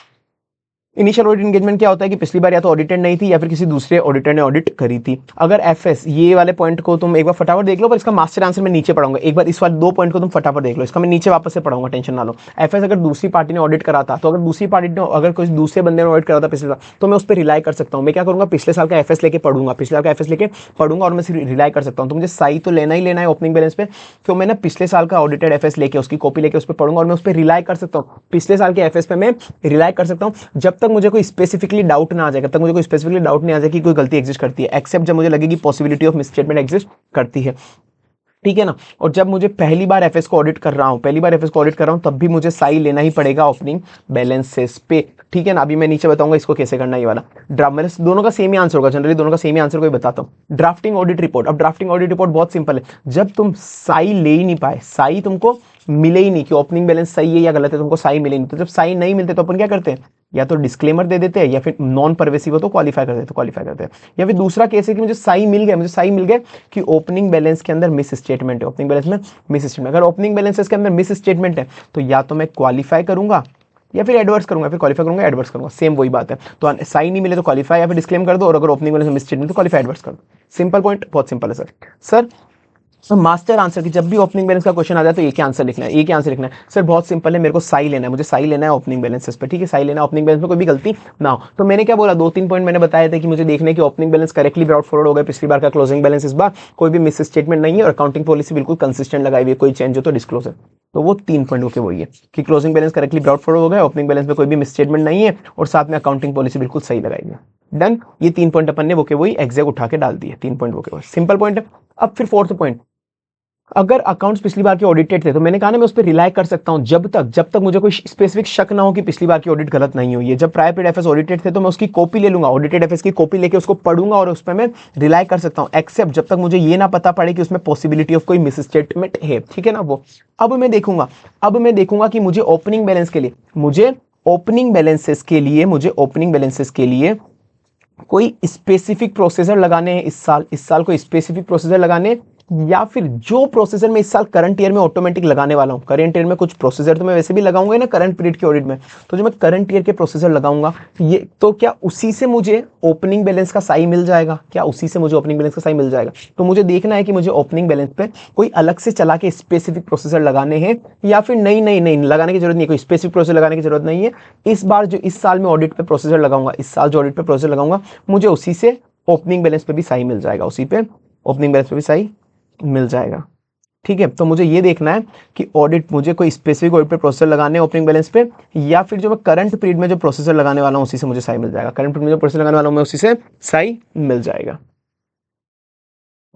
इनिशियल ऑडिट एंगेजमेंट क्या होता है कि पिछली बार या तो ऑडिटेड नहीं थी या फिर किसी दूसरे ऑडिटर ने ऑडिट करी थी। अगर एफएस, ये वाले पॉइंट को तुम एक बार फटाफट देख लो, पर इसका मास्टर आंसर मैं नीचे पढ़ाऊंगा। एक बार इस वाले 2 पॉइंट को तुम फटाफट देख लो, इसका मैं नीचे वापस से पढ़ाऊंगा, टेंशन ना लो। एफएस अगर दूसरी पार्टी ने ऑडिट करा था, तो अगर दूसरी पार्टी ने, अगर कोई दूसरे बंदे ने ऑडिट करा था पिछले साल, तो मैं उस पर रिलाई कर सकता हूँ। मैं क्या करूंगा, पिछले साल का एफएस लेके पढ़ूंगा, पिछले साल का एफएस लेके पढ़ूंगा और मैं रिलाई कर सकता हूँ। तो मुझे साई तो लेना ही लेना है ओपनिंग बैलेंस पे, तो मैं ना पिछले साल का ऑडिटेड एफएस लेके, उसकी कॉपी लेके उस पर पढ़ूंगा और मैं उस पर रिलाई कर सकता हूँ। पिछले साल के एफएस पे मैं रिलाई कर सकता हूँ जब तक मुझे कोई स्पेसिफिकली डाउट ना आ जाए, जब तक मुझे कोई स्पेसिफिकली डाउट नहीं आ जाए कि कोई गलती एग्जिस्ट करती है, एक्सेप्ट जब मुझे लगेगी पॉसिबिलिटी ऑफ मिसस्टेटमेंट एग्जिस्ट करती है, ठीक है ना। और जब मुझे पहली बार एफएस को ऑडिट कर रहा हूं, पहली बार एफएस को ऑडिट कर रहा हूं, तब भी मुझे साई लेना ही पड़ेगा ओपनिंग बैलेंसेस पे, ठीक है ना। अभी मैं नीचे बताऊंगा इसको कैसे करना, ये वाला ड्राफ्ट, मेरे दोनों का सेम ही आंसर होगा, जनरली दोनों का सेम ही आंसर कोई बताता हूं। ड्राफ्टिंग ऑडिट रिपोर्ट, अब ड्राफ्टिंग ऑडिट रिपोर्ट बहुत सिंपल है। जब तुम साई ले ही नहीं पाए, साई तुमको मिले ही नहीं कि ओपनिंग बैलेंस सही है या गलत है, तुमको साई मिले नहीं, तो जब साई नहीं मिलते तो अपन क्या करते हैं, या तो डिस्क्लेमर दे देते हैं, या फिर नॉन परवेसिव हो तो क्वालिफाई कर देते, तो क्वालिफाई करते हैं। या फिर दूसरा केस है कि मुझे साई मिल गया, मुझे साई मिल गया कि ओपनिंग बैलेंस के अंदर मिस स्टेटमेंट है, ओपनिंग बैलेंस में मिस स्टेटमेंट, अगर ओपनिंग बैलेंसेस के अंदर मिस स्टेटमेंट है तो या तो मैं क्वालिफाई करूंगा या फिर एडवर्स करूंगा, फिर क्वालिफाई करूंगा, एडवर्स करूंगा, सेम वही बात है। तो साई नहीं मिले तो क्वालिफाई या फिर डिस्क्लेम कर दो, और अगर ओपनिंग बैलेंस में मिस स्टेटमेंट तो क्वालिफाई एडवर्स कर दो। सिंपल पॉइंट, बहुत सिंपल है सर। सर तो मास्टर आंसर की जब भी ओपनिंग बैलेंस का क्वेश्चन आ जाए तो ये क्या आंसर लिखना है, ये क्या आंसर लिखना है। सर बहुत सिंपल है, मेरे को साई लेना है, मुझे साई लेना है ओपनिंग बैलेंसेस पे, ठीक है, साई लेना है ओपनिंग बैलेंस में, कोई भी गलती ना हो। तो मैंने क्या बोला, 2-3 पॉइंट मैंने बताए थे कि मुझे देखने की opening balance correctly brought forward हो गए, पिछली बार का क्लोजिंग बैलेंस इस बार कोई भी मिस स्टेटमेंट नहीं है, और अकाउंटिंग पॉलिसी बिल्कुल कंसिस्टेंट लगाई हुई है, कोई चेंज हो तो डिस्क्लोज है। तो वो 3 पॉइंट होके वही है कि closing balance correctly brought forward हो गया, ओपनिंग बैलेंस में कोई भी मिस स्टेटमेंट नहीं है, और साथ में अकाउंटिंग पॉलिसी बिल्कुल सही लगाई है। डन, ये 3 पॉइंट अपन ने वो के वही एग्जैक्ट उठा के डाल दिए, 3 पॉइंट वो के वही, सिंपल पॉइंट है। अब फिर 4th पॉइंट, अगर अकाउंट्स पिछली बार के ऑडिटेड थे तो मैंने कहा ना मैं उस पर रिलाई कर सकता हूं जब तक मुझे कोई स्पेसिफिक शक ना हो कि पिछली बार की ऑडिट गलत नहीं हुई है। जब प्रायर पीरियड एफएस ऑडिटेड थे तो मैं उसकी कॉपी ले लूंगा, ऑडिटेड एफएस की कॉपी लेके उसको पढ़ूंगा और उस पर मैं रिलाई कर सकता हूं, एक्सेप्ट जब तक मुझे ये ना पता पड़े कि उसमें पॉसिबिलिटी ऑफ कोई मिस स्टेटमेंट है, ठीक है ना। वो अब मैं देखूंगा कि मुझे ओपनिंग बैलेंस के लिए, मुझे ओपनिंग बैलेंसेस के लिए कोई स्पेसिफिक प्रोसीजर लगाने हैं इस साल कोई स्पेसिफिक प्रोसीजर लगाने, या फिर जो प्रोसीजर मैं इस साल करंट ईयर में ऑटोमेटिक लगाने वाला हूं। करंट ईयर में कुछ प्रोसीजर तो मैं वैसे भी लगाऊंगा ना करंट पीरियड के ऑडिट में, तो जो मैं करंट ईयर के प्रोसीजर लगाऊंगा, ये तो क्या उसी से मुझे ओपनिंग बैलेंस का साई मिल जाएगा, तो मुझे देखना है कि मुझे ओपनिंग बैलेंस पे कोई अलग से चला के स्पेसिफिक प्रोसीजर लगाने हैं, या फिर नहीं लगाने की जरूरत नहीं है, कोई स्पेसिफिक प्रोसीजर लगाने की जरूरत नहीं है। इस बार जो इस साल में ऑडिट पे प्रोसीजर लगाऊंगा, इस साल जो ऑडिट पे प्रोसीजर लगाऊंगा, मुझे उसी से ओपनिंग बैलेंस पे भी साई मिल जाएगा, उसी पे ओपनिंग बैलेंस पे भी साई मिल जाएगा, ठीक है। तो मुझे ये देखना है कि ऑडिट, मुझे कोई स्पेसिफिक ऑडिट पे प्रोसीजर लगाने हैं ओपनिंग बैलेंस पे, या फिर जो मैं करंट पीरियड में जो प्रोसीजर लगाने वाला हूं उसी से मुझे साई मिल जाएगा, करंट पीरियड में जो प्रोसीजर लगाने वाला हूं मैं उसी से साई मिल जाएगा,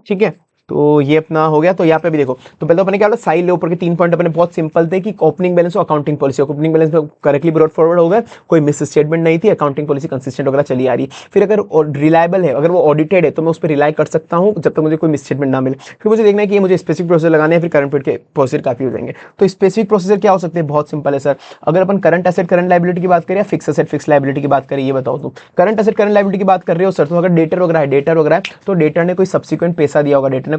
ठीक है। तो ये अपना हो गया। तो यहाँ पे भी देखो, तो पहले तो अपने क्या बोला, साई ले ऊपर के 3 पॉइंट अपने बहुत सिंपल थे कि ओपनिंग बैलेंस और अकाउंटिंग पॉलिसी, ओपनिंग बैलेंस में करेक्टली ब्रॉट फॉरवर्ड हो गया, कोई मिस स्टेटमेंट नहीं थी, अकाउंटिंग पॉलिसी कंसिस्टेंट वगैरह चली आ रही है। फिर अगर रिलायबल है, अगर वो ऑडिटेड है, तो मैं उस पर रिलाई कर सकता हूँ जब तक मुझे कोई मिस स्टेटमेंट ना मिले। फिर मुझे देखना है कि मुझे स्पेसिफिक प्रोसीजर लगाने हैं, फिर करंट पीरियड के प्रोसीजर काफी हो जाएंगे। तो स्पेसिफिक प्रोसीजर क्या हो सकते हैं, बहुत सिंपल है सर। अगर अपन करंट एसेट करंट लायबिलिटी की बात करें, या फिक्स एसेट फिक्स लायबिलिटी की बात करें, ये बताओ तुम। करंट एसेट करंट लायबिलिटी की बात कर रहे हो सर, तो अगर डेटर वगैरह है, तो डेटर ने कोई सब्सिक्वेंट पैसा दिया होगा,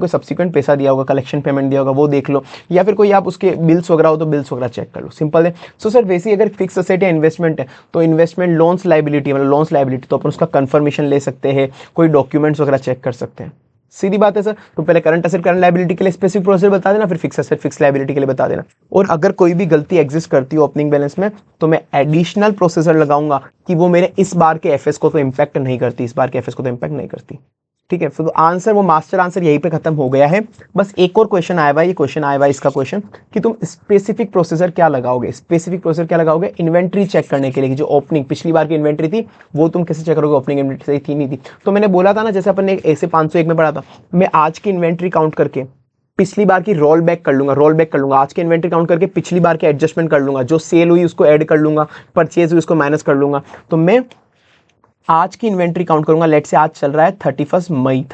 दिया होगा, कलेक्शन पेमेंट दिया होगा, वो देख लो, या फिर कोई आप उसके बिल्स वगैरह हो तो बिल्स वगैरह चेक कर लो, सिंपल है। सो सर वैसे अगर फिक्स एसेट या इन्वेस्टमेंट है, तो इन्वेस्टमेंट लोन्स लायबिलिटी, मतलब लोन्स लायबिलिटी, तो अपन उसका कंफर्मेशन ले सकते हैं, कोई डॉक्यूमेंट्स वगैरह चेक कर सकते हैं, सीधी बात है सर। तो पहले करंट एसेट करंट लायबिलिटी के लिए स्पेसिफिक प्रोसीजर बता देना, फिर फिक्स एसेट फिक्स लायबिलिटी के लिए बता देना। और अगर कोई भी गलती एग्जिस्ट करती हो ओपनिंग बैलेंस में, तो मैं एडिशनल प्रोसीजर लगाऊंगा कि वो मेरे इस बार के एफएस को तो इंपैक्ट नहीं करती, ठीक है। तो आंसर, वो मास्टर आंसर यहीं पे खत्म हो गया है। बस एक और क्वेश्चन आया हुआ है, ये क्वेश्चन आया हुआ है, इसका क्वेश्चन कि तुम स्पेसिफिक प्रोसीजर क्या लगाओगे, इन्वेंट्री चेक करने के लिए कि जो ओपनिंग पिछली बार की इन्वेंट्री थी वो तुम कैसे चेक करोगे, ओपनिंग इन्वेंट्री सही थी नहीं थी। तो मैंने बोला था ना, जैसे अपन ने ऐसे 501 में पढ़ा था, मैं आज की इन्वेंट्री काउंट करके पिछली बार की रोल बैक कर लूंगा, आज के इन्वेंट्री काउंट करके पिछली बार के एडजस्टमेंट कर लूंगा, जो सेल हुई उसको ऐड कर लूंगा, परचेज हुई उसको माइनस कर लूंगा। तो मैं आज की इन्वेंट्री काउंट करूंगा, लेट से आज चल रहा है 31 मई,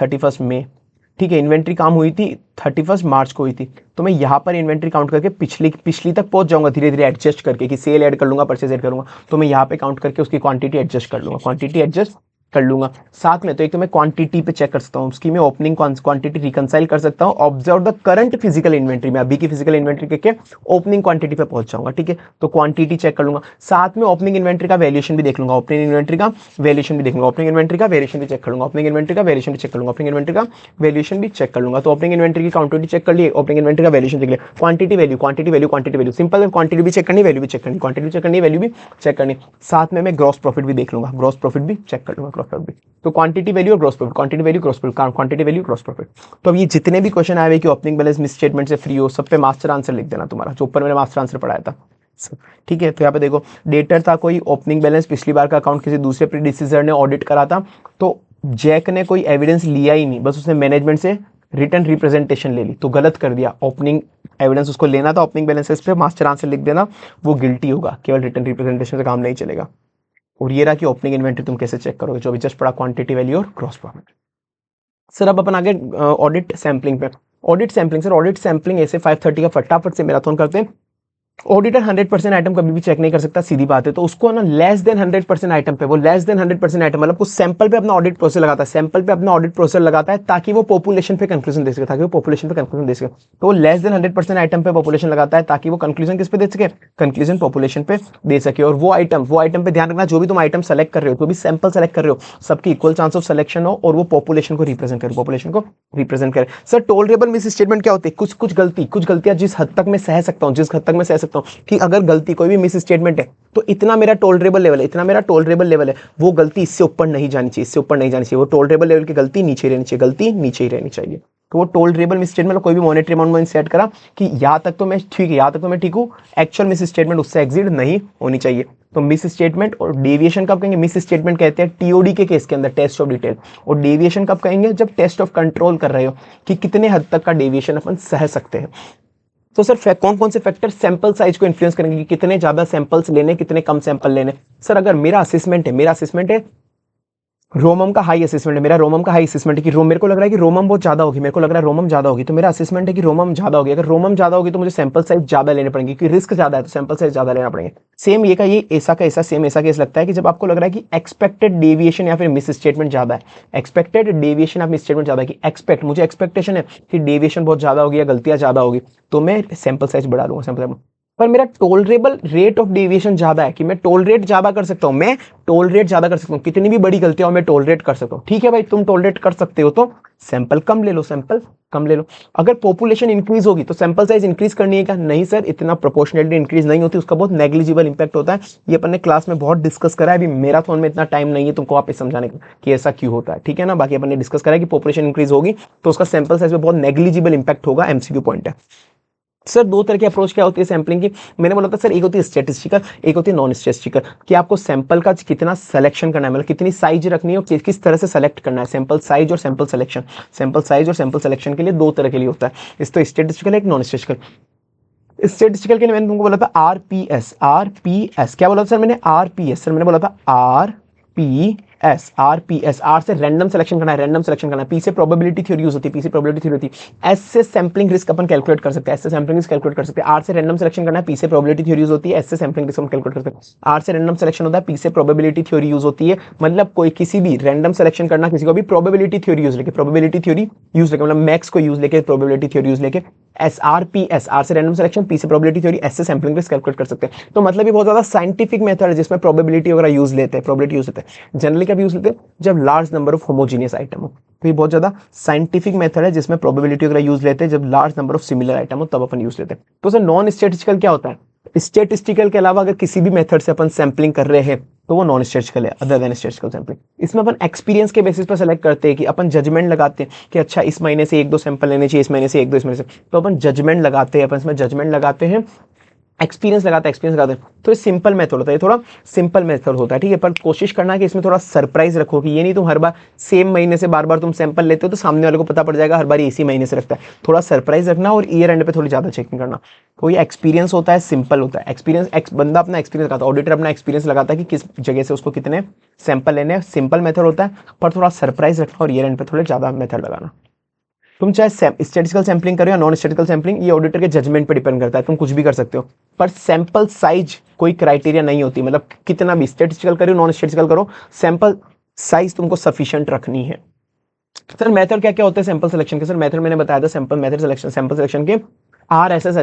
ठीक है। इन्वेंट्री काम हुई थी 31 मार्च को हुई थी, तो मैं यहाँ पर इन्वेंट्री काउंट करके पिछली तक पहुंच जाऊंगा, धीरे धीरे एडजस्ट करके कि सेल ऐड कर लूंगा, परचेज ऐड करूंगा। तो मैं यहाँ पे काउंट करके उसकी क्वांटिटी एडजस्ट कर लूंगा, क्वांटिटी एडजस्ट कर लूंगा। साथ में तो एक तो मैं क्वांटिटी पे चेक कर सकता हूँ, उसकी मैं ओपनिंग क्वांटिटी रिकंसाइल कर सकता हूँ, observe the current physical inventory में अभी की फिजिकल इन्वेंट्री के ओपनिंग क्वांटिटी पे पहुंच जाऊंगा, ठीक है। तो क्वांटिटी चेक कर लूंगा, साथ में ओपनिंग इन्वेंट्री का वैल्यूएशन भी देख लूंगा, ओपनिंग इन्वेंट्री का वैल्यूएशन भी देख लूंगा, ओपनिंग इन्वेंट्री का वैल्यूएशन भी चेक कर लूंगा, ओपनिंग इन्वेंट्री का वैल्यूएशन भी चेक कर लूंगा, ओपनिंग इन्वेंट्री का वैल्यूएशन भी चेक कर लूंगा। तो ओपनिंग इन्वेंट्री की क्वांटिटी चेक कर लिए, ओपनिंग इन्वेंट्री का वैल्यूएशन देख लिया, quantity value quantity value quantity value, simple है, क्वांटिटी भी चेक करनी, वैल्यू भी चेक करनी, क्वांटिटी चेक करनी, वैल्यू भी चेक करनी। साथ में मैं ग्रॉस प्रॉफिट भी देख लूंगा, ग्रॉस प्रॉफिट भी चेक कर लूंगा, ग्रॉस प्रॉफिट भी। तो क्वांटिटी वैल्यू और gross profit, quantity value gross profit, quantity value gross profit. तो अब ये जितने भी क्वेश्चन आए हुए कि ओपनिंग बैलेंस मिस स्टेटमेंट से फ्री हो, सब पे मास्टर आंसर लिख देना तुम्हारा, जो ऊपर मैंने मास्टर आंसर पढ़ाया था, ठीक है। तो यहाँ पे देखो डेटर था कोई, ओपनिंग बैलेंस पिछली बार का अकाउंट किसी दूसरे प्रीडिसेसर ने ऑडिट करा था, तो जैक ने कोई एविडेंस लिया ही नहीं, बस उसने मैनेजमेंट से रिटर्न रिप्रेजेंटेशन ले ली, तो गलत कर दिया। ओपनिंग एविडेंस उसको लेना था, ओपनिंग बैलेंसेस पे मास्टर आंसर लिख देना, वो गिल्टी होगा, केवल रिटर्न रिप्रेजेंटेशन से काम नहीं चलेगा। और ये रहा कि ओपनिंग इन्वेंटरी तुम कैसे चेक करोगे, जो अभी जस्ट पढ़ा, क्वांटिटी वैल्यू और ग्रॉस प्रॉफिट। सर अब अपन आगे ऑडिट सैंपलिंग पे। Audit sampling, sir audit sampling ऐसे 530 का फटाफट से मैराथन करते हैं। ऑडिटर 100% आइटम कभी भी चेक नहीं कर सकता, सीधी बात है। तो उसको ना लेस देन 100% आइटम पे, वो लेस देन 100% आइटम मतलब कुछ सैंपल पे अपना ऑडिट प्रोसेस लगाता है, सैंपल पे अपना ऑडिट प्रोसेस लगाता है ताकि वो पॉपुलेशन पे कंक्लूजन दे सके, ताकि वो पॉपुलेशन पे कंक्लूजन दे सके। तो वो लेस देन 100% आइटम पे पॉपुलेशन लगाता है ताकि वो कंक्लूजन किस पे दे सके, कंक्लूजन पॉपुलेशन पे दे सके। और वो आइटम पे ध्यान रखना, जो भी तुम आइटम सेलेक्ट कर रहे हो, जो भी सैंपल सेलेक्ट कर रहे हो, सबकी इक्वल चांस ऑफ सिलेक्शन हो और वो पॉपुलेशन को रिप्रेजेंट करे, पॉपुलेशन को रिप्रेजेंट करे। सर टोलरेबल मिस स्टेटमेंट क्या होती है, कुछ गलतियां जिस हद तक मैं सह सकता हूं, जिस हद तक मैं सह सकता हूं कि अगर गलती कोई भी मिस स्टेटमेंट है तो इतना मेरा टोलरेबल लेवल है, इतना मेरा टोलरेबल लेवल है, वो गलती इससे ऊपर नहीं जानी चाहिए, इससे ऊपर नहीं जानी चाहिए, वो टोलरेबल लेवल की गलती नीचे रहनी चाहिए, गलती नीचे ही रहनी चाहिए। तो वो टोलरेबल मिस स्टेटमेंट कोई भी मॉनेटरी अमाउंट में सेट करा कि यहां तक तो मैं ठीक है, यहां तक तो मैं ठीक हूं, एक्चुअल मिस स्टेटमेंट उससे एक्सीड नहीं होनी चाहिए। तो मिस स्टेटमेंट और डेविएशन कब कहेंगे, मिस स्टेटमेंट कहते हैं टीओडी के केस के अंदर, टेस्ट ऑफ डिटेल, और डेविएशन कब कहेंगे, जब टेस्ट ऑफ कंट्रोल कर रहे हो कि कितने हद तक का डेविएशन अपन सह सकते हैं। तो सर कौन कौन से फैक्टर सैंपल साइज को इन्फ्लुएंस करेंगे कि कितने ज्यादा सैंपल्स लेने, कितने कम सैंपल लेने। सर अगर मेरा असेसमेंट है रोमम का हाई असेसमेंट है, मेरा रोमम का हाई असेसमेंट है कि मेरे को लग रहा है कि रोमम बहुत ज्यादा होगी, मेरे को लग रहा है रोमम ज्यादा होगी, तो मेरा असेसमेंट है कि रोमम ज्यादा होगी। अगर रोमम ज्यादा होगी तो मुझे सैंपल साइज ज्यादा लेने पड़ेंगे, क्योंकि रिस्क ज्यादा है तो सैंपल साइज ज्यादा लेना पड़ेंगे। सेम ये का ये ऐसा का ऐसा सेम ऐसा केस लगता है कि जब आपको लग रहा है कि एक्सपेक्टेड डेविएशन या फिर मिस स्टेटमेंट ज्यादा है, एक्सपेक्टेड डेविएशन या मिस स्टेटमेंट ज्यादा है, कि मुझे एक्सपेक्टेशन है कि डेविएशन बहुत ज्यादा होगी या गलतियां ज्यादा होगी, तो मैं सैंपल साइज बढ़ा लूंगा, सैंपल। पर मेरा टोलरेबल रेट ऑफ डेविएशन ज्यादा है कि मैं टोलरेट ज्यादा कर सकता हूं, मैं टोलरेट ज्यादा कर सकता हूं, कितनी भी बड़ी गलतियां हो मैं टोलरेट कर सकता हूं। ठीक है भाई, तुम टोलरेट कर सकते हो तो सैंपल कम ले लो, सैंपल कम ले लो। अगर पॉपुलेशन इंक्रीज होगी तो सैंपल साइज इंक्रीज करनी है क्या, नहीं सर, इतना प्रोपोर्शनली इंक्रीज नहीं होती, उसका बहुत नेग्लिजिबल इंपैक्ट होता है। ये अपन ने क्लास में बहुत डिस्कस करा है, अभी मैराथन में इतना टाइम नहीं है तुमको वापस समझाने का कि ऐसा क्यों होता है, ठीक है ना। बाकी अपन ने डिस्कस करा है कि पॉपुलेशन इंक्रीज होगी तो उसका सैंपल साइज में बहुत नेग्लिजिबल इंपैक्ट होगा, एमसीक्यू पॉइंट है। सर दो तरह की अप्रोच क्या होती है सैंपलिंग की, मैंने बोला था सर, एक होती है स्टैटिस्टिकल, एक होती है नॉन स्टैटिस्टिकल, कि आपको सैंपल का कितना सिलेक्शन करना है, मतलब कितनी साइज रखनी है और किस तरह से सेलेक्ट करना है। सैंपल साइज और सैंपल सिलेक्शन, सैंपल साइज और सैंपल सिलेक्शन के लिए दो तरह के लिए होता है, इस तो स्टैटिस्टिकल एक नॉन स्टैटिस्टिकल। स्टैटिस्टिकल के लिए मैंने तुमको बोला था आरपीएस, आरपीएस क्या बोला था सर मैंने, आरपीएस सर मैंने बोला था आरपीएस, आर से रैंडम सिलेक्शन करना है, रैंडम सिलेक्शन करना है, पी से प्रोबेबिलिटी थ्योरी यूज होती है, पी से प्रोबेबिलिटी थ्योरी होती है, एस से सैंपलिंग रिस्क अपन कैलकुलेट कर सकते हैं, एस से सैंपलिंग रिस्क कैलकुलेट कर सकते हैं, आर से रैंडम सिलेक्शन करना है, पी से प्रोबेबिलिटी थ्योरी यूज होती है, एस से सैंपलिंग रिस्क हम कैलकुलेट कर सकते हैं। आर से रैंडम सिलेक्शन होता है, पी से प्रोबेबिलिटी थ्योरी यूज होती है, मतलब कोई किसी भी रैंडम सिलेक्शन करना, किसी को भी प्रोबेबिलिटी थ्योरी यूज लेके, प्रोबेबिलिटी थ्योरी यूज लेके, मतलब मैक्स को यूज लेके, प्रोबेबिलिटी थ्योरी यूज लेके, S R P S, R से रैंडम सिलेक्शन, पी से प्रोबेबिलिटी थ्योरी, एस से सैंपलिंग रिस्क कैलकुलेट कर सकते हैं। तो मतलब ये बहुत ज्यादा साइंटिफिक मेथड है जिसमें प्रोबेबिलिटी वगैरह यूज लेते हैं, प्रोबेबिलिटी यूज लेते हैं। जनरली कब यूज लेते हैं, जब large number of homogeneous item हो, तो ये बहुत ज्यादा साइंटिफिक मेथड है जिसमें प्रोबेबिलिटी वगैरह यूज लेते हैं, जब large number of similar item हो तब अपन यूज लेते हैं। तो सर नॉन स्टैटिस्टिकल क्या होता है, स्टैटिस्टिकल के अलावा अगर किसी भी मेथड से अपन सैंपलिंग कर रहे हैं तो वो नॉन स्टैटिस्टिकल है, अदर देन स्टैटिस्टिकल सैंपलिंग। इसमें अपन एक्सपीरियंस के बेसिस पर सेलेक्ट करते हैं कि अपन जजमेंट लगाते हैं कि अच्छा इस महीने से एक दो सैंपल लेने चाहिए, इस महीने से एक दो, इस महीने से, तो अपन जजमेंट लगाते हैं, अपन इसमें जजमेंट लगाते हैं, एक्सपीरियंस लगाते हैं। तो ये सिंपल मेथड होता है, ये थोड़ा सिंपल मेथड होता है, ठीक है। पर कोशिश करना है कि इसमें थोड़ा सरप्राइज रखो, कि ये नहीं तुम हर बार सेम महीने से बार बार तुम सैंपल लेते हो तो सामने वाले को पता पड़ जाएगा हर बार इसी महीने से रखता है। थोड़ा सरप्राइज रखना और ईयर एंड पे थोड़ी ज्यादा चेकिंग करना। तो ये एक्सपीरियंस होता है, सिंपल होता है एक्सपीरियंस, बंदा अपना एक्सपीरियंस लगाता है, ऑडिटर अपना एक्सपीरियंस लगाता है कि किस जगह से उसको कितने सैंपल लेने हैं। सिंपल मेथड होता है पर थोड़ा सरप्राइज रखना और ईयर एंड पे थोड़े ज्यादा मेथड लगाना। तुम चाहे स्टैटिस्टिकल सैंपलिंग करो या नॉन स्टैटिस्टिकल सैंपलिंग, ये ऑडिटर के जजमेंट पे डिपेंड करता है, तुम कुछ भी कर सकते हो। पर सैंपल साइज कोई क्राइटेरिया नहीं होती, मतलब कितना भी स्टैटिस्टिकल करो नॉन स्टैटिस्टिकल करो, सैंपल साइज तुमको सफिशिएंट रखनी है। सर मेथड क्या क्या होते हैं सैंपल सिलेक्शन के? सर मेथड मैंने बताया था, sample method selection, sample selection के RSS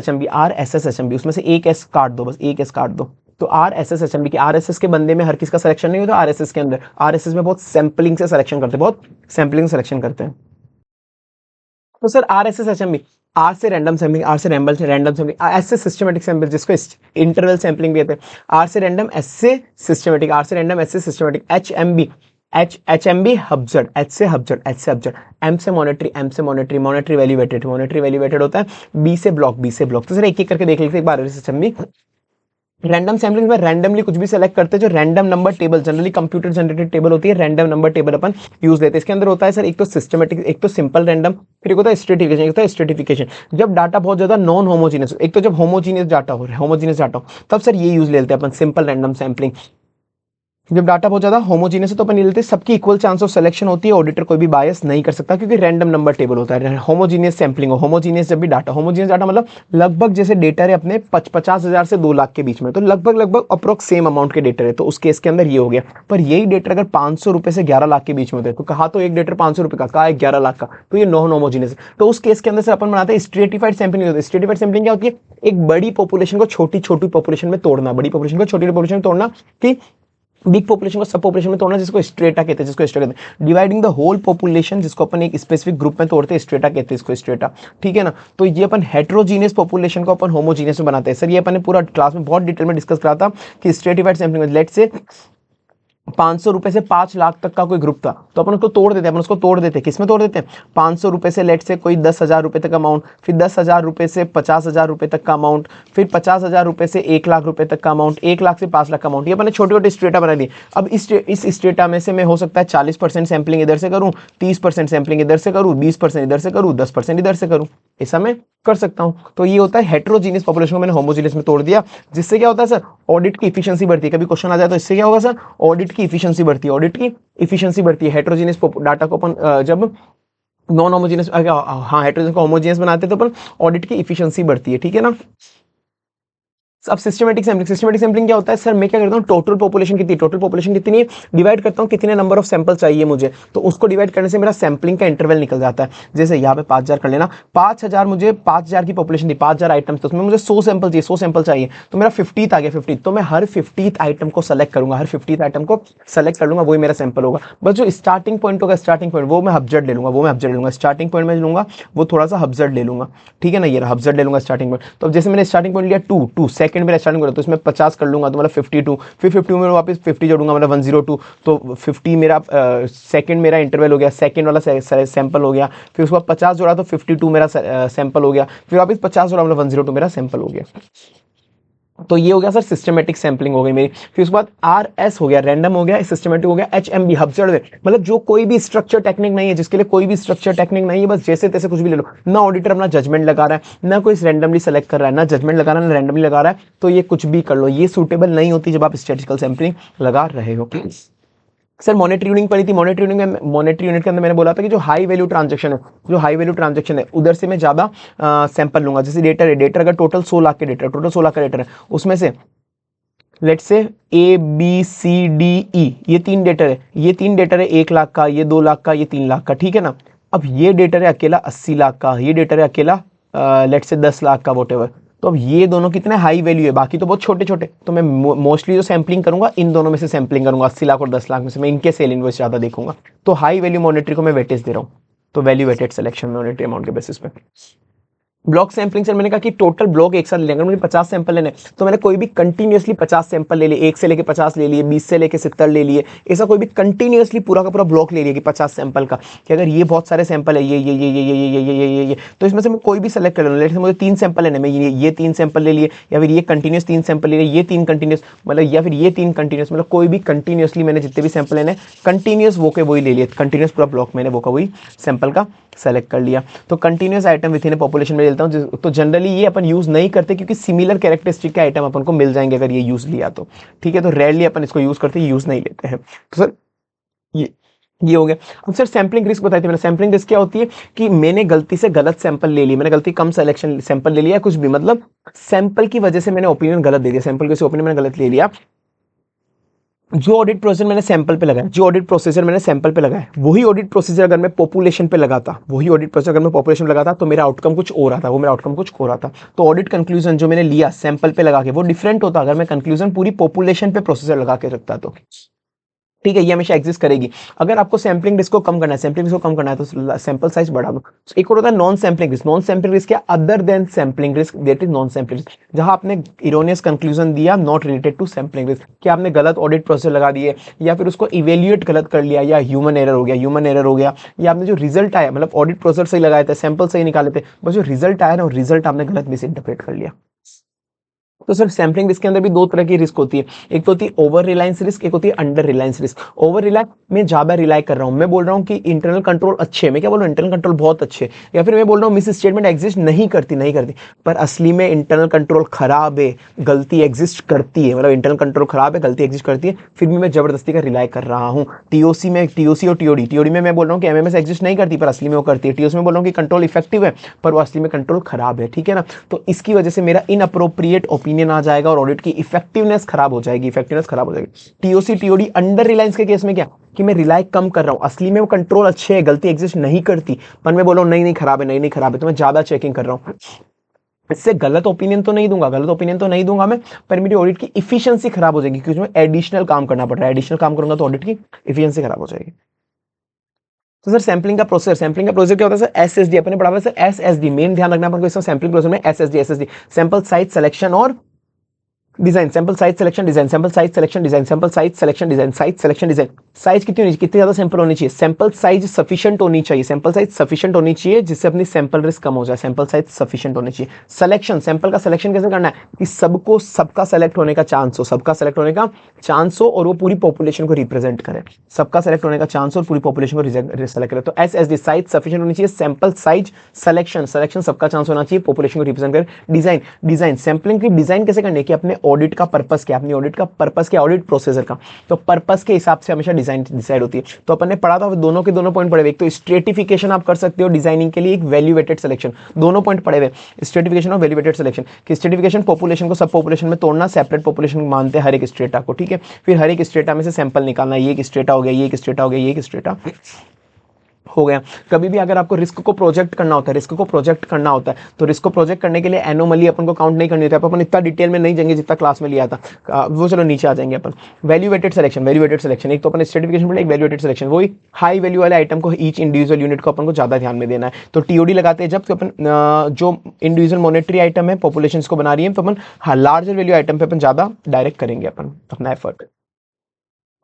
HMB, उसमें से एक एस काट दो, बस एक एस काट दो। तो RSS HMB के, RSS के बंदे में हर किस का सिलेक्शन नहीं होता, RSS के अंदर, RSS में बहुत सैंपलिंग से सिलेक्शन करते हैं, बहुत सैंपलिंग सिलेक्शन करते हैं। तो सर RSS HMB, आर से रैंडम सैम्पलिंग, आर से रैंडम सैम्पलिंग, एस से सिस्टमेटिक सैंपलिंग, जिसको इंटरवल सैंपलिंग भी कहते हैं। आर से रैंडम, एस से सिस्टमेटिक, आर से रैंडम, एस से सिस्टमेटिक। HMB हब्जर्ड, एच से हब्जर्ड, एच से हब्जर्ड। एम से मॉनिटरी, एम से monetary, monetary valuated, monetary valuated होता है। बी से ब्लॉक, बी से ब्लॉक। तो सर एक एक करके देख लेते हैं एक बार। HMB रैंडम सैम्पलिंग में रैंडमली कुछ भी सेलेक्ट करते हैं, जो random number table, generally computer generated table होती है, रैंडम नंबर टेबल अपन यूज लेते हैं। इसके अंदर होता है सर एक तो सिस्टमेटिक, एक तो सिंपल रैंडम, फिर एक होता है स्ट्रेटिफिकेशन, एक होता है स्ट्रेटिफिकेशन। जब डाटा बहुत ज्यादा नॉन होमोजीनियस, एक तो जब होमोजीनियस डाटा हो तब सर ये यूज लेते हैं अपन, सिंपल रैंडम सैम्पलिंग। जब डाटा बहुत ज्यादा होमोजीनियस है तो अपन ये लेते हैं, सबकी इक्वल चांस ऑफ सिलेक्शन होती है, ऑडिटर कोई भी बायस नहीं कर सकता क्योंकि रैंडम नंबर टेबल होता है। होमोजीनियस सैम्पलिंग हो, होमोजीनियस जब भी डाटा, होमोजीनियस डाटा मतलब लगभग जैसे डेटा है अपने 50,000 से 2 लाख के बीच में, तो लगभग अप्रोक्स सेम अमाउंट के डेटा है, तो उस केस के अंदर ये हो गया। पर यही डेटा अगर 500 रुपए से 11 लाख के बीच में होता है, तो कहा तो एक डेटा 500 रुपए का, कहा है 11 लाख का, तो ये नॉन होमोजीनियस। तो उस केस के अंदर से अपन बनाते हैं स्ट्रेटिफाइड सैम्पलिंग। स्ट्रेटिफाइड सैम्पलिंग क्या होती है? एक बड़ी पॉपुलेशन को छोटी छोटी पॉपुलेशन में तोड़ना, बड़ी पॉपुलेशन को छोटी पॉपुलेशन में तोड़ना, कि बिग पॉपुलेशन को सब पॉपुलेशन में तोड़ना, जिसको स्ट्रेटा कहते हैं, जिसको स्ट्रेटा कहते हैं। डिवाइडिंग द होल पॉपुलेशन, जिसको अपन एक स्पेसिफिक ग्रुप में तोड़ते हैं, स्ट्रेटा कहते हैं इसको, स्ट्रेटा। ठीक है ना? तो ये अपन हेट्रोजीनियस पॉपुलेशन को अपन होमोजीनियस में बनाते हैं। सर ये अपन ने पूरा क्लास में बहुत डिटेल में डिस्कस करा था कि स्ट्रेटिफाइड सैम्पलिंग में लेट्स से 500 रुपए से 5 लाख तक का कोई ग्रुप था, तो अपन उसको तोड़ देते हैं, अपन उसको तोड़ देते हैं, किसमें तोड़ देते हैं? 500 रुपए से लेट से कोई 10,000 रुपए तक अमाउंट, फिर 10,000 रुपए से 50,000 रुपए तक का अमाउंट, फिर 50,000 रुपए से 1 लाख रुपए तक का अमाउंट, 1 लाख से 5 लाख का अमाउंट। ये अपने छोटे छोटे स्ट्रेटा बना दिए। अब इस स्ट्रेटा में से मैं हो सकता है 40% सैम्पलिंग इधर से करूँ, 30% सैम्पलिंग इधर से करूँ, 20% इधर से करूँ, 10% इधर से करूँ, ऐसा मैं कर सकता हूं। तो ये होता है हेट्रोजीनियस पॉपुलेशन को मैंने होमोजीनियस में तोड़ दिया, जिससे क्या होता है सर? ऑडिट की इफिशिएंसी बढ़ती है। कभी क्वेश्चन आ जाए तो इससे क्या होगा सर? ऑडिट की इफिशिएंसी बढ़ती है, ऑडिट की इफिशिएंसी बढ़ती है। हेट्रोजीनियस डाटा को अपन जब नॉन होमोजीनियस, हाँ हेट्रोजीनियस को होमोजीनियस बनाते हैं तो अपन ऑडिट की इफिशिएंसी बढ़ती है। ठीक है ना? अब सिस्टमेटिक सैम्पलिंग क्या होता है सर? मैं क्या करता हूँ, टोटल पॉपुलेशन कितनी है, डिवाइड करता हूँ कितने नंबर ऑफ सैंपल चाहिए मुझे, तो उसको डिवाइड करने से मेरा सैम्पलिंग का इंटरवल निकल जाता है। जैसे यहाँ पे 5,000 कर लेना, 5,000 मुझे 5,000 की पॉपुलेशन थी, 5,000 आइटम्स, तो उसमें मुझे 100 सैंपल चाहिए, तो मेरा 50th आ गया, 50th, तो मैं हर 50th आइटम को सेलेक्ट करूंगा, हर 50th आइटम को सेलेक्ट कर लूंगा, वही मेरा सैंपल होगा। बस जो स्टार्टिंग पॉइंट होगा, स्टार्टिंग पॉइंट वो मैं हब्जर्ड ले लूंगा, स्टार्टिंग पॉइंट में लूंगा, वो थोड़ा सा हब्जर्ड ले लूंगा। ठीक है ना? ये हब्जर्ड ले लूंगा स्टार्टिंग पॉइंट। तो जैसे मैंने स्टार्टिंग पॉइंट लिया 2 सेकंड मेरा स्टार्टिंग पॉइंट, तो इसमें 50 कर लूंगा तो मतलब 52, फिर 52 में वापस 50 जोड़ूंगा मतलब 102, तो 50 मेरा सेकंड मेरा इंटरवल हो गया, सेकंड वाला सैंपल हो गया, फिर उसके बाद 50 जोड़ा तो 52 मेरा सैंपल हो गया, फिर वापस 50 जोड़ा मतलब 102 मेरा सैंपल हो गया। तो ये हो गया सर सिस्टमेटिक सैम्पलिंग हो गई मेरी। फिर उसके बाद RS हो गया, रैंडम हो गया, सिस्टमेटिक हो गया। HMB हब्जर्ड वे, मतलब जो कोई भी स्ट्रक्चर टेक्निक नहीं है, जिसके लिए कोई भी स्ट्रक्चर टेक्निक नहीं है, बस जैसे तैसे कुछ भी ले लो, ना ऑडिटर अपना जजमेंट लगा रहा है, ना कोई रैंडमली सेलेक्ट कर रहा है, ना जजमेंट लगा रहा है, ना रैंडमली लगा रहा है, तो ये कुछ भी कर लो, ये सूटेबल नहीं होती जब आप स्टैटिस्टिकल सैम्पलिंग लगा रहे हो। सर मॉनेटरी यूनिट पढ़ी थी, मॉनेटरी यूनिट के अंदर मैंने बोला था कि जो हाई वैल्यू ट्रांजैक्शन है, उधर से मैं ज्यादा सैंपल लूंगा। जैसे डेटर अगर टोटल 100 लाख का डेटर है, उसमें से लेट से ABCDE ये 3 डेटर है 1 लाख का, ये 2 लाख का, ये 3 लाख का। ठीक है ना? अब ये डेटर है अकेला 80 लाख का, ये डेटर है अकेला लेट से 10 लाख का, वॉटेवर। तो अब ये दोनों कितने हाई वैल्यू है, बाकी तो बहुत छोटे छोटे, तो मैं मोस्टली जो सैम्पलिंग करूंगा इन दोनों में से सैम्पलिंग करूंगा, 80 लाख और 10 लाख में से मैं इनके सेल इनवॉइस ज्यादा देखूंगा। तो हाई वैल्यू मॉनिटरी को मैं वेटेज दे रहा हूँ, तो value weighted selection monetary amount के बेसिस पे। ब्लॉक सैंपलिंग से मैंने कहा कि टोटल ब्लॉक एक साथ लेंगे, मुझे 50 सैंपल लेने, तो मैंने कोई भी कंटिन्यूअसली 50 सैंपल ले लिए, 1 से लेके 50 ले लिए, 20 से लेके 70 ले लिए, ऐसा कोई भी कंटिन्यूअसली पूरा का पूरा ब्लॉक ले लिया कि 50 सैंपल का, कि अगर ये बहुत सारे सैंपल है, ये, तो इसमें से मैं कोई भी सेलेक्ट कर लूँ। लेट से मुझे 3 सैंपल लेने, मैं ये 3 सैंपल ले लिए, या फिर ये कंटिन्यूस 3 सैंपल ले लिए, ये 3 कंटिन्यूस, मतलब या फिर ये 3 कंटिन्यूस, मतलब कोई भी कंटिन्यूसली मैंने जितने भी सैंपल लेने कंटिन्यूस वो के वही ले लिए, कंटिन्यूस पूरा ब्लॉक मैंने वो का वही सैंपल का सेलेक्ट कर लिया। तो continuous item with in population में लेता हूं, तो जनरली ये अपन यूज नहीं करते क्योंकि सिमिलर कैरेक्टरिस्टिक के आइटम अपन को मिल जाएंगे अगर ये यूज लिया तो। ठीक है? तो रेयरली अपन इसको यूज करते हैं, यूज नहीं लेते हैं। तो सर ये हो गया। अब सर सैम्पलिंग रिस्क बताई थी मैंने। सैम्पलिंग रिस्क क्या होती है कि मैंने गलती से गलत सैंपल ले ली, मैंने गलती कम सिलेक्शन सैंपल ले लिया, कुछ भी मतलब सैंपल की वजह से मैंने ओपिनियन गलत दे दिया, सैंपल के ओपिनियन मैंने गलत ले लिया, जो ऑडिट प्रोसीजर मैंने सैंपल पे लगाया, जो ऑडिट प्रोसीजर मैंने सैंपल पे लगाया, वही ऑडिट प्रोसीजर अगर मैं पॉपुलेशन पे लगाता, वही ऑडिट प्रोसीजर अगर मैं पॉपुलेशन पे लगाता, तो मेरा आउटकम कुछ और आता, वो मेरा आउटकम कुछ और आता। तो ऑडिट कंक्लूजन जो मैंने लिया सैंपल पे लगा के, वो डिफरेंट होता अगर मैं कंक्लूजन पूरी पॉपुलेशन पे प्रोसीजर लगा के रखता तो। ठीक है, ये हमेशा एग्जिस्ट करेगी। अगर आपको सैम्पलिंग रिस्क को कम करना है, सैम्पलिंग रिस्क को कम करना है, तो सैंपल साइज बढ़ा दो। एक और होता है non sampling risk. Non sampling risk क्या, other than sampling risk, that is non sampling risk, जहां आपने इरोनियस कंक्लूजन दिया not related to sampling risk, क्या आपने गलत ऑडिट प्रोसेस लगा दिए, या फिर उसको इवेल्युएट गलत कर लिया, या ह्यूमन एरर हो गया, ह्यूमन एरर हो गया, या आपने जो रिजल्ट आया, मतलब ऑडिट प्रोसेस सही लगाए थे, सैंपल सही निकाले थे, बस जो रिजल्ट आया ना, वो रिजल्ट आपने गलत मिस इंटरप्रेट कर लिया। तो सर सैम्पलिंग रिस्क के अंदर भी दो तरह की रिस्क होती है, एक तो होती है ओवर रिलायंस रिस्क, एक होती है under Reliance risk. Over rely, मैं ज्यादा रिलाय कर रहा हूं, मैं बोल रहा हूं कि इंटरनल कंट्रोल अच्छे है, मैं क्या बोल रहा हूं, इंटरनल कंट्रोल बहुत अच्छे है, या फिर मैं बोल रहा हूं मिस स्टेटमेंट एग्जिस्ट नहीं करती, नहीं करती, पर असली में इंटरनल कंट्रोल खराब है, गलती एग्जिस्ट करती है, मतलब इंटरनल कंट्रोल खराब है, गलती एग्जिस्ट करती है, फिर भी मैं जबरदस्ती का रिलाय कर रहा हूं। टीओसी में, टीओसी और टीओडी, टीओडी में मैं बोल रहा हूं कि एमएमएस एग्जिस्ट नहीं करती पर असली में वो करती है, टीओसी में बोल रहा हूं कि कंट्रोल इफेक्टिव है पर वो असली में कंट्रोल खराब है। ठीक है ना, तो इसकी वजह से मेरा इनअप्रोप्रिएट ओपिनियन आ जाएगा और ऑडिट की इफेक्टिवनेस खराब हो जाएगी, इफेक्टिवनेस खराब हो जाएगी। टीओसी टीओडी अंडर रिलायंस के केस में क्या, कि मैं रिलाय कम कर रहा हूं, असली में वो कंट्रोल अच्छे है, गलती एग्जिस्ट नहीं करती, पर मैं बोल रहा हूं नहीं नहीं खराब है, नहीं नहीं खराब है, तो मैं ज्यादा चेकिंग कर रहा हूं। इससे गलत ओपिनियन तो नहीं दूंगा, गलत ओपिनियन तो नहीं दूंगा मैं, पर मेरी ऑडिट की इफिशिएंसी खराब हो जाएगी, क्योंकि मैं एडिशनल काम करना पड़ रहा है, एडिशनल काम करूंगा तो ऑडिट की इफिशिएंसी खराब हो जाएगी। तो सर सैम्पलिंग का प्रोसेस, सैम्पलिंग का प्रोसेस क्या होता है सर, एसएसडी अपने पढ़ा हुआ है सर, एसएसडी मेन ध्यान रखना अपन को इसमें, सैम्पलिंग प्रोसेस में SSD, SSD sample size selection और design, sample size selection design, sample size selection design, sample size selection design, size selection design. Size कितनी होनी चाहिए, कितनी ज्यादा सैंपल होनी चाहिए, सैंपल साइज सफिशिएंट होनी चाहिए, सैंपल साइज सफिशिएंट होनी चाहिए जिससे अपनी सैंपल रिस्क कम हो जाए, सैंपल साइज सफिशिएंट होनी चाहिए। सिलेक्शन, सैंपल का सिलेक्शन कैसे करना है, कि सबको सबका सेलेक्ट होने का चांस हो, सबका सेलेक्ट होने का चांस हो और वो पूरी पॉपुलेशन को रिप्रेजेंट करे, सबका सेलेक्ट होने का चांस हो और पूरी पॉपुलेशन को सेलेक्ट करे। तो एसएसडी साइज सफिशिएंट होनी चाहिए, सैंपल साइज सिलेक्शन, सिलेक्शन सबका चांस होना चाहिए, पॉपुलेशन को रिप्रेजेंट करे। डिजाइन, डिजाइन सैंपलिंग की डिजाइन कैसे करनी है, कि अपने ऑडिट का पर्पस क्या, अपनी ऑडिट का पर्पस क्या, ऑडिट प्रोसीजर का, तो पर्पस के हिसाब से हमेशा डिजाइन डिसाइड होती है। तो अपन ने पढ़ा था, दोनों के दोनों पॉइंट पढ़े हुए, एक तो स्ट्रेटिफिकेशन आप कर सकते हो डिजाइनिंग के लिए, एक वैल्यू वेटेड सिलेक्शन, दोनों पॉइंट पढ़े हुए, स्ट्रेटिफिकेशन और वैल्यू वेटेड सिलेक्शन। कि स्ट्रेटिफिकेशन पॉपुलेशन को सब पॉपुलेशन में तोड़ना, सेपरेट पॉपुलेशन मानते हैं हर एक स्ट्रेटा को, ठीक है, फिर हर एक स्ट्रेटा में से सैंपल निकालना, ये एक स्ट्रेटा हो गया, ये एक स्ट्रेटा हो गया, ये एक स्ट्रेटा हो गया। कभी भी अगर आपको रिस्क को प्रोजेक्ट करना होता है, रिस्क को प्रोजेक्ट करना होता है, तो रिस्क को प्रोजेक्ट करने के लिए एनोमली अपन को काउंट नहीं करनी होती है, अपन इतना डिटेल में नहीं जाएंगे जितना क्लास में लिया था, वो चलो नीचे आ जाएंगे अपन। वैल्यूएटेड सिलेक्शन, वैल्यूएटेड सिलेक्शन, एक तो अपन स्ट्रेटिफिकेशन पढ़े, एक वैल्यूएटेड सिलेक्शन, वही हाई वैल्यू वाले आइटम को, ईच इंडिविजुअल यूनिट को अपन को ज्यादा ध्यान में देना है। तो टीओडी लगाते हैं जब, तो अपन जो इंडिविजुअल मॉनेटरी आइटम है पॉपुलेशन को बना रही है, तो अपन लार्जर वैल्यू आइटम पे अपन ज्यादा डायरेक्ट करेंगे अपन अपना एफर्ट।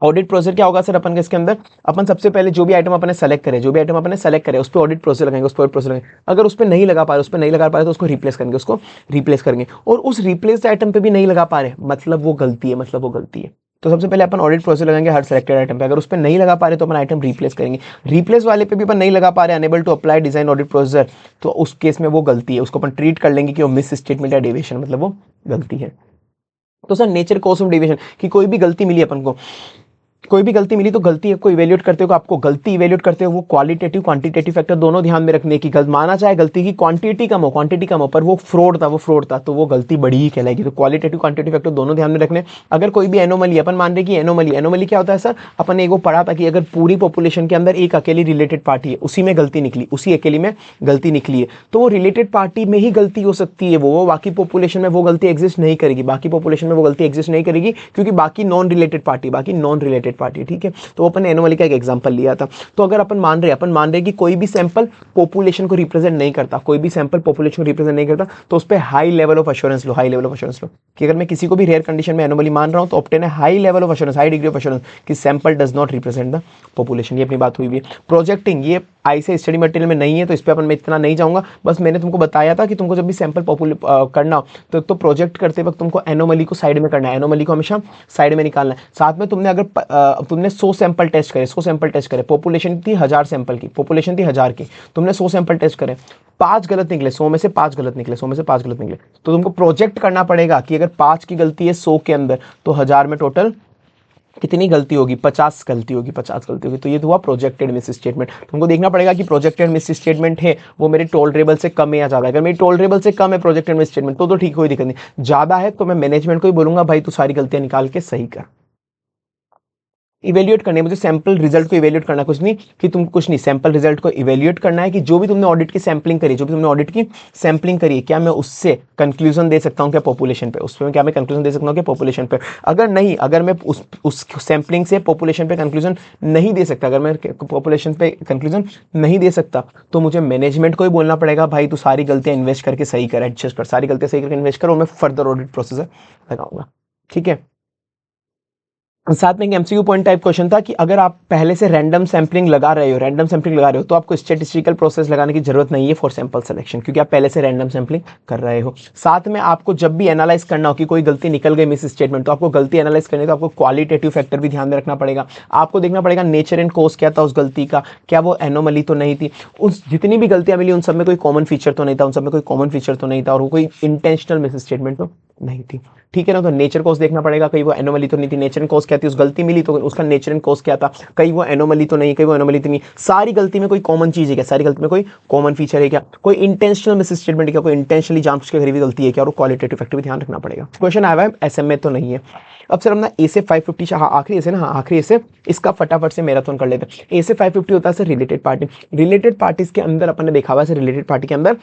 ऑडिट प्रोसीजर क्या होगा सर अपन के इसके अंदर, अपन सबसे पहले जो भी आइटम अपन ने सेलेक्ट करे, जो भी आइटम अपन ने सेलेक्ट करे उस पर ऑडिट प्रोसीजर लगाएंगे, उस पर ऑडिट प्रोसीजर लगाएंगे। अगर उस पर नहीं लगा पा रहे, उस पर नहीं लगा पा रहे तो उसको रिप्लेस करेंगे, उसको रिप्लेस करेंगे। और उस रिप्लेस्ड आइटम पे भी नहीं लगा पा रहे, मतलब वो गलती है, मतलब वो गलती है। तो सबसे पहले अपन ऑडिट प्रोसीजर लगाएंगे हर सेलेक्टेड आइटम पे, अगर उस पर नहीं लगा पा रहे तो अपन आइटम रिप्लेस करेंगे। रिप्लेस वाले पे भी अपन नहीं लगा पा रहे, unable to apply design audit procedure, तो उस केस में वो गलती है, उसको अपन ट्रीट कर लेंगे कि वो मिस स्टेटमेंट या डेविएशन, मतलब वो गलती है। तो sir nature cause of deviation, कि कोई भी गलती मिली अपन को, कोई भी गलती मिली तो गलती को इवेल्यूएट करते हो, आपको गलती इवेल्यूएट करते हो, वो क्वालिटेटिव क्वांटिटेटिव फैक्टर दोनों ध्यान में रखने की, माना चाहे गलती की क्वांटिटी कम हो, क्वांटिटी कम हो, पर वो फ्रॉड था, वो फ्रॉड था, तो वो गलती बड़ी ही कहलाएगी। तो क्वालिटेटिव क्वांटिटेटिव फैक्टर दोनों ध्यान में रखने। अगर कोई भी एनोमली, अपन मान रहे कि एनोमली, एनोमली क्या होता है सर, अपन ने वो पढ़ा था कि अगर पूरी पॉपुलेशन के अंदर एक अकेली रिलेटेड पार्टी है, उसी में गलती निकली, उसी अकेली में गलती निकली है, तो वो रिलेटेड पार्टी में ही गलती हो सकती है, वो बाकी पॉपुलेशन में वो गलती एग्जिस्ट नहीं करेगी, बाकी पॉपुलेशन में वो गलती एग्जिस्ट नहीं करेगी, क्योंकि बाकी नॉन रिलेटेड पार्टी, बाकी नॉन रिलेटेड पार्टी, ठीक है। तो अपन ने एनोमली का एक एग्जांपल लिया था। तो अगर अपन मान रहे कि कोई भी सैंपल पॉपुलेशन को रिप्रेजेंट नहीं करता, कोई भी सैंपल पॉपुलेशन को रिप्रेजेंट नहीं करता, तो उस पे हाई लेवल ऑफ एश्योरेंस लो, हाई लेवल ऑफ एश्योरेंस लो, कि अगर मैं किसी को भी रेयर कंडीशन में एनोमली मान रहा हूं तो ऑब्टेन है high level of assurance, high degree of assurance कि sample does not represent the population. ये अपनी बात हुई भी है। प्रोजेक्टिंग, ये ऐसे स्टडी मटेरियल में नहीं है, तो इस पे अपन मैं इतना नहीं जाऊंगा, बस मैंने तुमको बताया था कि तुमको जब भी सैंपल करना हो तो प्रोजेक्ट करते वक्त तुमको एनोमली को साइड में करना है, एनोमली को हमेशा साइड में निकालना है। साथ में तुमने अगर तुमने 100 सैंपल टेस्ट करे, 100 सैंपल टेस्ट करे, पॉपुलेशन थी 1000 सैंपल की, पॉपुलेशन थी 1000 की, तुमने 100 सैंपल टेस्ट करे, 5 गलत निकले, 100 में से 5 गलत निकले, 100 में से 5 गलत निकले, तो तुमको प्रोजेक्ट करना पड़ेगा कि अगर 5 की गलती है 100 के अंदर, तो 1000 में टोटल कितनी गलती होगी, 50 गलती होगी, 50 गलती होगी। तो ये तो हुआ प्रोजेक्टेड मिस स्टेटमेंट। तुमको देखना पड़ेगा कि प्रोजेक्टेड मिस स्टेटमेंट है वो मेरे टॉलरेबल से कम है या ज्यादा है। अगर मेरी टॉलरेबल से कम है प्रोजेक्टेड मिस स्टेटमेंट तो ठीक, कोई दिक्कत नहीं। ज्यादा है तो मैं मैनेजमेंट को ही बोलूंगा भाई तू सारी गलतियां निकाल के सही कर। इवेल्युएट करनी है, मुझे सैंपल रिजल्ट को इवेल्युएट करना, कुछ नहीं कि तुम कुछ नहीं, सैंपल रिजल्ट को इवेल्युएट करना है कि जो भी तुमने ऑडिट की सैंपलिंग करी, जो भी तुमने ऑडिट की सैंपलिंग करी है, क्या मैं उससे कंक्लूजन दे सकता हूँ क्या पॉपुलेशन पे, उसमें क्या मैं कंक्लूजन दे सकता हूँ क्या पॉपुलेशन पे। अगर नहीं, अगर मैं उस सैंपलिंग से पॉपुलेशन पे कंक्लूजन नहीं दे सकता, अगर मैं पॉपुलेशन पे कंक्लूजन नहीं दे सकता, तो मुझे मैनेजमेंट को ही बोलना पड़ेगा, भाई तू सारी गलतियां इन्वेस्ट करके सही कर, एडजस्ट कर, सारी गलतियां सही करके इन्वेस्ट कर, और मैं फर्दर ऑडिट प्रोसीजर लगाऊंगा। ठीक है। साथ में एक एमसीक्यू पॉइंट टाइप क्वेश्चन था कि अगर आप पहले से रैंडम सैंपलिंग लगा रहे हो, तो आपको स्टैटिस्टिकल प्रोसेस लगाने की जरूरत नहीं है फॉर सैंपल सिलेक्शन, क्योंकि आप पहले से रैंडम सैंपलिंग कर रहे हो। साथ में आपको जब भी एनालाइज करना हो कि कोई गलती निकल गई मिस स्टेटमेंट, तो आपको गलती एनालाइज करनी है, तो आपको क्वालिटेटिव फैक्टर भी ध्यान में रखना पड़ेगा। आपको देखना पड़ेगा नेचर एंड कॉज क्या था उस गलती का, क्या वो एनोमली तो नहीं थी, उस जितनी भी गलतियां मिली उन सब में कोई कॉमन फीचर तो नहीं था, और वो कोई इंटेंशनल मिस स्टेटमेंट तो नहीं थी। ठीक है ना। तो नेचर कॉज देखना पड़ेगा, कहीं वो एनोमली तो नहीं थी, नेचर एंड कॉज क्या थी, उस गलती मिली तो उसका नेचर एंड कॉज क्या था, कहीं वो एनोमली तो नहीं, कहीं वो एनोमली तो नहीं, सारी गलती में कोई कॉमन चीज है क्या, सारी गलती में कोई कॉमन फीचर है क्या, कोई इंटेंशनल मिस स्टेटमेंट क्या, कोई इंटेंशनली जानबूझ के गरीबी गलती है क्या, और क्वालिटेटिव फैक्टर भी ध्यान रखना पड़ेगा। क्वेश्चन आया है एसएम में तो नहीं है। अब सर हमने ए से 550, हाँ आखिरी ऐसे ना, हाँ आखिरी ऐसे, इसका फटाफट से मैराथन कर लेते हैं। ए से 550 होता है sir related party. Related parties के अंदर अपन ने देखा हुआ है रिलेटेड पार्टी के अंदर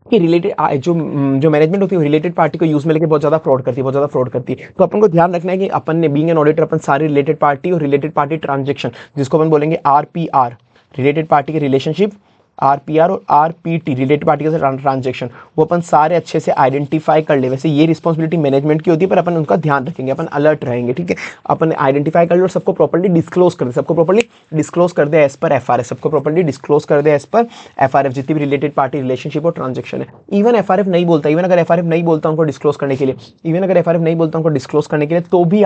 कि रिलेटेड जो मैनेजमेंट होती है रिलेटेड पार्टी को यूज में लेके बहुत ज्यादा फ्रॉड करती है। तो अपन को ध्यान रखना है कि अपन ने बीइंग एन ऑडिटर अपन सारी रिलेटेड पार्टी और रिलेटेड पार्टी ट्रांजेक्शन, जिसको अपन बोलेंगे आरपीआर, रिलेटेड पार्टी की रिलेशनशिप, आरपीआर और आरपीटी रिलेटेड पार्टी का ट्रांजेक्शन, वो अपन सारे अच्छे से आइडेंटिफाई कर ले। वैसे ये रिस्पॉन्सिबिलिटी मैनेजमेंट की होती है, पर अपन उनका ध्यान रखेंगे, अपन अलर्ट रहेंगे। ठीक है। अपन आइडेंटिफाई कर ले और सबको प्रॉपर्ली डिस्क्लोज कर दे, एज पर एफआरएफ, सबको प्रॉपर्ली डिस्क्लोज कर दे एज पर एफआरएफ, जितनी भी रिलेटेड पार्टी रिलेशनशिप और ट्रांजेक्शन है। इवन एफआरएफ नहीं बोलता, अगर एफआरएफ नहीं बोलता उनको डिस्क्लोज करने के लिए, तो भी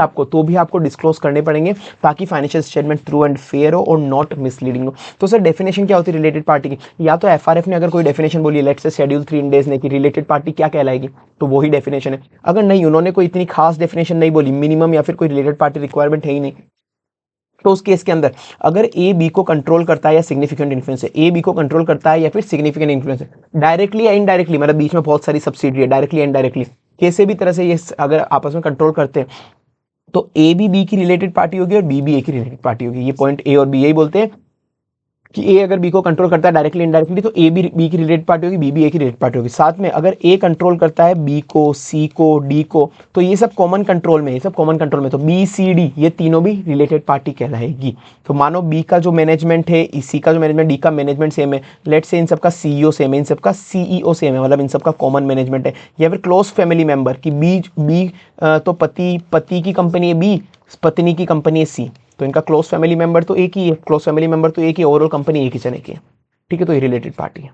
आपको डिस्क्लोज करने पड़ेंगे, ताकि financial statement true and fair हो और नॉट मिसलीडिंग हो। तो सर डेफिनेशन क्या होती है रिलेटेड पार्टी की, या तो एफआरएफ ने अगर कोई डेफिनेशन बोली, लेट्स से शेड्यूल 3 इंडेज ने, कि रिलेटेड पार्टी क्या कहलाएगी, तो वही डेफिनेशन है। अगर नहीं, उन्होंने कोई इतनी खास डेफिनेशन नहीं बोली, मिनिमम या फिर कोई रिलेटेड पार्टी रिक्वायरमेंट है ही नहीं, तो उस केस के अंदर अगर ए बी को कंट्रोल करता है या सिग्निफिकेंट इन्फ्लुएंस है, ए बी को कंट्रोल करता है या फिर सिग्निफिकेंट इन्फ्लुएंस है, डायरेक्टली या इनडायरेक्टली, मतलब बीच में बहुत सारी सब्सिडी है, डायरेक्टली या इनडायरेक्टली कैसे भी तरह से ये अगर आपस में कंट्रोल करते हैं, तो ए भी बी की रिलेटेड पार्टी होगी और बी भी ए की रिलेटेड पार्टी होगी। ये पॉइंट ए और बी यही बोलते हैं कि ए अगर बी को कंट्रोल करता है डायरेक्टली इनडायरेक्टली, तो ए भी बी की रिलेटेड पार्टी होगी, बी भी ए की रिलेटेड पार्टी होगी। साथ में अगर ए कंट्रोल करता है बी को, सी को, डी को, तो ये सब कॉमन कंट्रोल में, तो बी सी डी ये तीनों भी रिलेटेड पार्टी कहलाएगी। तो मानो बी का जो मैनेजमेंट है, सी का जो मैनेजमेंट, डी का मैनेजमेंट सेम है, लेट से इन सबका सीईओ सेम है, इन सबका सीईओ सेम है, मतलब इन सबका कॉमन मैनेजमेंट है, या फिर क्लोज फैमिली मेंबर की बी तो पति की कंपनी है बी, पत्नी की कंपनी है सी, तो इनका क्लोज फैमिली मेंबर तो एक ही है, ओवरऑल कंपनी एक ही जने की है। ठीक है। तो ये रिलेटेड पार्टी है।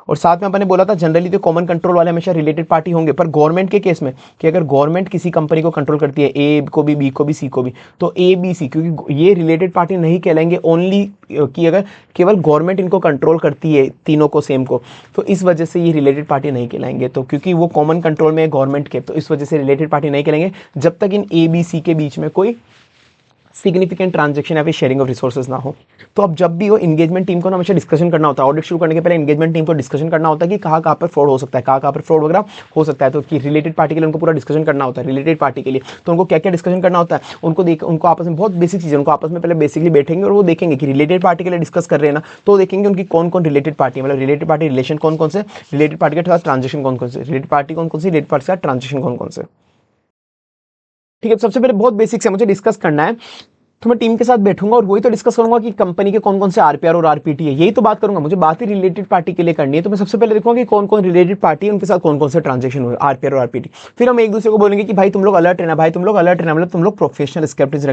और साथ में अपन ने बोला था जनरली तो कॉमन कंट्रोल वाले हमेशा रिलेटेड पार्टी होंगे, पर गवर्नमेंट के केस में कि अगर गवर्नमेंट किसी कंपनी को कंट्रोल करती है, ए को भी, बी को भी, सी को भी, तो ए बी सी, क्योंकि ये रिलेटेड पार्टी नहीं कहलाएंगे ओनली कि अगर केवल गवर्नमेंट इनको कंट्रोल करती है तीनों को सेम को, तो इस वजह से ये रिलेटेड पार्टी नहीं कहलाएंगे। तो क्योंकि वो कॉमन कंट्रोल में है गवर्नमेंट के, तो इस वजह से रिलेटेड पार्टी नहीं कहलाएंगे जब तक इन ए बी सी के बीच में कोई सिग्निफिकेंट ट्रांजैक्शन या फिर शेयरिंग ऑफ रिसोर्सेज ना हो। तो अब जब भी हो एंगेजमेंट टीम को ना हमेशा डिस्कशन करना होता है, ऑडिट शुरू करने के पहले एंगेजमेंट टीम को डिस्कशन करना होता है कि कहाँ पर फ्रॉड हो सकता है, कहाँ पर फ्रॉड वगैरह हो सकता है। तो कि रिलेटेड पार्टी के लिए उनको पूरा डिस्कशन करना होता है, रिलेटेड पार्टी के लिए तो उनको क्या क्या डिस्कशन करना होता है, उनको आपस में बहुत बेसिक चीज़, उनको आपस में पहले बेसिकली बैठेंगे और वो देखेंगे कि रिलेटेड पार्टी के लिए डिस्कस कर रहे हैं ना, तो देखेंगे उनकी कौन कौन रिलेटेड पार्टी, मतलब रिलेटेड पार्टी रिलेशन कौन कौन से, रिलेटेड पार्टी के साथ ट्रांजेक्शन कौन कौन से, रिलेटेड पार्टी कौन कौन सी, रिलेटेड पार्टी के साथ ट्रांजेक्शन कौन कौन से। ठीक है। सबसे पहले बहुत बेसिक से मुझे डिस्कस करना है, तो मैं टीम के साथ बैठूंगा और वही तो डिस्कस करूंगा कि कंपनी के कौन कौन से आरपीआर और आरपीटी है, यही तो बात करूंगा। मुझे बात ही रिलेटेड पार्टी के लिए करनी है, तो मैं सबसे पहले देखूंगा कि कौन कौन रिलेटेड पार्टी है, उनके साथ कौन कौन से ट्रांजेक्शन हुए, आरपीआर और आरपीटी। फिर हम एक दूसरे को बोलेंगे कि भाई तुम लोग अलर्ट रहना, मतलब तुम लोग प्रोफेशनल स्केप्टिक्स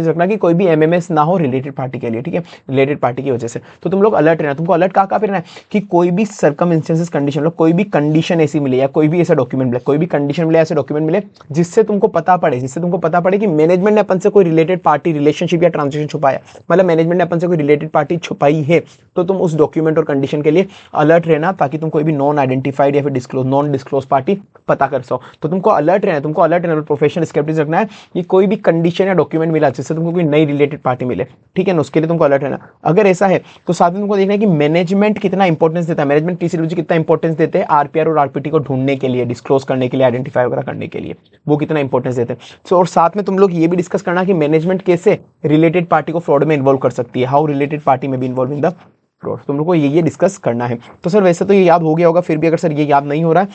रखना, कि कोई भी एमएमएस ना हो रिलेटेड पार्टी के लिए। ठीक है। रिलेटेड पार्टी की वजह से तो तुम लोग अलर्ट रहना। तुमको अलर्ट कहाँ रहना है कि कोई भी सर्कमस्टेंसेस कंडीशन, मतलब कोई भी कंडीशन ऐसी मिले या कोई भी ऐसा डॉक्यूमेंट मिले, कोई भी कंडीशन मिले, ऐसे डॉक्यूमेंट मिले जिससे तुमको पता पड़े कि मैनेजमेंट ने अपन से कोई रिलेटेड पार्टी रिलेशनशिप या ट्रांजेक्शन छुपाया, मतलब मैनेजमेंट ने अपन से कोई रिलेटेड पार्टी छुपाई है, तो तुम उस डॉक्यूमेंट और कंडीशन के लिए अलर्ट रहना, ताकि तुम कोई भी नॉन आइडेंटिफाइड या फिर नॉन डिस्क्लोज पार्टी पता कर सको। तो तुमको अलर्ट रहना, प्रोफेशनल स्केप्टिक्स रखना है कि कोई भी कंडीशन या डॉक्यूमेंट मिला जिससे तुमको कोई नई रिलेटेड पार्टी मिले। ठीक है ना, उसके लिए तुमको अलर्ट रहना। अगर ऐसा है तो साथ में तुमको देखना है कि मैनेजमेंट कितना इंपॉर्टेंस देता है, मैनेजमेंट टीसीडब्ल्यूजी कितना इंपॉर्टेंस देते हैं आरपीआर और आरपीटी को ढूंढने के लिए, डिस्क्लोज करने के लिए, आइडेंटिफाई वगैरह करने के लिए, वो कितना इंपॉर्टेंस देते हैं। और साथ में तुम लोग ये भी डिस्कस करना करना कि मैनेजमेंट कैसे रिलेटेड पार्टी को फ्रॉड में इन्वॉल्व कर सकती है, हाउ रिलेटेड पार्टी में भी इन्वॉल्व इन द फ्रॉड। तुम लोग को ये डिस्कस करना है। तो सर वैसे तो ये याद हो गया होगा, फिर भी अगर सर ये याद नहीं हो रहा है,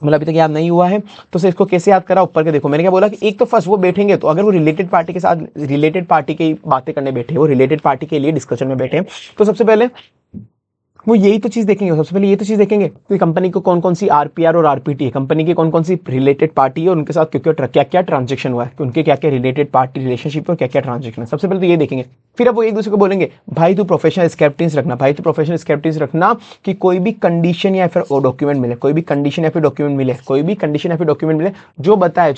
मतलब अभी तक याद नहीं हुआ है, तो सर इसको कैसे याद करा, ऊपर के देखो मैंने क्या बोला कि एक तो फर्स्ट वो बैठेंगे, तो अगर वो रिलेटेड पार्टी के साथ रिलेटेड पार्टी की बातें करने बैठे, वो रिलेटेड पार्टी के लिए डिस्कशन में बैठे, तो सबसे पहले वो यही तो चीज देखेंगे, सबसे पहले ये तो चीज देखेंगे कि कंपनी को कौन कौन सी आरपीआर और आरपीटी है, कंपनी की कौन कौन सी रिलेटेड पार्टी है और उनके साथ क्या क्या ट्रांजेक्शन हुआ है, कि उनके क्या क्या रिलेटेड पार्टी रिलेशनशिप और क्या क्या ट्रांजेक्शन है, सबसे पहले तो ये देखेंगे। फिर अब वो एक दूसरे को बोलेंगे भाई तू प्रोफेशनल स्केप्टिक्स रखना, भाई तू प्रोफेशनल स्केप्टिक्स रखना कि कोई भी कंडीशन या फिर डॉक्यूमेंट मिले, कोई भी कंडीशन या फिर डॉक्यूमेंट मिले, कोई भी कंडीशन या फिर डॉक्यूमेंट मिले जो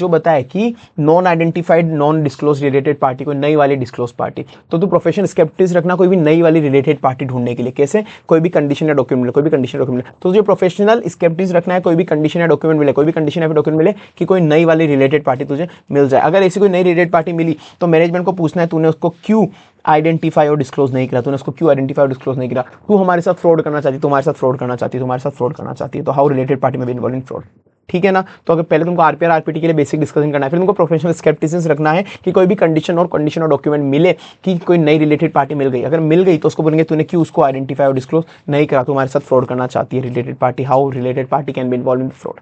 बताए कि non identified non disclose related party, कोई नई वाली डिस्क्लोज पार्टी, तो तू प्रोफेशनल स्केप्टिक्स रखना कोई भी नई वाली रिलेटेड पार्टी ढूंढने के लिए। कैसे? कोई भी कंडीशन या डॉक्यूमेंट मिले, कोई भी कंडीशन डॉक्यूमेंट मिले, तो जो प्रोफेशनल स्केप्टिक्स रखना है, कोई भी कंडीशन या डॉक्यूमेंट मिले, कोई भी कंडीशन या डॉक्यूमेंट मिले कि कोई नई वाली रिलेटेड पार्टी तुझे मिल जाए। अगर ऐसी कोई नई रिलेटेड पार्टी मिली तो मैनेजमेंट को पूछना है तूने उसको क्यों आइडेंटिफाई और डिस्क्लोज नहीं करा, तूने उसको क्यों आइडेंटिफाई और डिस्क्लोज नहीं करा, तू हमारे साथ फ्रॉड करना चाहती, तुम्हारे साथ फ्रॉड करना चाहती, तुम्हारे साथ फ्रॉड करना चाहती है, तो हाउ रिलेटेड पार्टी में भी इन्वॉल्व इन फ्रॉड। ठीक है ना? तो अगर पहले तुमको आरपीआर आरपीटी के लिए बेसिक डिस्कशन करना है, फिर तुमको प्रोफेशनल स्केप्टिसिज्म रखना है कि कोई भी कंडीशन और डॉक्यूमेंट मिले कि कोई नई रिलेटेड पार्टी मिल गई, अगर मिल गई तो उसको बोलेंगे तूने क्यों उसको आइडेंटिफाई और डिस्क्लोज नहीं करा, तुम्हारे साथ फ्रॉड करना चाहती है related party, how related party can be involve in fraud.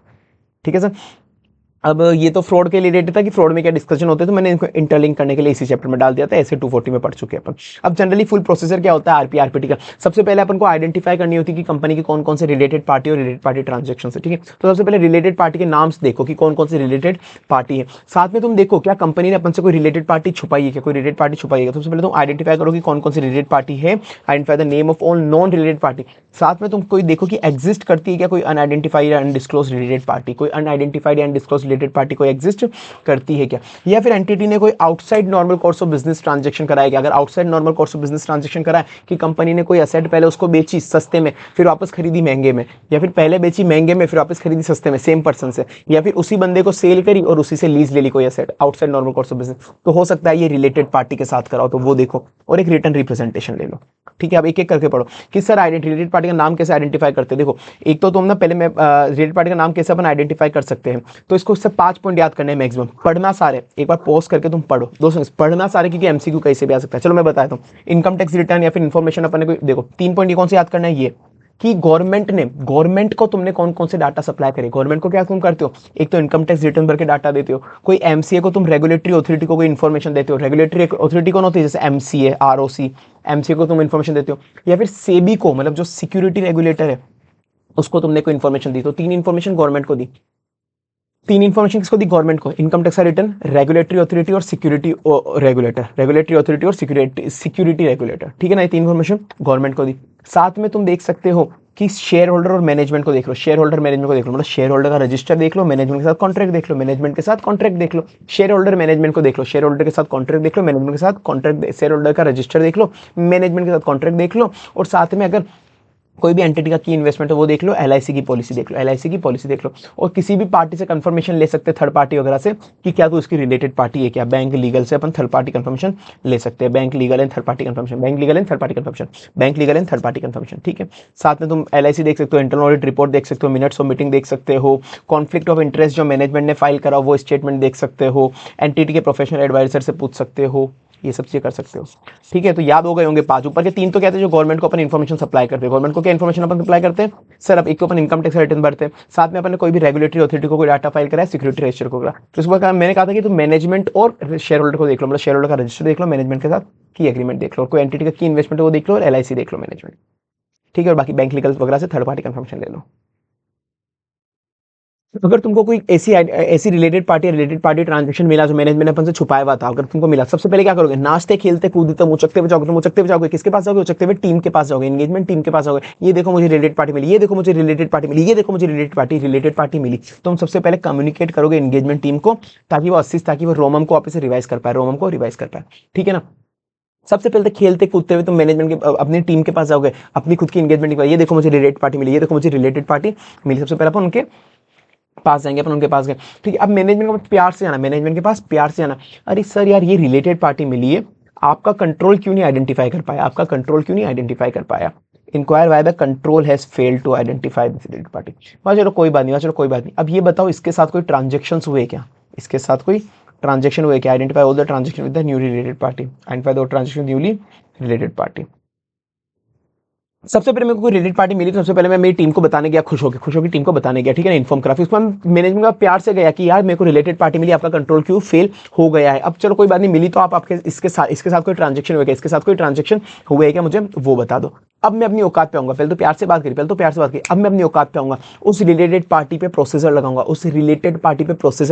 ठीक है सर? अब ये तो फ्रॉड के लिए रिलेटेड था कि फ्रॉड में क्या डिस्कशन होते हैं, तो मैंने इनको इंटरलिंक करने के लिए इसी चैप्टर में डाल दिया था, ऐसे 240 में पढ़ चुके हैं अपन। अब जनरली फुल प्रोसीजर क्या होता है आरपी आरपीटी का, सबसे पहले अपन को आइडेंटिफाई करनी होती है कि कंपनी के कौन कौन से रिलेटेड पार्टी और रिलेटेड पार्टी ट्रांजेक्शन है। ठीक है? तो सबसे पहले रिलेटेड पार्टी के नाम देखो कि कौन कौन से रिलेटेड पार्टी है, साथ में तुम देखो क्या कंपनी ने अपन से कोई रिलेटेड पार्टी छुपाई है, क्या कोई रिलेटेड पार्टी छुपाई है। सबसे पहले तुम आइडेंटिफाई करो कि कौन कौन सी रिलेटेड पार्टी है, identify the name of all non related party. साथ में तुम कोई देखो कि एग्जिस्ट करती है क्या कोई अनआइडेंटिफाइड या अनडिस्क्लोज रिलेटेड पार्टी, कोई अनआइडेंटिफाइड या अनडिस्क्लोज रिलेटेड पार्टी कोई एग्जिस्ट करती है क्या, या फिर एंटिटी ने कोई outside normal course of business transaction कराया क्या। अगर outside normal course of business transaction कराया कि कंपनी ने कोई एसेट पहले उसको बेची सस्ते में फिर वापस खरीदी महंगे में, या फिर पहले बेची महंगे में फिर वापस खरीदी सस्ते में सेम पर्सन से, या फिर उसी बंदे को सेल करी और उसी से लीज ले ली कोई asset outside normal course of business, तो हो सकता है ये रिलेटेड पार्टी के साथ कराओ, तो वो देखो और एक रिटर्न रिप्रेजेंटेशन ले लो। ठीक है? अब एक एक करके पढ़ो कि सर रिलेटेड पार्टी का नाम कैसे आइडेंटिफाई करते हैं। देखो एक तो तुम ना पहले मैं रिलेटेड पार्टी का नाम कैसे अपन आइडेंटिफाई कर सकते हैं, तो इसको सिर्फ 5 पॉइंट याद करने हैं मैक्सिमम, पढ़ना सारे, एक बार पॉज करके तुम पढ़ो दोस्तों, पढ़ना सारे क्योंकि एमसीक्यू कैसे भी आ सकता है। चलो मैं बताता हूँ, इनकम टैक्स रिटर्न या फिर इन्फॉर्मेशन अपने को देखो 3 पॉइंट कौन से याद करना है, ये कि गवर्नमेंट को तुमने कौन कौन से डाटा सप्लाई करे, गवर्नमेंट को क्या तुम करते हो, एक तो इनकम टैक्स रिटर्न भर के डाटा देते हो, कोई एमसीए को तुम रेगुलेटरी अथॉरिटी को कोई इन्फॉर्मेशन देते हो, रेगुलेटरी अथॉरिटी कौन होती है जैसे एमसीए आरओसी, एमसीए को तुम इन्फॉर्मेशन देते हो, या फिर सेबी को मतलब जो सिक्योरिटी रेगुलेटर है उसको तुमने कोई इन्फॉर्मेशन दी, तो 3 इन्फॉर्मेशन गवर्नमेंट को दी। 3 इन्फॉर्मेशन किसको दी, गवर्नमेंट को, इनकम टैक्स का रिटर्न, रेगुलेटरी अथॉरिटी और सिक्योरिटी रेगुलेटर, रेगुलेटरी अथॉरिटी और सिक्योरिटी रेगुलेटर। ठीक है ना? ये 3 इन्फॉर्मेशन गवर्नमेंट को दी। साथ में तुम देख सकते हो कि शेयर होल्डर और मैनेजमेंट को देख लो, शेयर होल्डर मैनेजमेंट को देख लो, मतलब शेयर होल्डर का रजिस्टर देख लो, मैनेजमेंट के साथ कॉन्ट्रैक्ट देख लो, मैनेजमेंट के साथ कॉन्ट्रैक्ट देख लो, शेयर होल्डर मैनेजमेंट को देख लो, शेयर होल्डर के साथ कॉन्ट्रैक्ट देख लो, मैनेजमेंट के साथ कॉन्ट्रैक्ट, शेयर होल्डर का रजिस्टर देख लो, मैनेजमेंट के साथ कॉन्ट्रैक्ट देख लो, और साथ में अगर कोई भी एंटिटी का की इन्वेस्टमेंट है वो देख लो, एलआईसी की पॉलिसी देख लो, एलआईसी की पॉलिसी देख लो, और किसी भी पार्टी से कंफर्मेशन ले सकते हैं थर्ड पार्टी वगैरह से कि क्या तो उसकी रिलेटेड पार्टी है क्या, बैंक लीगल से अपन थर्ड पार्टी कंफर्मेशन ले सकते हैं, bank legal and third party confirmation, bank legal and third party confirmation, bank legal and third party confirmation. ठीक है? साथ में तुम एलआईसी देख सकते हो, इंटरनल ऑडिट रिपोर्ट देख सकते हो, मिनट्स ऑफ मीटिंग देख सकते हो, कॉन्फ्लिक्ट ऑफ इंटरेस्ट जो मैनेजमेंट ने फाइल करा वो स्टेटमेंट देख सकते हो, एंटिटी के प्रोफेशनल एडवाइजर से पूछ सकते हो, ये सब चीजें कर सकते हो। ठीक है? तो याद हो गए होंगे 5, ऊपर के 3 तो कहते हैं जो गवर्नमेंट को अपन इन्फॉर्मेशन सप्लाई करते हैं। गवर्नमेंट को क्या इन्फॉर्मेशन अपन सप्लाई करते हैं सर, अब एक तो अपन इनकम टैक्स रिटर्न भरते हैं, साथ में अपन ने कोई भी रेगुलेटरी अथॉरिटी को कोई डाटा फाइल करा है, सिक्योरिटी रजिस्टर को करा, तो उसके बाद मैंने कहा था कि तुम मैनेजमेंट और शेयर होल्डर को देख लो, मतलब शेयर होल्डर का रजिस्टर देख लो, मैनेजमेंट के साथ की एग्रीमेंट देख लो, कोई एंटिटी का की इन्वेस्टमेंट वो देख लो, और एलआईसी देख लो मैनेजमेंट। ठीक है? और बाकी बैंक लीगल वगैरह से थर्ड पार्टी कंफर्मेशन ले लो। अगर तुमको कोई ऐसी रिलेटेड पार्टी ट्रांजैक्शन मिला जो मैनेजमेंट ने अपन से छुपाया हुआ था, अगर तुमको मिला, सबसे पहले क्या करोगे, नाचते खेलते कूदते मुचकते हुए जाओगे, तुम मुचकते हुए जाओगे, किसके पास जाओगे, उचकते हुए टीम के पास जाओगे, एंगेजमेंट टीम के पास जाओगे, ये देखो मुझे रिलेटेड पार्टी मिली, ये देखो मुझे रिलेटेड पार्टी मिली, ये देखो मुझे रिलेटेड पार्टी मिली। तुम सबसे पहले कम्युनिकेट करोगे एंगेजमेंट टीम को ताकि वो रोमम को वापस से रिवाइज कर पाए, ठीक है ना? सबसे पहले तो खेलते कूदते हुए तुम मैनेजमेंट के अपनी टीम के पास जाओगे, अपनी खुद की एंगेजमेंट के, ये देखो मुझे रिलेटेड पार्टी मिली, ये देखो मुझे रिलेटेड पार्टी मिली। सबसे पहले अपन उनके पास जाएंगे, अपन उनके पास गए। ठीक है? अब मैनेजमेंट के पास प्यार से जाना, मैनेजमेंट के पास प्यार से जाना, अरे सर यार ये रिलेटेड पार्टी मिली है, आपका कंट्रोल क्यों नहीं आइडेंटिफाई कर पाया, inquire why the control has failed to identify this related party. चलो कोई बात नहीं, अब ये बताओ इसके साथ कोई ट्रांजेक्शन हुए क्या, इसके साथ कोई ट्रांजेक्शन हुए क्या, identify all the transaction with the newly related party, identify the transaction newly related party. सबसे पहले मेरे को कोई रिलेटेड पार्टी मिली तो सबसे पहले मैं मेरी टीम को बताने गया, खुश होकर टीम को बताने गया, ठीक है ना, इन्फॉर्म करा। फिर उसके बाद मैनेजमेंट का प्यार से गया कि यार मेरे को रिलेटेड पार्टी मिली, आपका कंट्रोल क्यों फेल हो गया है। अब चलो कोई बात नहीं, मिली तो आप आपके इसके साथ कोई ट्रांजेक्शन हुआ, इसके साथ कोई ट्रांजेक्शन हुआ है क्या, मुझे वो बता दो। अब मैं अपनी औकात पे आऊंगा, पहले तो प्यार से बात करी, अब मैं अपनी औकात पे आऊंगा, उस रिलेटेड पार्टी पे प्रोसीजर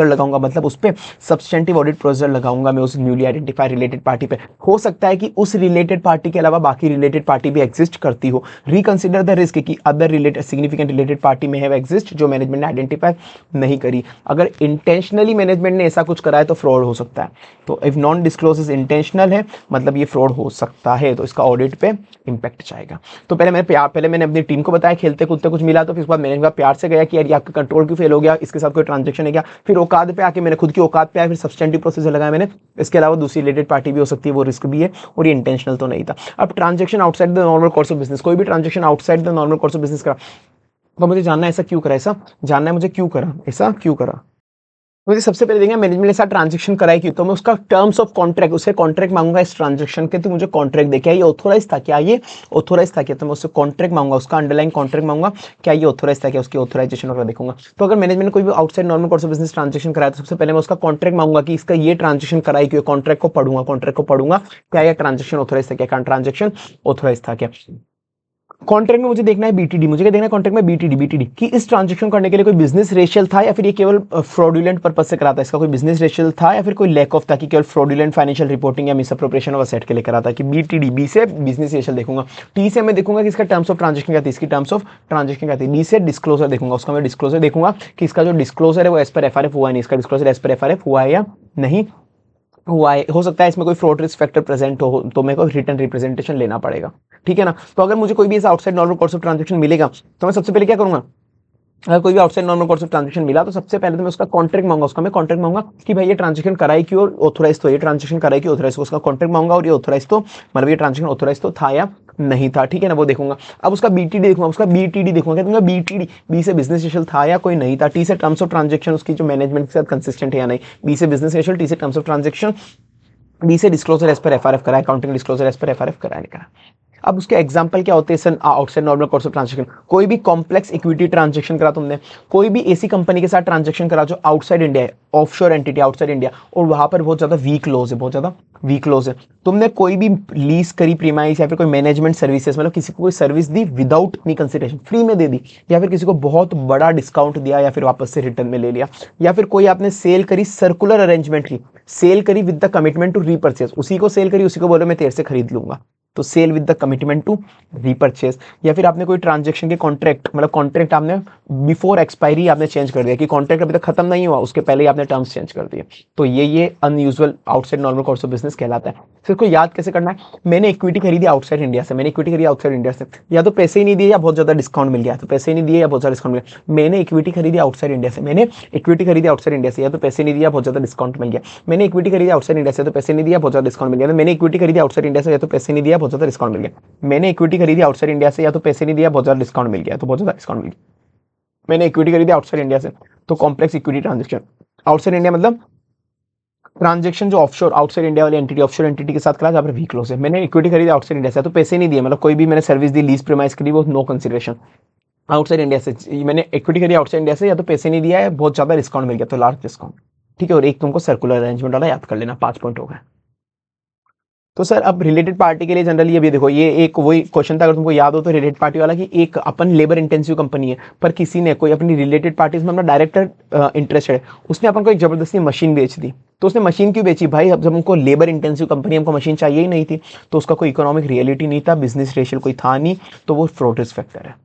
लगाऊंगा, मतलब उस पर सब्सटेंटिव ऑडिट प्रोसीजर लगाऊंगा मैं उस न्यूली आइडेंटिफाई रिलेटेड पार्टी पे। हो सकता है कि उस रिलेटेड पार्टी के अलावा बाकी रिलेटेड पार्टी भी एग्जिस्ट करती हो। रिकंसिडर द रिस्क कि other related significant related party में हैव एग्जिस्ट जो मैनेजमेंट ने आइडेंटिफाई नहीं करी। अगर इंटेंशनली मैनेजमेंट ने ऐसा कुछ करा है तो फ्रॉड हो सकता है। तो इफ नॉन डिस्क्लोज इंटेंशनल है मतलब ये फ्रॉड हो सकता है, तो इसका ऑडिट पे इंपैक्ट जाएगा। तो पहले मैंने अपनी टीम को बताया, खेलते कूदते कुछ मिला तो फिर उसके बाद मैनेजमेंट प्यार से गया कि यार आपका कंट्रोल क्यों फेल हो गया, इसके साथ कोई ट्रांजेक्शन है क्या। फिर औकात पे आके मैंने खुद की औकात पे आया, फिर सब्सटेंटिव प्रोसीजर लगाया मैंने, इसके अलावा दूसरी रिलेटेड पार्टी भी हो सकती है, वो रिस्क भी है और ये इंटेंशनल तो नहीं था। अब transaction outside the normal course of business, कोई भी transaction outside the normal course of business का, तो मुझे जानना है ऐसा क्यों करा, ऐसा क्यों करा। मुझे सबसे पहले देखेंगे मैनेजमेंट के साथ ट्रांजेक्शन कराई क्यों, तो मैं उसका टर्म्स ऑफ कॉन्ट्रैक्ट, उससे कॉन्ट्रैक्ट मांगूंगा इस ट्रांजेक्शन के, तो मुझे कॉन्ट्रैक्ट दे, क्या ये ऑथोराइज था, तो मैं उससे कॉन्ट्रैक्ट मांगूंगा, उसका अंडरलाइन कॉन्ट्रैक्ट मांगूंगा, क्या ये ऑथोराइज था क्या, उसकी ऑथोराइजेशन वगैरह देखूंगा। तो अगर मैनेजमेंट ने कोई भी outside normal course of business transaction कराया तो सबसे पहले मैं उसका कॉन्ट्रैक्ट मांगूंगा कि इसका ये ट्रांजेक्शन कराई क्यों, कॉन्ट्रैक्ट को पढ़ूंगा क्या ये ट्रांजेक्शन ऑथोराइज था क्या, ट्रांजेक्शन ऑथोराइज था क्या। कॉन्ट्रैक्ट में मुझे देखना है बीटीडी, मुझे क्या देखना है कॉन्ट्रैक्ट में बीटीडी कि इस ट्रांजेक्शन करने के लिए कोई बिजनेस रेशियल था या फिर ये केवल फ्रॉडुलेंट पर्पस से कराता है, इसका कोई बिजनेस रेशियल था या फिर कोई लैक ऑफ था कि केवल फ्रॉडुलेंट फाइनेंशियल रिपोर्टिंग या मिसअप्रोप्रिएशन ऑफ असेट के लिए कराता है, कि बीटीडी, बी से बिजनेस रेशियल देखूंगा, टी से मैं देखूंगा कि इसका टर्म्स ऑफ ट्रांजेक्शन क्या थी, इसकी टर्म्स ऑफ ट्रांजेक्शन क्या थी, डी से डिस्क्लोजर देखूंगा, उसका मैं डिस्क्लोजर देखूंगा कि इसका जो डिस्क्लोजर है वो एज पर एफआरएफ हुआ है नहीं, इसका डिस्क्लोजर एज पर एफआरएफ हुआ है या नहीं हुआ है। हो सकता है इसमें कोई फ्रॉड रिस्क फैक्टर प्रेजेंट हो तो मेरे को रिटर्न रिप्रेजेंटेशन लेना पड़ेगा, ठीक है ना। तो अगर मुझे कोई भी ऐसा outside normal course of transaction मिलेगा तो मैं सबसे पहले क्या करूंगा, अगर कोई भी outside normal course of transaction मिला तो सबसे पहले तो मैं उसका कॉन्ट्रैक्ट मांगूंगा, कि भाई ये ट्रांजेक्शन कराई क्यों और ऑथोराइज तो, ये ट्रांजेक्शन कराई क्यों ऑथोराइज, उसका कॉन्ट्रैक्ट मांगूंगा और ये ऑथोराइज तो मतलब ये ट्रांजेक्शन ऑथोराइज तो था या नहीं था, ठीक है ना, वो देखूंगा। अब उसका बीटीडी देखूंगा, क्या बीटीडी, बी से बिजनेस रेशियल था या कोई नहीं था, टी से टर्म्स ऑफ ट्रांजेक्शन उसकी जो मैनेजमेंट के साथ कंसिस्टेंट है या नहीं, बी से बिजनेस रेशियल, टी से टर्म्स ऑफ ट्रांजेक्शन, डी से डिस्क्लोजर एज पर एफआरएफ करा, accounting disclosure as per FRF करा नहीं करा। अब उसके एग्जांपल क्या होते हैं sir, outside normal course of transaction, कोई भी कॉम्प्लेक्स इक्विटी ट्रांजेक्शन करा तुमने, कोई भी ऐसी कंपनी के साथ ट्रांजेक्शन करा जो आउटसाइड इंडिया है, ऑफशोर एंटिटी आउटसाइड इंडिया, और वहां पर बहुत ज्यादा वीक क्लोज है, तुमने कोई भी लीज करी प्रीमाइस या फिर कोई मैनेजमेंट सर्विसेज, मतलब किसी को कोई सर्विस दी विदाउट एनी कंसिडरेशन, फ्री में दे दी, या फिर किसी को बहुत बड़ा डिस्काउंट दिया या फिर वापस से रिटर्न में ले लिया, या फिर कोई आपने सेल करी सर्कुलर अरेंजमेंट की, सेल करी with the commitment to repurchase, उसी को सेल करी, उसी को बोले मैं तेरे से खरीद लूंगा, तो sale with the commitment to repurchase, या फिर आपने कोई ट्रांजेक्शन के कॉन्ट्रैक्ट, मतलब कॉन्ट्रैक्ट आपने बिफोर एक्सपायरी आपने चेंज कर दिया कि कॉन्ट्रैक्ट अभी तक खत्म नहीं हुआ, उसके पहले ही आपने टर्म्स चेंज कर दिए, तो ये unusual outside normal course of business कहलाता है। फिर इसको याद कैसे करना है, मैंने इक्विटी खरीदी आउटसाइड इंडिया से, या तो पैसे ही नहीं दिए या बहुत ज्यादा डिस्काउंट मिल गया, तो पैसे नहीं दिए या बहुत ज्यादा डिस्काउंट मिल गया, मैंने इक्विटी खरीदी आउटसाइड इंडिया से, या तो पैसे नहीं दिया बहुत ज्यादा डिस्काउंट मिल गया, मैंने इक्विटी खरीदी आउटसाइड इंडिया से, तो पैसे नहीं दिया बहुत ज्यादा डिस्काउंट मिल गया, मैंने इक्विटी खरीदी आउटसाइड इंडिया से, या तो पैसे नहीं दिया बहुत ज्यादा डिस्काउंट मिल गया, मैंने इक्विटी खरीदी आउटसाइड इंडिया से, या तो पैसे नहीं दिया बहुत ज्यादा डिस्काउंट मिल गया, तो बहुत ज्यादा डिस्काउंट मिल गया, मैंने इक्विटी खरीदी आउटसाइड इंडिया से, तो complex equity transaction, outside India मतलब ट्रांजेक्शन जो ऑफशोर आउटसाइड इंडिया वाली एंटिटी ऑफशोर एंटिटी के साथ करा जहां पर वीक क्लोज है, मैंने इक्विटी खरीदी आउटसाइड इंडिया से, तो पैसे नहीं दिए, मतलब कोई भी मैंने सर्विस दी, लीज प्रीमाइस करी, वो नो कंसिडरेशन, आउटसाइड इंडिया से मैंने इक्विटी खरीदी आउटसाइड इंडिया से, या तो पैसे नहीं दिया है बहुत ज्यादा डिस्काउंट मिल गया, तो लार्ज डिस्काउंट, ठीक है। और एक तुमको सर्कुलर अरेंजमेंट वाला याद कर लेना, 5 पॉइंट हो गए। तो सर अब रिलेटेड पार्टी के लिए जनरली अभी देखो ये एक वही क्वेश्चन था, अगर तुमको याद हो तो, रिलेटेड पार्टी वाला कि एक अपन लेबर इंटेंसिव कंपनी है पर किसी ने कोई अपनी रिलेटेड पार्टी में अपना डायरेक्टर इंटरेस्टेड है, उसने अपन को एक जबरदस्ती मशीन बेच दी, तो उसने मशीन क्यों बेची भाई, अब जब हमको लेबर इंटेंसिव कंपनी, हमको मशीन चाहिए ही नहीं थी, तो उसका कोई इकोनॉमिक रियलिटी नहीं था, बिजनेस रेशियल कोई था नहीं, तो वो फ्रॉड रिस्क फैक्टर है।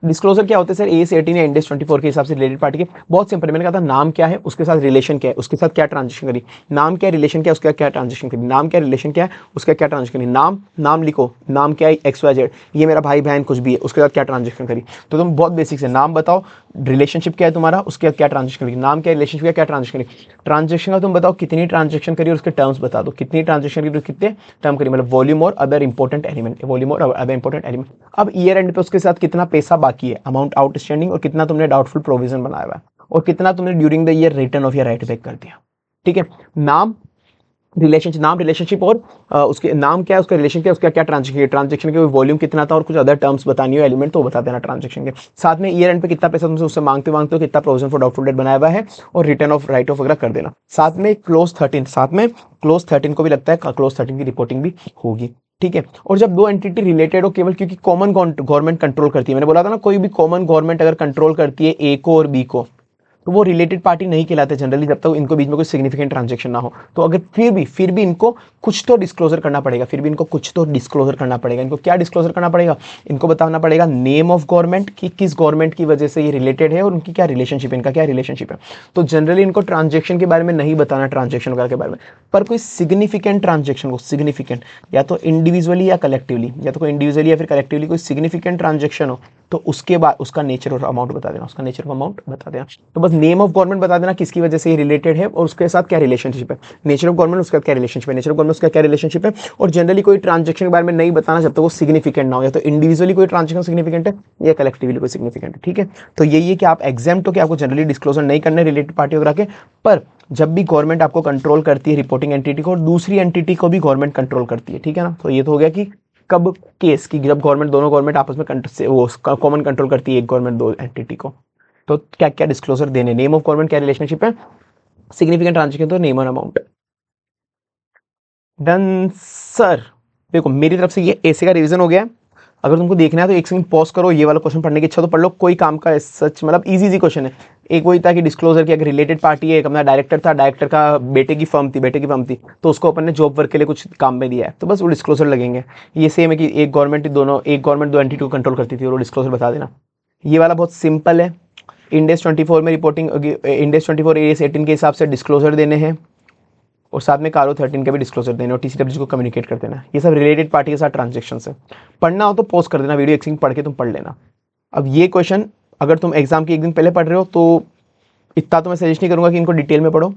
डिस्क्लोजर क्या होते हैं सर, एस 18 या इंडेक्स 24 के हिसाब से रिलेटेड पार्टी के, बहुत सिंपल, मैंने कहा था नाम क्या है, उसके साथ रिलेशन क्या है, उसके साथ क्या ट्रांजेक्शन करी, नाम क्या रिलेशन क्या, उसका क्या ट्रांजेक्शन करी, नाम क्या रिलेशन क्या है, उसका क्या ट्रांजेक्शन करी, नाम लिखो, नाम क्या है XYZ, ये मेरा भाई बहन कुछ भी है, उसके साथ क्या ट्रांजेक्शन करी, तो तुम बहुत बेसिक से नाम बताओ, रिलेशनशिप क्या है तुम्हारा, उसके साथ क्या ट्रांजेक्शन करी, नाम क्या रिलेशनशिप क्या ट्रांजेक्शन करी, ट्रांजेक्शन का तुम बताओ कितनी ट्रांजेक्शन करी और उसके टर्म्स बता दो, कितनी ट्रांजेक्शन करी और कितने टर्म करी, मतलब वॉल्यूम और अदर इंपॉर्टेंट एलिमेंट, अब ईयर एंड पे उसके साथ कितना पैसा बाकी है, अमाउंट आउटस्टैंडिंग, और कितना तुमने डाउटफुल प्रोविजन बनाया हुआ है, और कितना तुमने during the year return of year right back कर दिया, ठीक है। नाम रिलेशनशिप, नाम रिलेशनशिप और उसके नाम क्या है, उसका रिलेशन क्या है, उसका क्या ट्रांजेक्शन है, ट्रांजेक्शन के वॉल्यूम कितना था और कुछ अदर टर्म्स बतानी हो एलिमेंट तो बता देना ट्रांजेक्शन के साथ में। ईयर एंड पे कितना पैसा तुमसे उससे मांगते हो, कितना प्रोविजन फॉर डाउटफुल डेट बनाया हुआ है और रिटर्न ऑफ राइट ऑफ वगैरह कर देना। साथ में क्लोज 13, साथ में क्लोज 13 को भी लगता है क्लोज 13 की रिपोर्टिंग भी होगी, ठीक है। और जब दो एंटिटी रिलेटेड हो, केवल क्योंकि कॉमन गवर्नमेंट कंट्रोल करती है, मैंने बोला था ना कोई भी कॉमन गवर्नमेंट अगर कंट्रोल करती है ए को और बी को तो वो रिलेटेड पार्टी नहीं कहलाते जनरली, जब तक इनको बीच में कोई सिग्निफिकेंट ट्रांजेक्शन ना हो। तो अगर फिर भी इनको कुछ तो डिस्क्लोजर करना पड़ेगा, इनको क्या डिस्क्लोजर करना पड़ेगा, इनको बताना पड़ेगा नेम ऑफ गवर्नमेंट कि किस गवर्नमेंट की वजह से ये रिलेटेड है और उनकी क्या रिलेशनशिप है, इनका क्या रिलेशनशिप है। तो जनरली इनको ट्रांजेक्शन के बारे में नहीं बताना, ट्रांजेक्शन वगैरह के बारे में, पर कोई सिग्निफिकेंट ट्रांजेक्शन को, सिग्निफिकेंट या तो इंडिविजुअली या कलेक्टिवली, या तो कोई इंडिविजुअली या फिर कलेक्टिवली कोई सिग्निफिकेंट ट्रांजेक्शन हो तो उसके बाद उसका नेचर और अमाउंट बता देना, तो बस नेम ऑफ गवर्नमेंट बता देना किसकी वजह से ये रिलेटेड है और उसके साथ क्या रिलेशनशिप है, नेचर ऑफ गवर्नमेंट उसका क्या रिलेशनशिप है, और जनरली कोई ट्रांजेक्शन के बारे में नहीं बताना जब तक वो सिग्निफिकेंट ना हो, या तो इंडिविजुअली कोई ट्रांजेक्शन सिग्निफिकेंट है या कलेक्टिवली कोई सिग्निफिकेंट है, ठीक है। तो यही है कि आप एग्जाम्प्ट हो कि आपको जनरली डिस्क्लोजर नहीं करने रिलेटेड पार्टी वगैरह के, पर जब भी गवर्नमेंट आपको कंट्रोल करती है रिपोर्टिंग एंटिटी को और दूसरी एंटिटी को भी गवर्नमेंट कंट्रोल करती है, ठीक है ना। तो ये तो हो गया कि कब केस की जब दोनों गवर्नमेंट आपस में वो कॉमन कंट्रोल करती है एक गवर्नमेंट दो एंटिटी को, तो क्या क्या डिस्क्लोजर देने, नेम ऑफ गवर्नमेंट क्या रिलेशनशिप है, सिग्निफिकेंट ट्रांजेक्शन तो नेम और अमाउंट। Done sir. देखो मेरी तरफ से ये ऐसे का रिवीजन हो गया है। अगर तुमको देखना है तो एक सेकंड पॉज करो, ये वाला क्वेश्चन पढ़ने की इच्छा तो पढ़ लो, कोई काम का सच मतलब इजी क्वेश्चन है। एक वही था कि डिस्क्लोजर की अगर रिलेटेड पार्टी है, एक अपना डायरेक्टर था, डायरेक्टर का बेटे की फर्म थी तो उसको अपन ने जॉब वर्क के लिए कुछ काम में दिया है तो बस वो डिस्क्लोजर लगेंगे। ये सेम है कि एक गवर्नमेंट दो एंटिटी को कंट्रोल करती थी और वो डिस्क्लोजर बता देना। ये वाला बहुत सिंपल है। इंडेक्स 24 में रिपोर्टिंग, इंडेक्स 24 एएस 18 के हिसाब से डिस्क्लोजर देने हैं और साथ में कारो 13 के भी डिस्क्लोजर देने और टीसीडब्ल्यू को कम्युनिकेट कर देना। ये सब रिलेटेड पार्टी के साथ ट्रांजेक्शन से पढ़ना हो तो पॉज कर देना वीडियो, एक सिंह पढ़ के तुम पढ़ लेना। अब ये क्वेश्चन अगर तुम एग्जाम के एक दिन पहले पढ़ रहे हो तो इतना तो मैं सजेस्ट नहीं करूंगा कि इनको डिटेल में पढ़ो।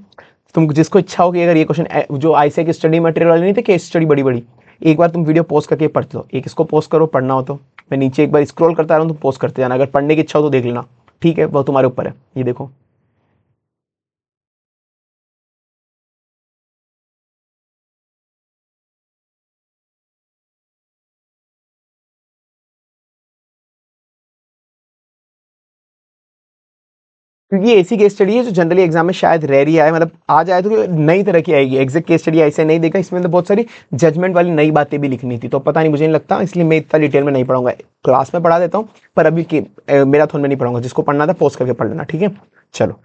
तुम जिसको इच्छा हो कि अगर ये क्वेश्चन जो आईसीए की स्टडी मटेरियल वाले नहीं थे, केस स्टडी बड़ी बड़ी, एक बार तुम वीडियो पॉज करके पढ़ लो, एक इसको पॉज करो पढ़ना हो तो, मैं नीचे एक बार स्क्रॉल करता रहा हूँ, तुम पॉज करते जाना, अगर पढ़ने की इच्छा हो तो देख लेना, ठीक है, वो तुम्हारे ऊपर है। ये देखो क्योंकि ये ऐसी केस स्टडी है जो जनरली एग्जाम में शायद रेयर ही आए, मतलब आ जाए तो नई तरह की आएगी। एग्जैक्ट केस स्टडी ऐसे नहीं देखा, इसमें तो बहुत सारी जजमेंट वाली नई बातें भी लिखनी थी, तो पता नहीं मुझे नहीं लगता, इसलिए मैं इतना डिटेल में नहीं पढ़ाऊंगा। क्लास में पढ़ा देता हूँ पर अभी मैराथन में नहीं पढ़ाऊंगा। जिसको पढ़ना था पोस्ट करके पढ़ लेना, ठीक है। चलो